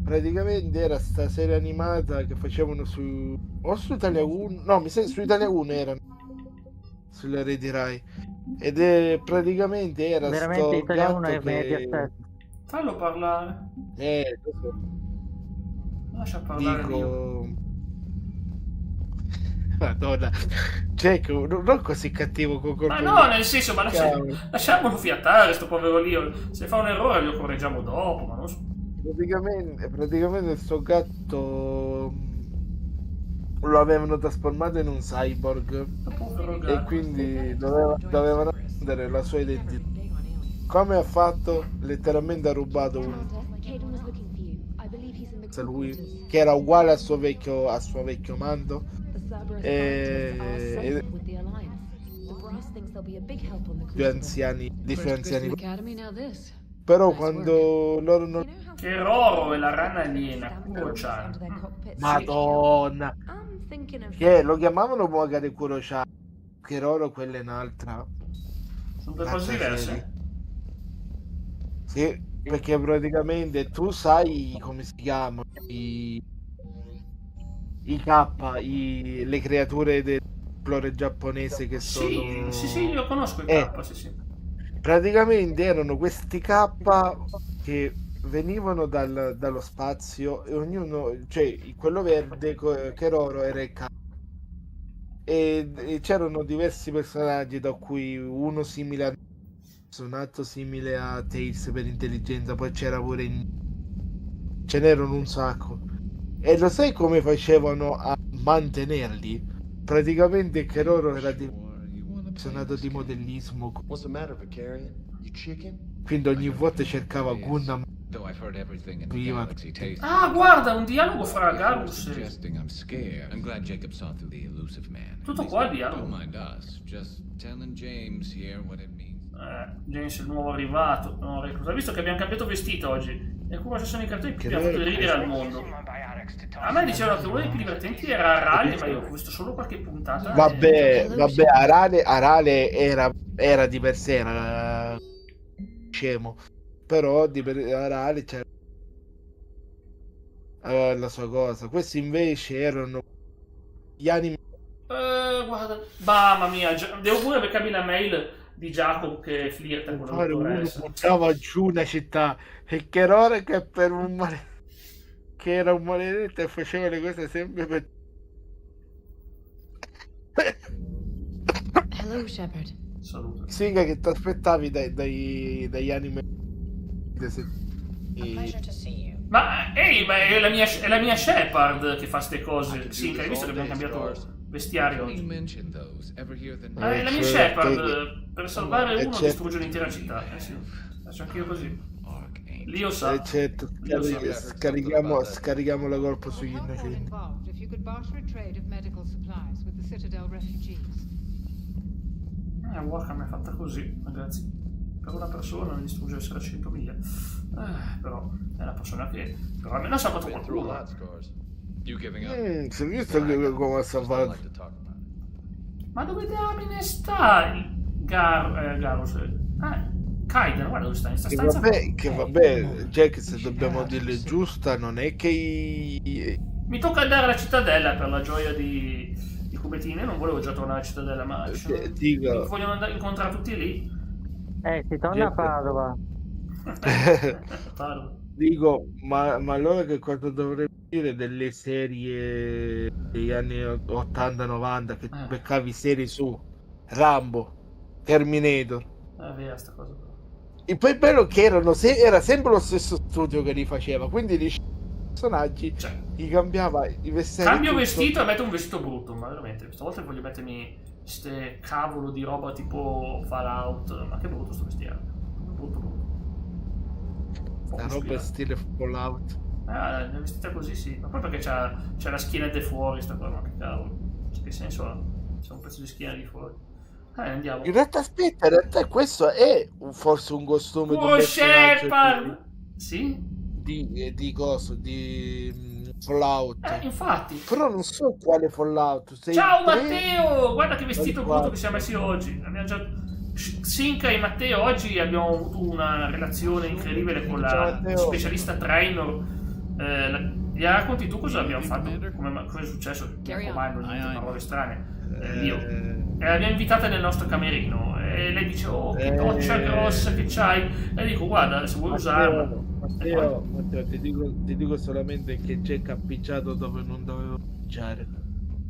Praticamente era sta serie animata che facevano su Italia 1, no, mi sa su Italia 1 erano sulle reti Rai, ed praticamente era
veramente
sto
Italia 1
gatto
e Mediaset.
Fallo parlare. Lascia parlare
dico... Madonna, Jack, non così cattivo con
Ma no, nel senso, ma lasciamolo fiatare sto povero lì. Se fa un errore lo correggiamo dopo, ma non so.
Praticamente sto gatto lo avevano trasformato in un cyborg e quindi dovevano prendere la sua identità. Come ha fatto? Letteralmente ha rubato lui, che era uguale al suo vecchio mando, e due anziani però quando loro non...
Che Roro e la rana aliena, Kuro-chan.
Madonna, che lo chiamavano magari Kuro-chan, che Roro quella è un'altra.
Sono due cose diverse?
Sì, perché praticamente tu sai come si chiamano i K, le creature del folklore giapponese che sono...
Sì, io conosco i K, sì.
Praticamente erano questi K che venivano dallo spazio e ognuno, cioè quello verde che Roro era il K, e c'erano diversi personaggi, da cui uno simile a suonato simile a Tales per intelligenza, poi c'era pure ce n'erano un sacco. E lo sai come facevano a mantenerli? Praticamente che loro era suonato di modellismo.
What's the matter, Vicarian? You chicken?
Quindi ogni volta cercava Gundam.
Ah, guarda, un dialogo fra Garrus e... Tutto qua il dialogo. James è il nuovo arrivato, no, recluta. Visto che abbiamo cambiato vestito oggi, e come ci sono i cartoni più abbiamo fatto ridere al mondo. A me dicevano che uno dei più divertenti era Arale, ma io ho visto solo qualche puntata.
Vabbè, Arale era di per sé, era scemo. Però di Arale c'era la sua cosa. Questi invece erano gli anime.
Guarda, mamma mia, devo pure beccarmi la mail di Jacob che flirta con la dottoressa.
Uno buttava giù una città e che ora che per che era un maledetto e faceva le cose sempre per...
Hello, Shepard.
Saluto.
Siga che ti aspettavi dagli anime.
Ma è la mia Shepard che fa ste cose. Sì, hai visto che abbiamo cambiato vestiario oggi. È la mia Shepard per salvare uno distrugge un'intera città. Sì, faccio anche io così. Lio sa.
Certo, scarichiamo la colpa sugli innocenti.
Warcam è fatta così, ragazzi. Per una persona ne distrugge essere 100 miglia. Però è una persona che però almeno ha salvato qualcuno.
Si è visto come ha salvato?
Ma dove diamine sta il Garrus? Kaiden, guarda dove sta in sta stanza.
Vabbè, Jack, se dobbiamo dirle giusta, non è che
mi tocca andare alla cittadella per la gioia di Cubettini. Non volevo già tornare alla cittadella, ma vogliono andare a incontrare tutti lì.
Si torna a Padova.
Dico, ma allora che cosa dovremmo dire delle serie degli anni 80-90 che beccavi serie su Rambo, Terminator?
È vera sta cosa.
E poi è bello che era sempre lo stesso studio che li faceva, quindi i personaggi gli cambiava i vestiti.
Cambio vestito e metto un vestito brutto, ma veramente stavolta voglio mettermi ste cavolo di roba tipo Fallout. Ma che brutto sto vestito, brutto.
La roba è stile Fallout.
È vestita così, sì, ma poi perché c'è la schiena di fuori sta cosa, ma che cavolo, che senso ha? C'è un pezzo di schiena di fuori. Andiamo.
In realtà questo è forse un costume
di Shepard. Sì?
Di coso, di Fallout.
Infatti.
Però non so quale Fallout.
Ciao Matteo! Guarda che vestito brutto che siamo messi oggi. Abbiamo già Sinca e Matteo oggi abbiamo avuto una relazione incredibile con la specialista trainer. Gli racconti tu cosa abbiamo fatto? Cosa è successo? Comando, parole strane. L'abbiamo invitata nel nostro camerino e lei dice: oh, che doccia grossa che c'hai. E dico: guarda, se vuoi usarla.
Matteo, ti dico solamente che Jack ha picciato dove non dovevo picciare.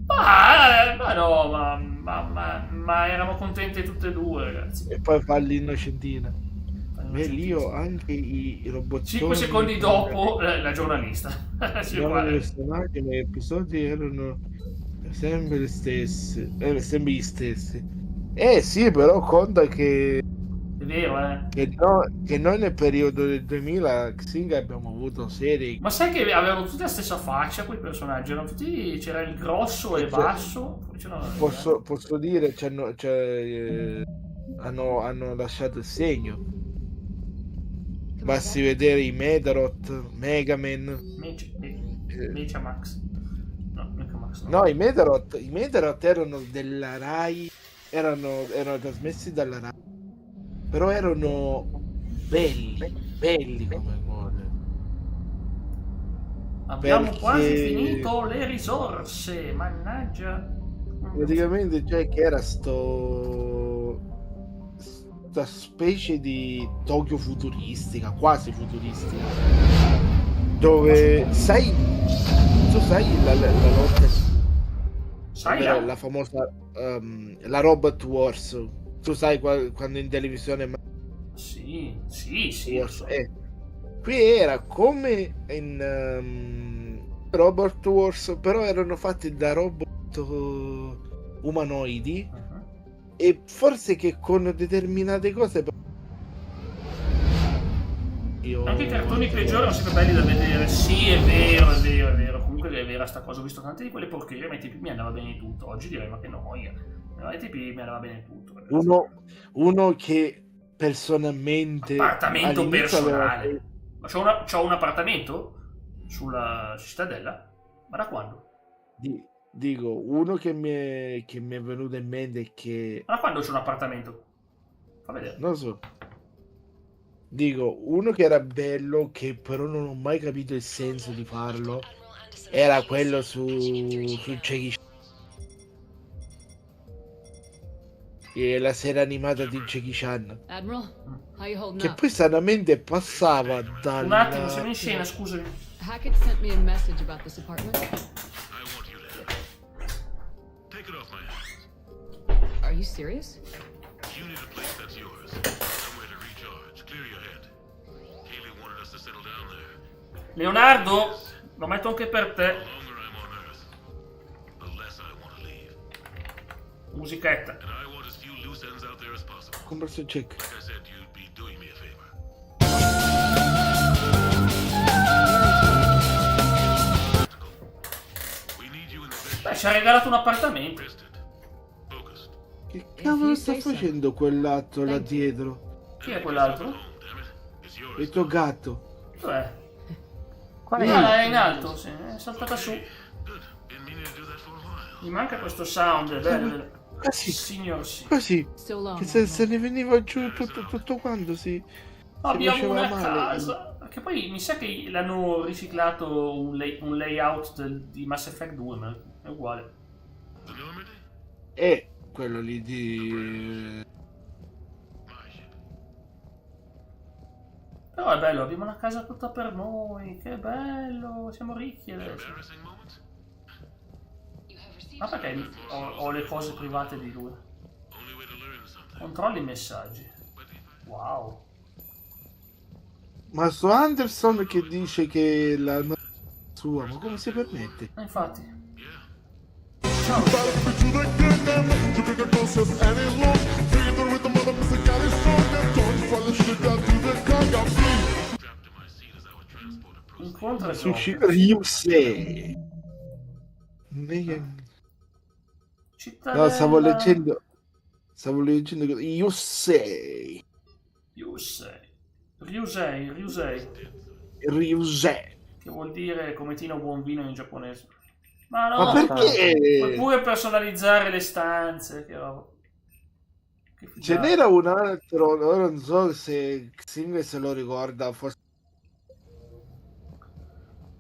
Ma no, ma eravamo contenti tutte e due, ragazzi.
E poi fa l'innocentina. E lì ho anche i robottoni.
5 secondi dopo la giornalista.
Personaggi negli episodi erano sempre gli stessi. Sì, però conta che
è vero,
che noi nel periodo del 2000 Xing abbiamo avuto serie.
Ma sai che avevano tutti la stessa faccia quei personaggi? Erano tutti, c'era il grosso e basso.
Posso dire, hanno lasciato il segno. Basti vedere i Medaroth, Megaman,
Mechamax.
No, i Medaroth erano della Rai, erano trasmessi dalla Rai. Però erano belli come cose.
Abbiamo quasi finito le risorse, mannaggia.
Praticamente che era sta specie di Tokyo futuristica, quasi futuristica, dove tu sai la lotta, la famosa la Robot Wars. Tu sai quando in televisione
Sì, lo so.
Qui era come in Robot Wars, però erano fatti da robot umanoidi e forse che con determinate cose
anche i cartoni peggiori sono sempre belli da vedere. Sì, è vero. Comunque è vera sta cosa, ho visto tante di quelle porcherie, ma ai tempi mi andava bene tutto. Oggi direi ma che noia, ai tempi mi andava bene tutto.
Uno che personalmente
appartamento personale
aveva...
ma c'ho un appartamento sulla cittadella, ma da quando?
Dico, uno che mi è venuto in mente è che...
Ma da quando c'è un appartamento? Fa vedere.
Non lo so. Dico, uno che era bello, che però non ho mai capito il senso di farlo, era quello su Jackie Chan. E la serie animata di Jackie Chan.
Admiral, how you holding
Che
up?
poi stranamente passava dal...
Un attimo, siamo in scena, scusami.
Hackett sent me a message about this apartment.
Take it off my hands.
Are you serious?
You need a place that's yours. Somewhere to recharge. Clear your head. Haley wanted us to settle down there.
Leonardo, lo metto anche per te.
The longer I'm on Earth, the less I want to leave.
Musichetta.
And I want as few loose ends out there as possible.
Compra sto check.
Like I said, you'd be doing me a favor.
Beh, ci ha regalato un appartamento.
Che cavolo sta facendo quell'altro là dietro?
Chi è quell'altro?
Il tuo gatto.
Dov'è?
Qual è?
Ah, è in alto, sì, è saltata su. Mi manca questo sound, è bello.
Così.
Signor sì.
Così. Che se ne veniva giù tutto quanto si
Abbiamo
faceva
una
male.
casa. Che poi mi sa che l'hanno riciclato un layout di Mass Effect 2, ma è uguale.
E quello lì di...
Però è bello, abbiamo una casa tutta per noi, che bello, siamo ricchi adesso. Ma perché ho le cose private di lui? Controlli i messaggi. Wow.
Ma sto Anderson che dice che la sua, ma come si permette?
Infatti. Incontra
Sushi Ryusei. No, stavo leggendo Ryusei. Ryusei.
Che vuol dire come Tino buon vino in giapponese. Ma no,
ma perché?
Puoi pure personalizzare le stanze. Che
ce n'era un altro, non so se Xing se lo ricorda, forse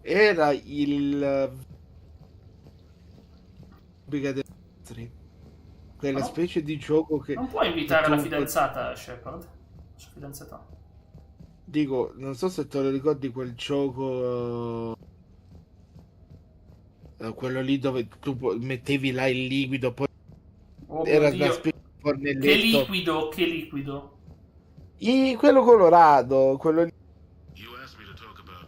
era il quella specie di gioco che
non puoi invitare la fidanzata Shepard, sua fidanzata.
Dico, non so se te lo ricordi quel gioco, quello lì dove tu mettevi là il liquido, poi era una specie di fornelletto.
Che liquido?
Quello colorato, quello lì.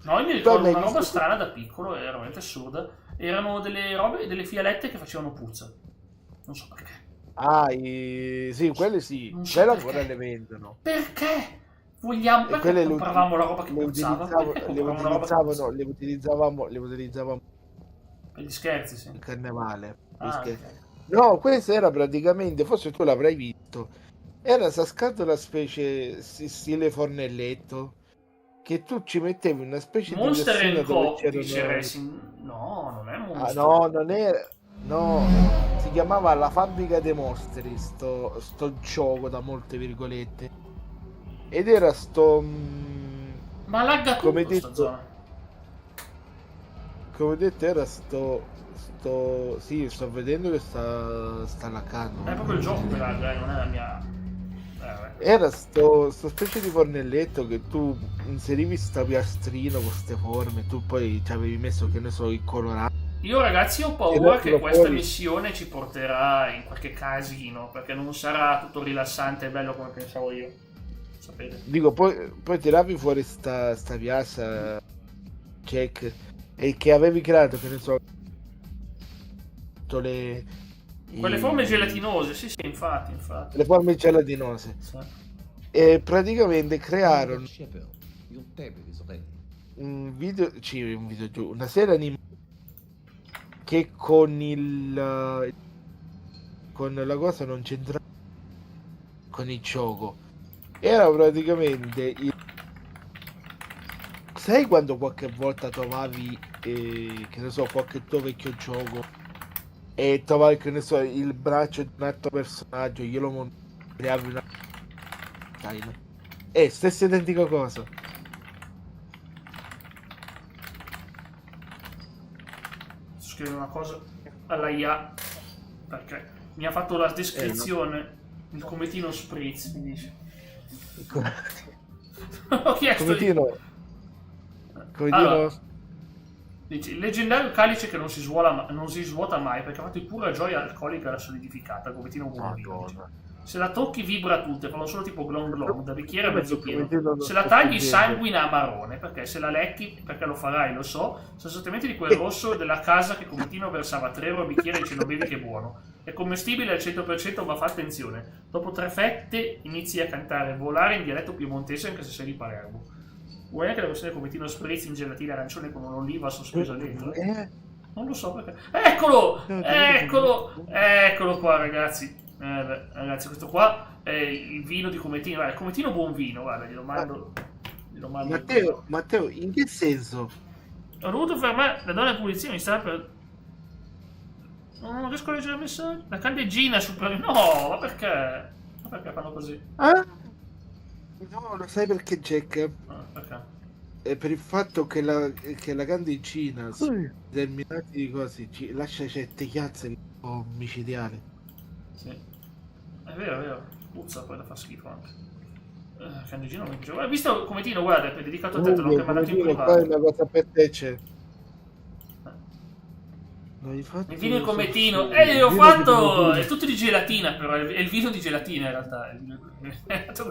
No, io mi ricordo una roba strana da piccolo, era veramente assurda. Erano delle robe, delle fialette che facevano puzza. Non so perché.
Sì, quelle sì. Quelle ancora le vendono.
Perché? Vogliamo, perché compravamo la roba che puzzava?
Le utilizzavamo
per gli scherzi, sì.
Il carnevale.
Okay.
No, questo era praticamente, forse tu l'avrai visto, era questa scatola specie stile fornelletto, che tu ci mettevi una specie
Monster
di
Co. Dice Racing. No, non è Monster.
No, non era. No, si chiamava La Fabbrica dei Mostri, sto gioco da molte virgolette. Ed era
ma lagga tutto
come
detto,
detto, come detto era sì, sto vedendo che sta laccando.
È proprio il gioco che lagga, non è la mia.
Era sto specie di fornelletto che tu inserivi sta piastrino con queste forme, tu poi ci avevi messo, che ne so, il colorato.
Io ragazzi ho paura che questa missione ci porterà in qualche casino, perché non sarà tutto rilassante e bello come pensavo io. sapere.
Dico, poi tiravi fuori sta piazza, Jack, e che avevi creato, che ne so,
quelle forme gelatinose, sì, infatti.
Le forme gelatinose.
Sì.
E praticamente crearono una serie animata che con la cosa non c'entrava con il gioco. Era praticamente sai quando qualche volta trovavi che ne so, qualche tuo vecchio gioco e trovavi, che ne so, il braccio di un altro personaggio, glielo creavi una stessa identica cosa.
Scrivo una cosa alla IA perché mi ha fatto la descrizione. Il cometino spritz, mi dice. Ho chiesto
Cometino.
Allora, dice, il leggendario calice che non si svuota mai perché ha fatto di pura gioia alcolica la solidificata, cometino buono. Se la tocchi vibra tutte, fanno solo tipo glon glon, da bicchiere a mezzo pieno. Se la tagli sanguina a marrone, perché se la lecchi, perché lo farai, lo so, sono esattamente di quel rosso della casa che Cometino versava 3 euro a bicchiere e ce lo bevi che è buono. È commestibile al 100%, ma fa attenzione. Dopo 3 fette inizi a cantare, volare in dialetto piemontese anche se sei di Palermo. Vuoi anche la versione Cometino spritz in gelatina arancione con un'oliva sospesa dentro? Non lo so perché. Eccolo qua, ragazzi. Ragazzi, questo qua è il vino di Cometino. Il Cometino buon vino, guarda, glielo mando.
Matteo, in che senso?
Ho dovuto fermare la donna di pulizia, mi sta per. Non riesco a leggere il messaggio. La candeggina super. No, ma perché? Ma perché fanno così?
No, lo sai perché, Jack?
Perché?
È per il fatto che la candeggina su determinati cose ci lascia certe chiazze un po' micidiali.
Sì. È vero. Puzza, poi da fa schifo anche. Candeggino non mi piace. Guarda, visto Cometino, guarda, è dedicato a te, te l'ho anche mandato in privato.
Poi una cosa per te c'è.
Il vino di Cometino, l'ho fatto! È tutto di gelatina, però è il vino di gelatina in realtà.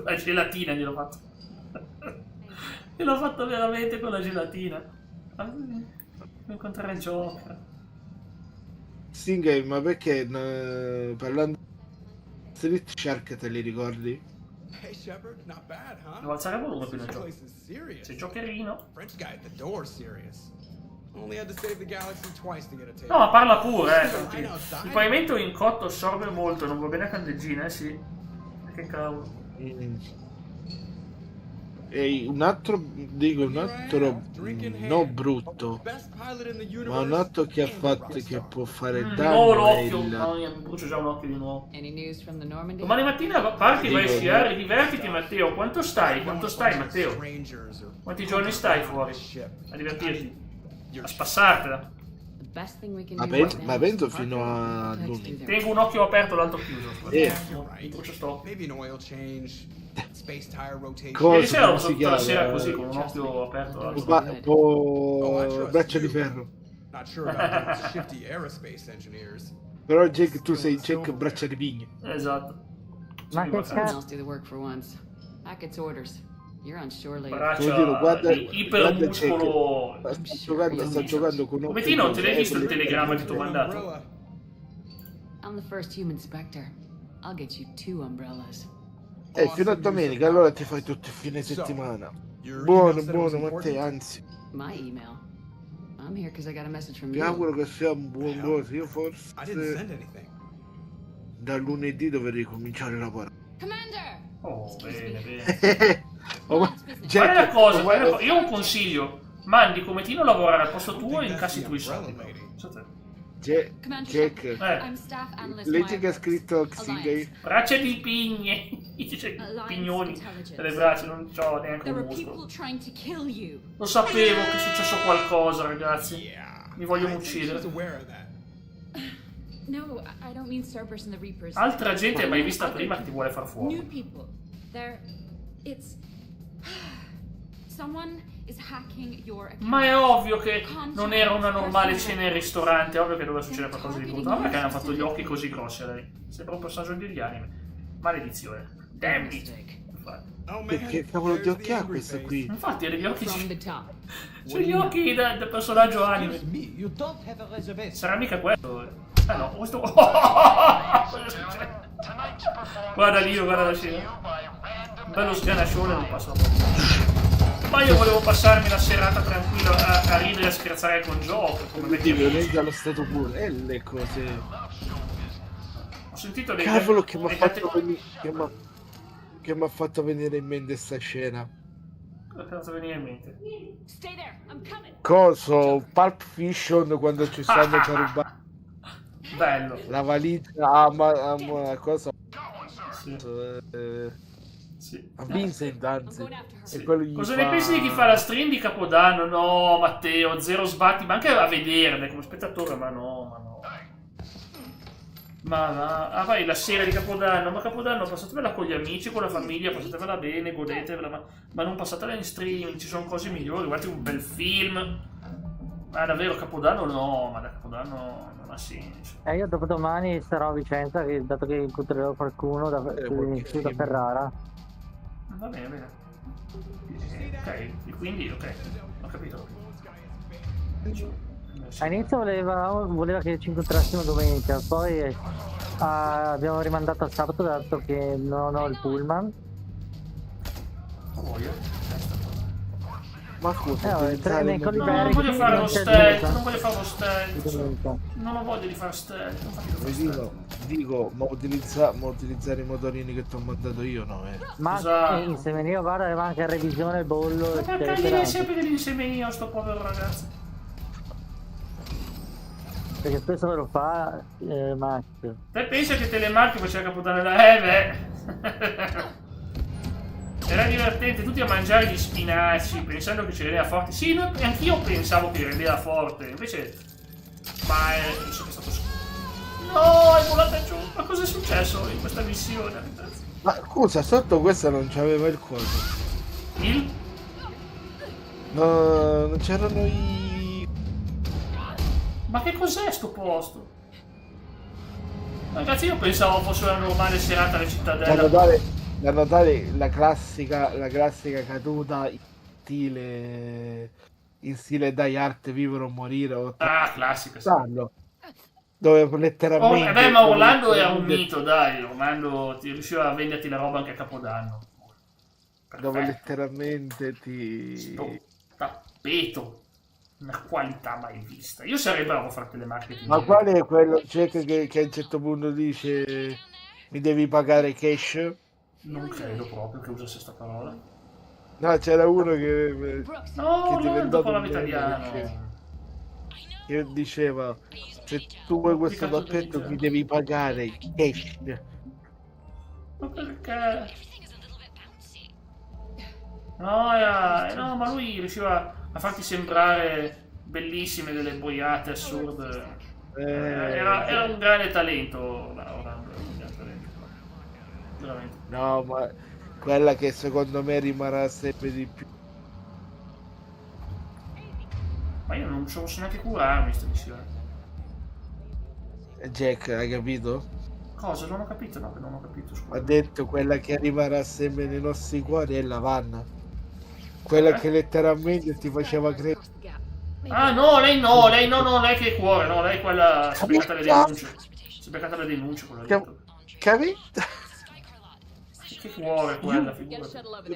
La gelatina gliel'ho fatto. Gliel'ho fatto veramente con la gelatina. Mi incontrare il Joker.
Stingay, ma perché parlando di Street Shark te li ricordi?
Hey Shepard, not bad, huh?
Devo alzare il volume più del gioco. Sei giocherino.
French guy at the door, serious. Only had to save the galaxy twice to get a taste.
No, ma parla pure, Il pavimento in cotto assorbe molto, non va bene a candeggina, sì. Che cavolo.
E un altro no brutto, ma un altro che ha fatto, che può fare danno.
L'occhio, mi brucio già un occhio di nuovo. Domani mattina parti, vai a sciare, divertiti Matteo. Quanto stai, Matteo? Quanti giorni stai fuori? A divertirti? A spassartela?
Ma penso fino a lunedì.
Tengo un occhio aperto, l'altro chiuso. Mi brucio sto. Ieri sera l'ho fatto tutta la sera così, con un occhio aperto.
Braccio di ferro. Però Jack, tu sei Jack braccia di pigna.
Esatto.
Ma che cazzo?
Guarda,
ipermuscolo.
Sta giocando con un.
Cometino, non te l'hai visto il telegramma che ti ho mandato?
I'm the first human Spectre. I'll get you 2 umbrellas.
Fino a domenica, allora ti fai tutto il fine settimana. Buono, Matteo, anzi.
My email. I'm here because I got a message from
Mi auguro che sia un buon voto. Io forse da lunedì dovrei cominciare a lavorare.
Bene.
Jack,
la cosa, io ho un consiglio. Mandi Cometino a lavorare al posto tuo e incassi tu i soldi.
Jack, leggi che ha scritto Xingay.
Braccia di pigne. Pignoni delle braccia, non c'ho neanche un muscolo. Lo sapevo che è successo qualcosa, ragazzi. Mi vogliono uccidere. Altra gente mai vista prima che ti vuole far fuoco. Ma è ovvio che non era una normale cena in ristorante, è ovvio che doveva succedere qualcosa di brutto. Ma perché hanno fatto gli occhi così grossi a lei? Sembra un personaggio degli anime. Maledizione. Damn it.
Che cavolo di occhi ha questo qui?
Infatti ha degli occhi...
From the top.
C'ha gli occhi da personaggio anime. Sarà mica questo? Ah no, questo... Guarda lì, guarda la scena. Un bello sganascione, non passa ma io volevo passarmi la serata tranquilla a ridere e a scherzare con gioco, come
vedi violenza allo stato pure, e le cose.
Ho sentito dei...
Cavolo che mi ha fatto venire... Che mi ha fatto venire in mente sta scena.
Cosa ti ha fatto venire in mente?
Coso, Pulp Fiction quando ci stanno a rubare.
Bello.
La valigia cosa?
Sì. Sì.
A Vincent, anzi.
Sì.
E
Cosa ne pensi di chi fa la stream di Capodanno? No, Matteo, zero sbatti, ma anche a vederle come spettatore, ma no. Ma vai la sera di Capodanno, ma Capodanno passatevela con gli amici, con la famiglia, passatevela bene, godetevela, ma non passatela in streaming, ci sono cose migliori, guardate un bel film. Ma davvero Capodanno no, ma da Capodanno non ha senso.
Io dopodomani sarò a Vicenza, dato che incontrerò qualcuno da Ferrara.
Va bene. Ok, e quindi ok, ho capito.
All'inizio voleva che ci incontrassimo domenica, poi abbiamo rimandato a sabato dato che non ho il pullman.
Ma scusa,
non voglio fare lo stealth, non voglio fare lo stealth. Non ho voglia di fare stealth.
Dico, ma utilizzare i motorini che ti ho mandato io, no?
Ma insemenio, guarda, aveva anche revisione, il bollo,
ma perché gli devi sempre dell'insemenio a sto povero ragazzo?
Perché spesso me lo fa Max.
Te pensa che Telemark faceva Capodanno da... Era divertente, tutti a mangiare gli spinaci, pensando che ci rendeva forte. Sì, anch'io pensavo che rendeva forte, invece... Ma non so che è stato... No, è volata giù, ma cosa è successo in questa missione?
Ma scusa, sotto questa non c'aveva il coso.
Il?
No, non c'erano i...
Ma che cos'è sto posto? Ragazzi, io pensavo fosse una normale serata alla cittadella.
Da notare la classica caduta in stile Die Hard, vivere o morire.
Classica, sì.
Dove letteralmente...
ma Orlando era un mito, dai. Orlando ti riusciva a venderti la roba anche a Capodanno. Perfetto.
Dove letteralmente ti...
Sto tappeto. Una qualità mai vista. Io sarei bravo a fare telemarketing.
Ma quale è quello Jack che a un certo punto dice mi devi pagare cash?
Non credo proprio che usasse sta parola.
No, c'era uno che
non parlava italiano.
Che diceva se tu vuoi questo pacchetto mi devi pagare cash.
Ma perché? No, ma lui riusciva a farti sembrare bellissime delle boiate assurde. Era un grande talento, veramente.
No, ma quella che secondo me rimarrà sempre di più.
Ma io non so neanche curarmi sta missione.
Jack, hai capito?
Cosa? Non ho capito, no, che non ho capito, scusa.
Ha detto quella che rimarrà sempre nei nostri cuori è la Vanna. Quella che letteralmente ti faceva credere.
Ah no, lei che è cuore, no, lei è quella si è beccata le denunce. Si è beccata le denunce quella lì.
Capito?
Che cuore quella figura.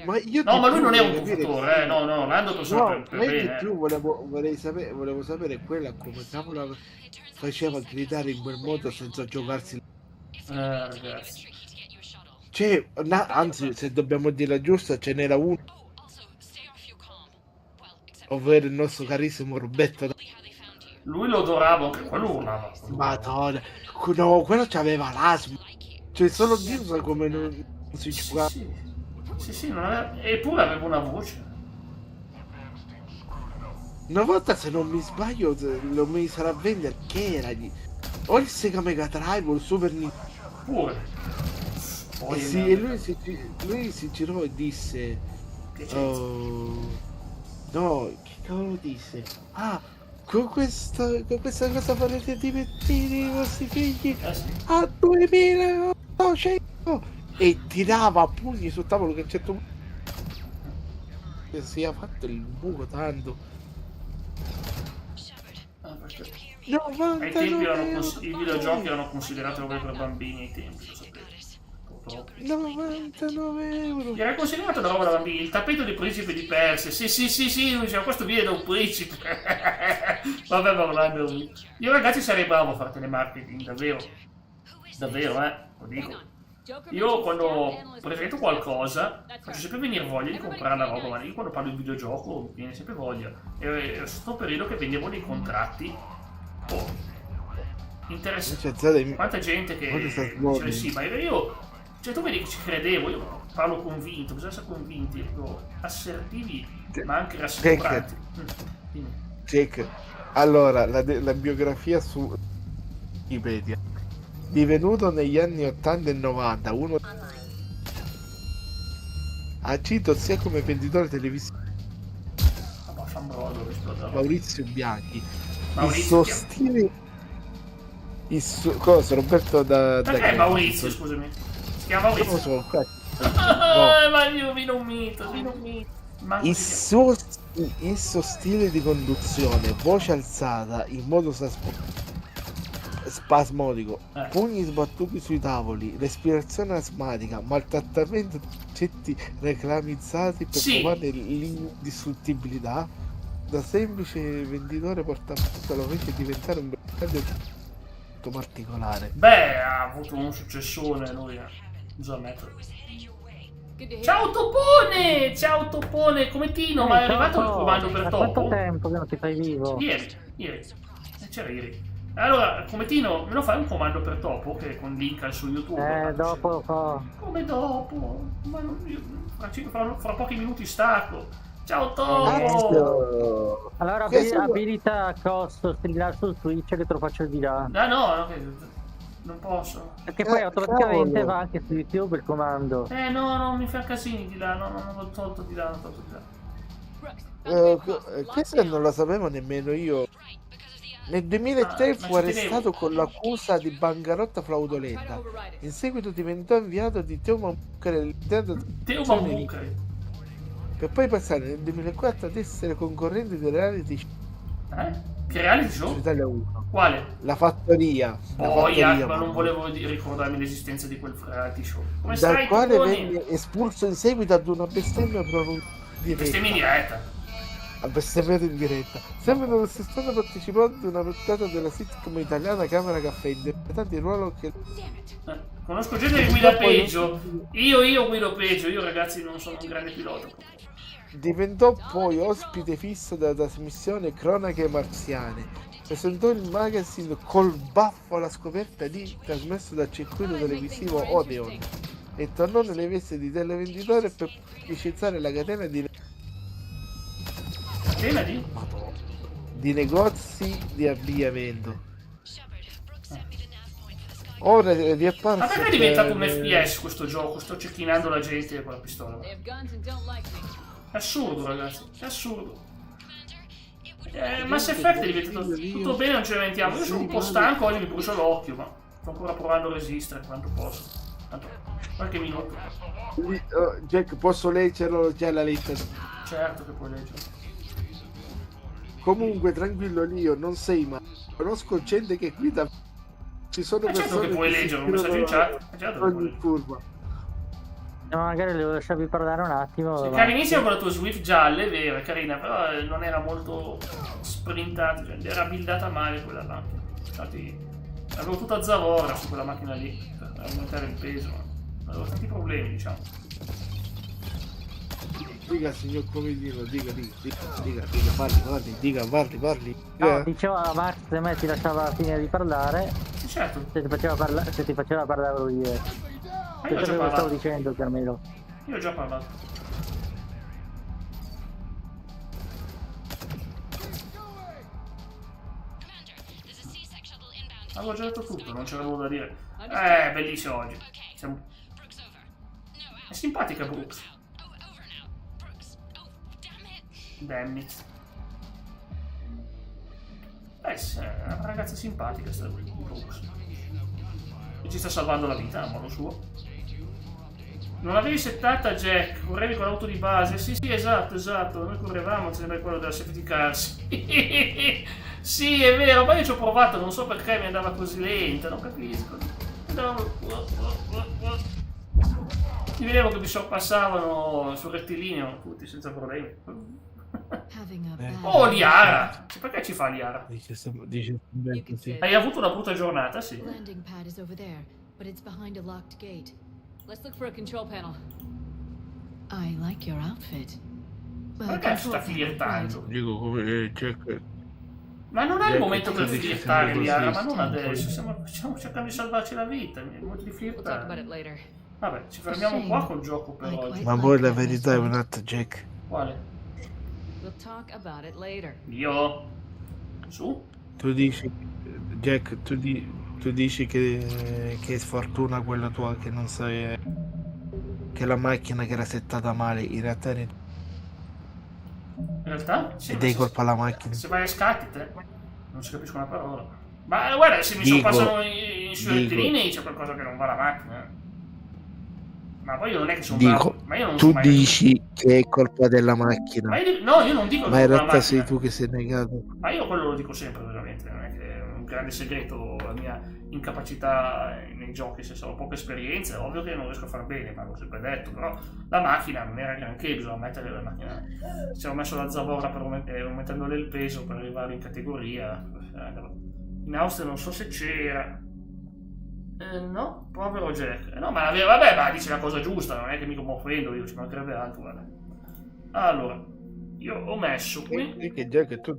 Ma
lui non è un buffatore, no, l'hanno preso per bene.
Più volevo sapere quella come cavolo faceva gridare in quel modo senza giocarsi.
Ragazzi.
Cioè, anzi, se dobbiamo dire la giusta, ce n'era uno, ovvero il nostro carissimo Roberto.
Lui lo adorava, anche quello urlava.
Madonna, no, quello c'aveva l'asma. Cioè, solo Dio sa come non si giocava.
Sì, non aveva... eppure aveva una voce.
Una volta, se non mi sbaglio, lo mi sarà a vendere che era o il Sega Mega Drive o il Super Nintendo.
Pure.
Sì, e lui si girò e disse no, che cavolo disse? Con questa cosa farete divertire i vostri figli a 2800 e tirava a pugni sul tavolo che a un certo punto si è fatto il buco tanto.
Ai tempi i videogiochi erano considerati robe per bambini ai tempi, lo sapete.
99 euro.
Era considerato una roba da bambini. Il tappeto di principe di Persia. Sì, lui diceva questo viene da un principe. Vabbè, ma Orlando, io ragazzi sarei bravo a fare telemarketing, davvero, lo dico. Io quando presento qualcosa faccio sempre venire voglia di comprare la roba, ma io quando parlo di videogioco viene sempre voglia. E è stato un periodo che vendevo dei contratti. Interessante. Quanta gente che dice sì, ma io, cioè tu vedi che ci credevo, io parlo convinto, bisogna essere convinti, proprio assertivi ma anche rassicuranti.
Jack, allora la biografia su Wikipedia, divenuto negli anni 80 e 90 uno agito sia come venditore televisivo Maurizio Bianchi. Il suo stile, cosa Roberto
perché è Maurizio, scusami, si chiama Maurizio? Ma io vino un mito.
Il suo stile di conduzione, voce alzata in modo spasmodico, pugni sbattuti sui tavoli, respirazione asmatica, maltrattamento di oggetti reclamizzati per provare l'indistruttibilità. Da semplice venditore portafoglio lo fece diventare un personaggio molto particolare.
Beh, ha avuto un successone lui, bisogna ammettere. Ciao Topone, come Tino, ma è arrivato il comando per Topo?
Quanto tempo che non ti fai vivo?
Ieri. C'era ieri. Allora, come Tino, me lo fai un comando per Topo che con link su YouTube?
Dopo lo fa.
Come dopo? Ma fra pochi minuti stacco. Ciao Topo!
Allora abilita a costo streamare su Twitch che te lo faccio di là.
No, non posso.
Perché poi automaticamente va anche su YouTube il comando.
No, non mi fa casini di là, non l'ho tolto di là,
Questo non lo sapevo nemmeno io. Nel 2003 fu arrestato con l'accusa di bancarotta fraudolenta. In seguito diventò inviato di Teo Mammucari per poi passare nel 2004 ad essere concorrente di reality show.
Che reality show?
Italia 1.
Quale?
La Fattoria.
Ma non volevo ricordarmi l'esistenza di quel reality show. Come stai,
dal quale venne espulso in seguito ad una bestemmia
bestemmia in diretta.
A bestemmiato in diretta. Sempre nello stesso anno partecipò ad una puntata della sitcom italiana Camera Caffè, interpretando il ruolo che...
Conosco gente che guida peggio. Io guido peggio. Io ragazzi non sono un grande pilota.
Diventò poi ospite fisso della trasmissione Cronache Marziane. Presentò il magazine Col baffo alla scoperta trasmesso dal circuito televisivo Odeon e tornò nelle vesti di televenditore per licenziare la catena di negozi di abbigliamento. Ora è riapparso.
Ma perché è diventato un FPS questo gioco? Sto cecchinando la gente con la pistola. È assurdo, ragazzi, è assurdo. Mass Effect è diventato tutto bene, non ce ne lamentiamo. Io sono un po' stanco, oggi mi brucio l'occhio, ma sto ancora provando a resistere quanto posso. Tanto, qualche minuto.
Jack, posso leggerlo già la lettera?
Certo che puoi leggere.
Comunque, tranquillo Lio, non sei male. Conosco gente che guida. Ci sono persone
certo che puoi leggere un messaggio in chat.
Ogni curva.
Magari le lasciavi parlare un attimo.
Sì, carinissima con la tua Swift gialla, è vero, è carina, però non era molto sprintata, cioè era buildata male quella macchina. Infatti avevo tutta zavorra su quella macchina lì per aumentare il peso, ma avevo tanti problemi, diciamo.
Dica signor Comedino, dica, parli.
No, dicevo a Max se me ti lasciava finire di parlare.
Certo.
Se ti faceva parlare lui.
Io ho già parlato.
Stavo dicendo, Carmelo.
Io ho già parlato. Avevo già detto tutto, non c'era nulla da dire. Bellissimo oggi. È simpatica Brooks. Damn it. È una ragazza simpatica sta Brooks. E ci sta salvando la vita a modo suo. Non l'avevi settata, Jack? Correvi con l'auto di base? Sì, esatto. Noi correvamo, sembra quello della safety car. Sì, è vero, ma io ci ho provato, non so perché mi andava così lenta, non capisco. Ti vedevo che mi sorpassavano sul rettilineo, tutti senza problemi. Oh, Liara! Perché ci fa Liara?
Dice sì.
Hai avuto una brutta giornata, sì.
Landing pad is over there, but it's behind a locked gate. Let's look for a control panel. I like your outfit.
Perché sta flirtando?
Dico come Jack.
Ma non è il momento per flirtare, Liara, ma non adesso. Stiamo cercando di salvarci la vita. È il momento di flirtare. Vabbè, ci fermiamo qua col gioco per oggi.
Ma poi la verità è un'altra, Jack.
Quale?
We'll talk about it later.
Io? Su?
Tu dici, Jack, tu dici che è sfortuna quella tua che non sai che la macchina che era settata male in realtà
Sì,
ed è colpa alla macchina.
Se vai a scatti te non si capisce una parola. Ma guarda, se mi sorpassano i suoi rettilinei c'è qualcosa che non va alla macchina. Ma poi io non è che sono bravo. Ma io non
tu
so mai
dici che è colpa della macchina.
Ma io non dico
ma in realtà
macchina.
sei tu che sei negato.
Ma io quello lo dico sempre, veramente. Non è che è un grande segreto la mia incapacità nei giochi. Se ho poca esperienza, è ovvio che non riesco a far bene, ma l'ho sempre detto. Però la macchina non era granché, bisogna mettere la macchina. Ci ho messo la zavorra mettendole il peso per arrivare in categoria. In Austria non so se c'era. No, povero Jack. No, ma vabbè, ma dice la cosa giusta, non è che mi offendo, io ci mancherebbe altro, guarda. Allora, io ho messo qui.
Che Jack, tu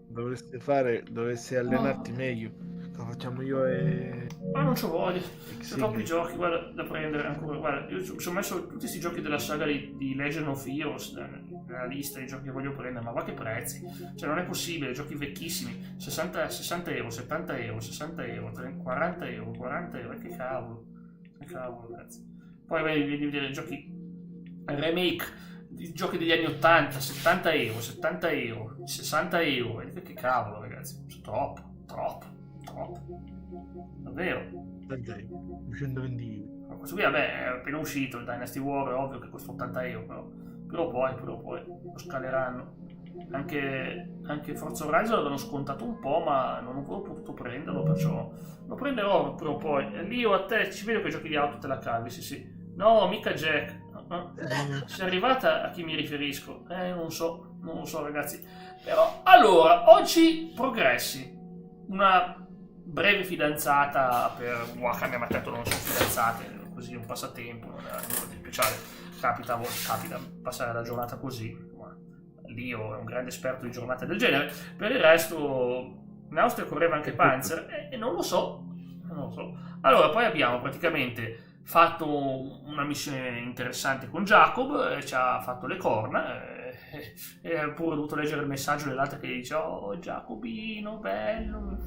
dovresti allenarti meglio. Lo facciamo io e.
Ma non ci voglio. Sono troppi giochi, guarda, da prendere ancora. Guarda, io ci ho messo tutti questi giochi della saga di Legend of Heroes nella lista dei giochi che voglio prendere, ma va che prezzi. Cioè non è possibile, giochi vecchissimi, 60 euro, 70 euro, 60 euro, 40 euro, 40 euro, che cavolo, ragazzi. Poi vedi vedere giochi remake, giochi degli anni 80, 70 euro, 70 euro, 60 euro, che cavolo, ragazzi, troppo. Davvero?
120 euro.
Questo qui vabbè è appena uscito il Dynasty War, è ovvio che costa 80 euro, però poi lo scaleranno. Anche Forza Horizon l'hanno scontato un po', ma non ho potuto prenderlo, perciò lo prenderò però poi. Lio, a te ci vedo che giochi di auto te la cavi, sì. No, mica Jack. Sei arrivata a chi mi riferisco? Non so ragazzi. Però allora, oggi progressi. Una breve fidanzata per Wakame, ma tanto non sono fidanzate, così un passatempo, non è niente di speciale, capita passare la giornata così. Lio è un grande esperto di giornate del genere. Per il resto in Austria correva anche Panzer e non lo so. Allora poi abbiamo praticamente fatto una missione interessante con Jacob, ci ha fatto le corna e ha pure dovuto leggere il messaggio dell'altra che dice: oh Giacobino bello.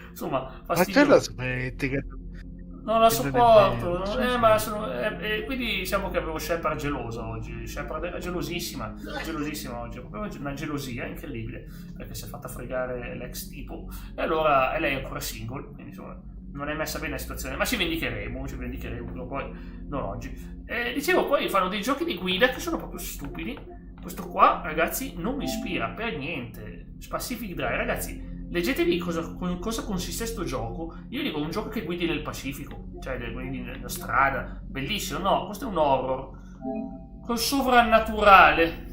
Insomma, fastidioso.
Ma te la smetti che
non la sopporto, quindi diciamo che avevo Shepard gelosa oggi. Shepard era gelosissima oggi, proprio una gelosia incredibile, perché si è fatta fregare l'ex tipo, e allora lei è ancora single, quindi insomma non è messa bene la situazione, ma ci vendicheremo, però poi non oggi. Dicevo, poi fanno dei giochi di guida che sono proprio stupidi. Questo qua, ragazzi, non mi ispira per niente. Pacific Drive, ragazzi, leggetevi cosa consiste sto gioco. Io dico un gioco che guidi nel Pacifico, cioè guidi nella strada, bellissimo. No, questo è un horror col sovrannaturale.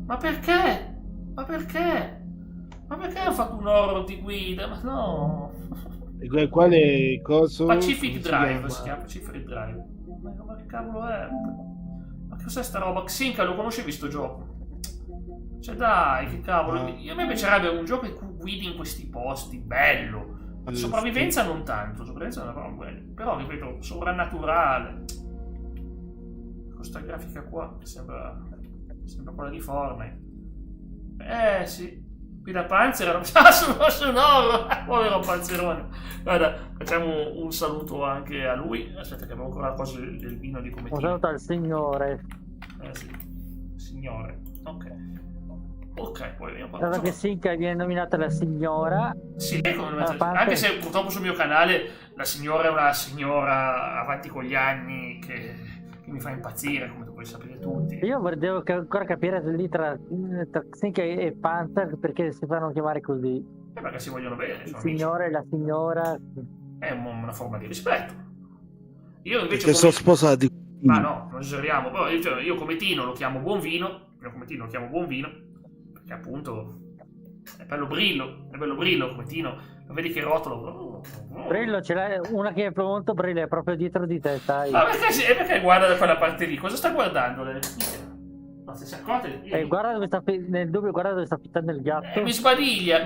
Ma perché hanno fatto un horror di guida? Ma no.
E quale cosa?
Pacific Drive si chiama Pacific Drive. Ma che cavolo è? Ma che cos'è sta roba? Xinca, lo conoscevi sto gioco? Cioè dai, che cavolo. A me piacerebbe un gioco che guidi in questi posti, bello. Sopravvivenza non tanto, sopravvivenza è una roba bella. Però, ripeto, sovrannaturale. Questa grafica qua sembra quella di Fortnite. Sì. Qui da Panzer era su no, povero Panzerone. Guarda, facciamo un saluto anche a lui. Aspetta che avevo ancora la cosa del vino di come.
Un saluto al signore.
Sì, signore. Ok. Ok, poi vediamo qua.
Dato che Sinca viene nominata la signora.
Sì, anche se purtroppo sul mio canale la signora è una signora avanti con gli anni che mi fa impazzire, come tu puoi sapere tutti.
Io devo ancora capire lì tra Sinca e Panther perché si fanno chiamare così.
Perché si vogliono bene.
Il signore e la signora.
È una forma di rispetto. Io invece.
Che sono sposati.
Ma no, non esageriamo. Però io come Tino lo chiamo buon vino. Perché appunto è bello brillo come Tino. Lo vedi che rotolo.
Brillo, ce l'hai una che è pronto, Brillo è proprio dietro di te, sai.
Ma perché guarda da quella parte lì? Cosa sta guardando? No, se si accorge.
Guarda dove sta nel dubbio, guarda dove sta fittando il gatto.
Mi sbadiglia.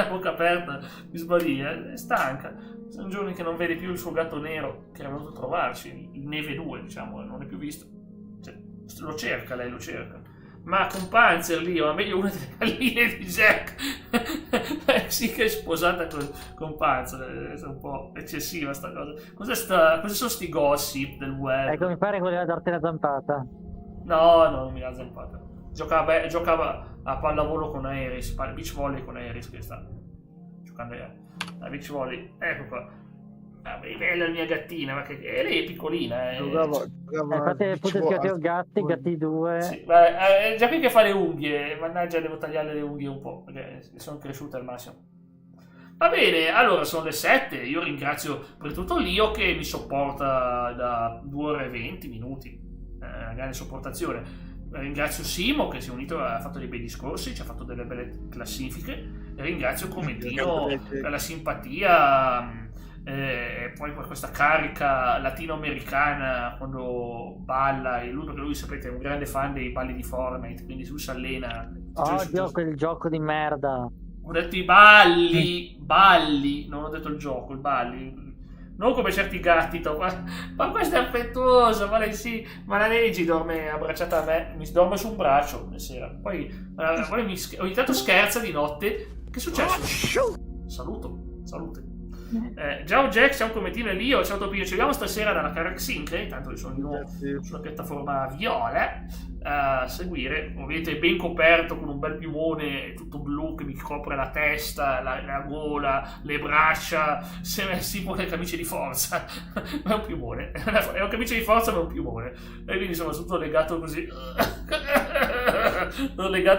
Bocca aperta, mi sbadiglia, è stanca. Sono giorni che non vede più il suo gatto nero che era venuto a trovarci, il Neve 2, diciamo, non è più visto. Cioè, lei lo cerca. Ma con Panzer lì, o meglio una delle galline di Jack. Sì che è sposata con Panzer, è un po' eccessiva sta cosa. Cosa sono sti gossip del web?
Ecco, mi pare che voleva darti la zampata.
No, non mi ha zampata. Giocava a pallavolo con Aeris, beach volley con Aeris che sta giocando a beach volley. Ecco qua. È bella la mia gattina, ma che lei è piccolina.
Infatti appunto gatti 2.
Sì, già qui che fa le unghie, mannaggia, devo tagliare le unghie un po', perché sono cresciute al massimo. Va bene, allora sono le 7, io ringrazio per tutto Lio che mi sopporta da 2 ore e 20 minuti, una grande sopportazione. Ringrazio Simo che si è unito, ha fatto dei bei discorsi, ci ha fatto delle belle classifiche, e ringrazio Commentino per la simpatia. E poi questa carica latinoamericana quando balla, e lui sapete è un grande fan dei balli di Fortnite, quindi lui si allena.
Odio quel gioco di merda.
Ho detto i balli, non ho detto il gioco, i balli, non come certi gatti, ma questo è affettuoso, ma lei sì, ma la legge dorme abbracciata a me, mi dorme su un braccio la sera, poi ogni tanto scherza di notte. Che è successo? Salute. Ciao Jack, ciao Commentino e Lio, ciao Topino, ci vediamo stasera dalla Caraxink, intanto sono di nuovo sulla piattaforma viola a seguire, ovviamente ben coperto con un bel piumone tutto blu che mi copre la testa, la gola, le braccia, sembra Simo le camicie di forza, ma è un piumone, è una camicia di forza ma è un piumone, e quindi sono tutto legato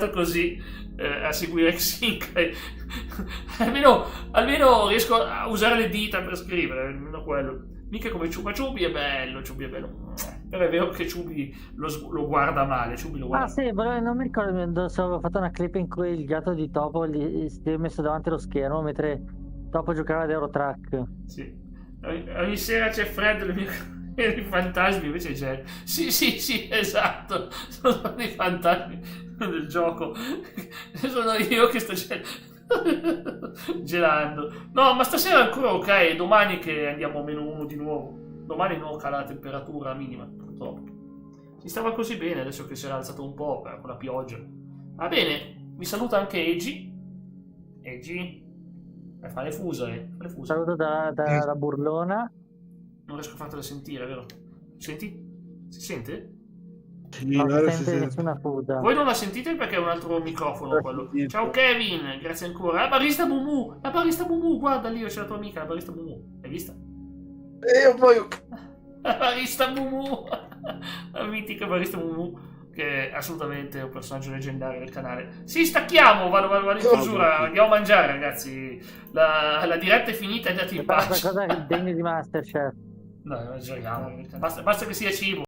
così a seguire Xink. almeno riesco a usare le dita per scrivere, almeno quello. Mica come Ciubi. Ciubi è bello. Però è vero che Ciubi lo guarda male. Ciubi lo guarda.
Ah sì, non mi ricordo se avevo fatto una clip in cui il gatto di Topo si è messo davanti allo schermo mentre Topo giocava ad Eurotrack.
Sì. Ogni sera c'è Fred, i fantasmi, invece c'è. Sì, esatto. Sono i fantasmi del gioco. Sono io che sto gelando. No, ma stasera è ancora ok. Domani che andiamo a -1 di nuovo. Domani non cala la temperatura minima, purtroppo. Si stava così bene adesso che si era alzato un po' con la pioggia. Va bene, mi saluta anche Egi. Fa le fuse.
Saluto da Burlona.
Non riesco a fartela sentire, vero? Senti? Si sente?
Non si sente nessuna fusa.
Voi non la sentite perché è un altro microfono quello. Ciao Kevin, grazie ancora. La barista Mumu, guarda lì, c'è la tua amica, la barista Mumu. Hai vista?
Io voglio...
La barista Mumu. La mitica barista Mumu, che è assolutamente un personaggio leggendario del canale. Sì, stacchiamo, vado in chiusura, andiamo a mangiare ragazzi. La diretta è finita, andate in pace.
Qualcosa degno di Masterchef.
No, non giochiamo. Basta che sia cibo.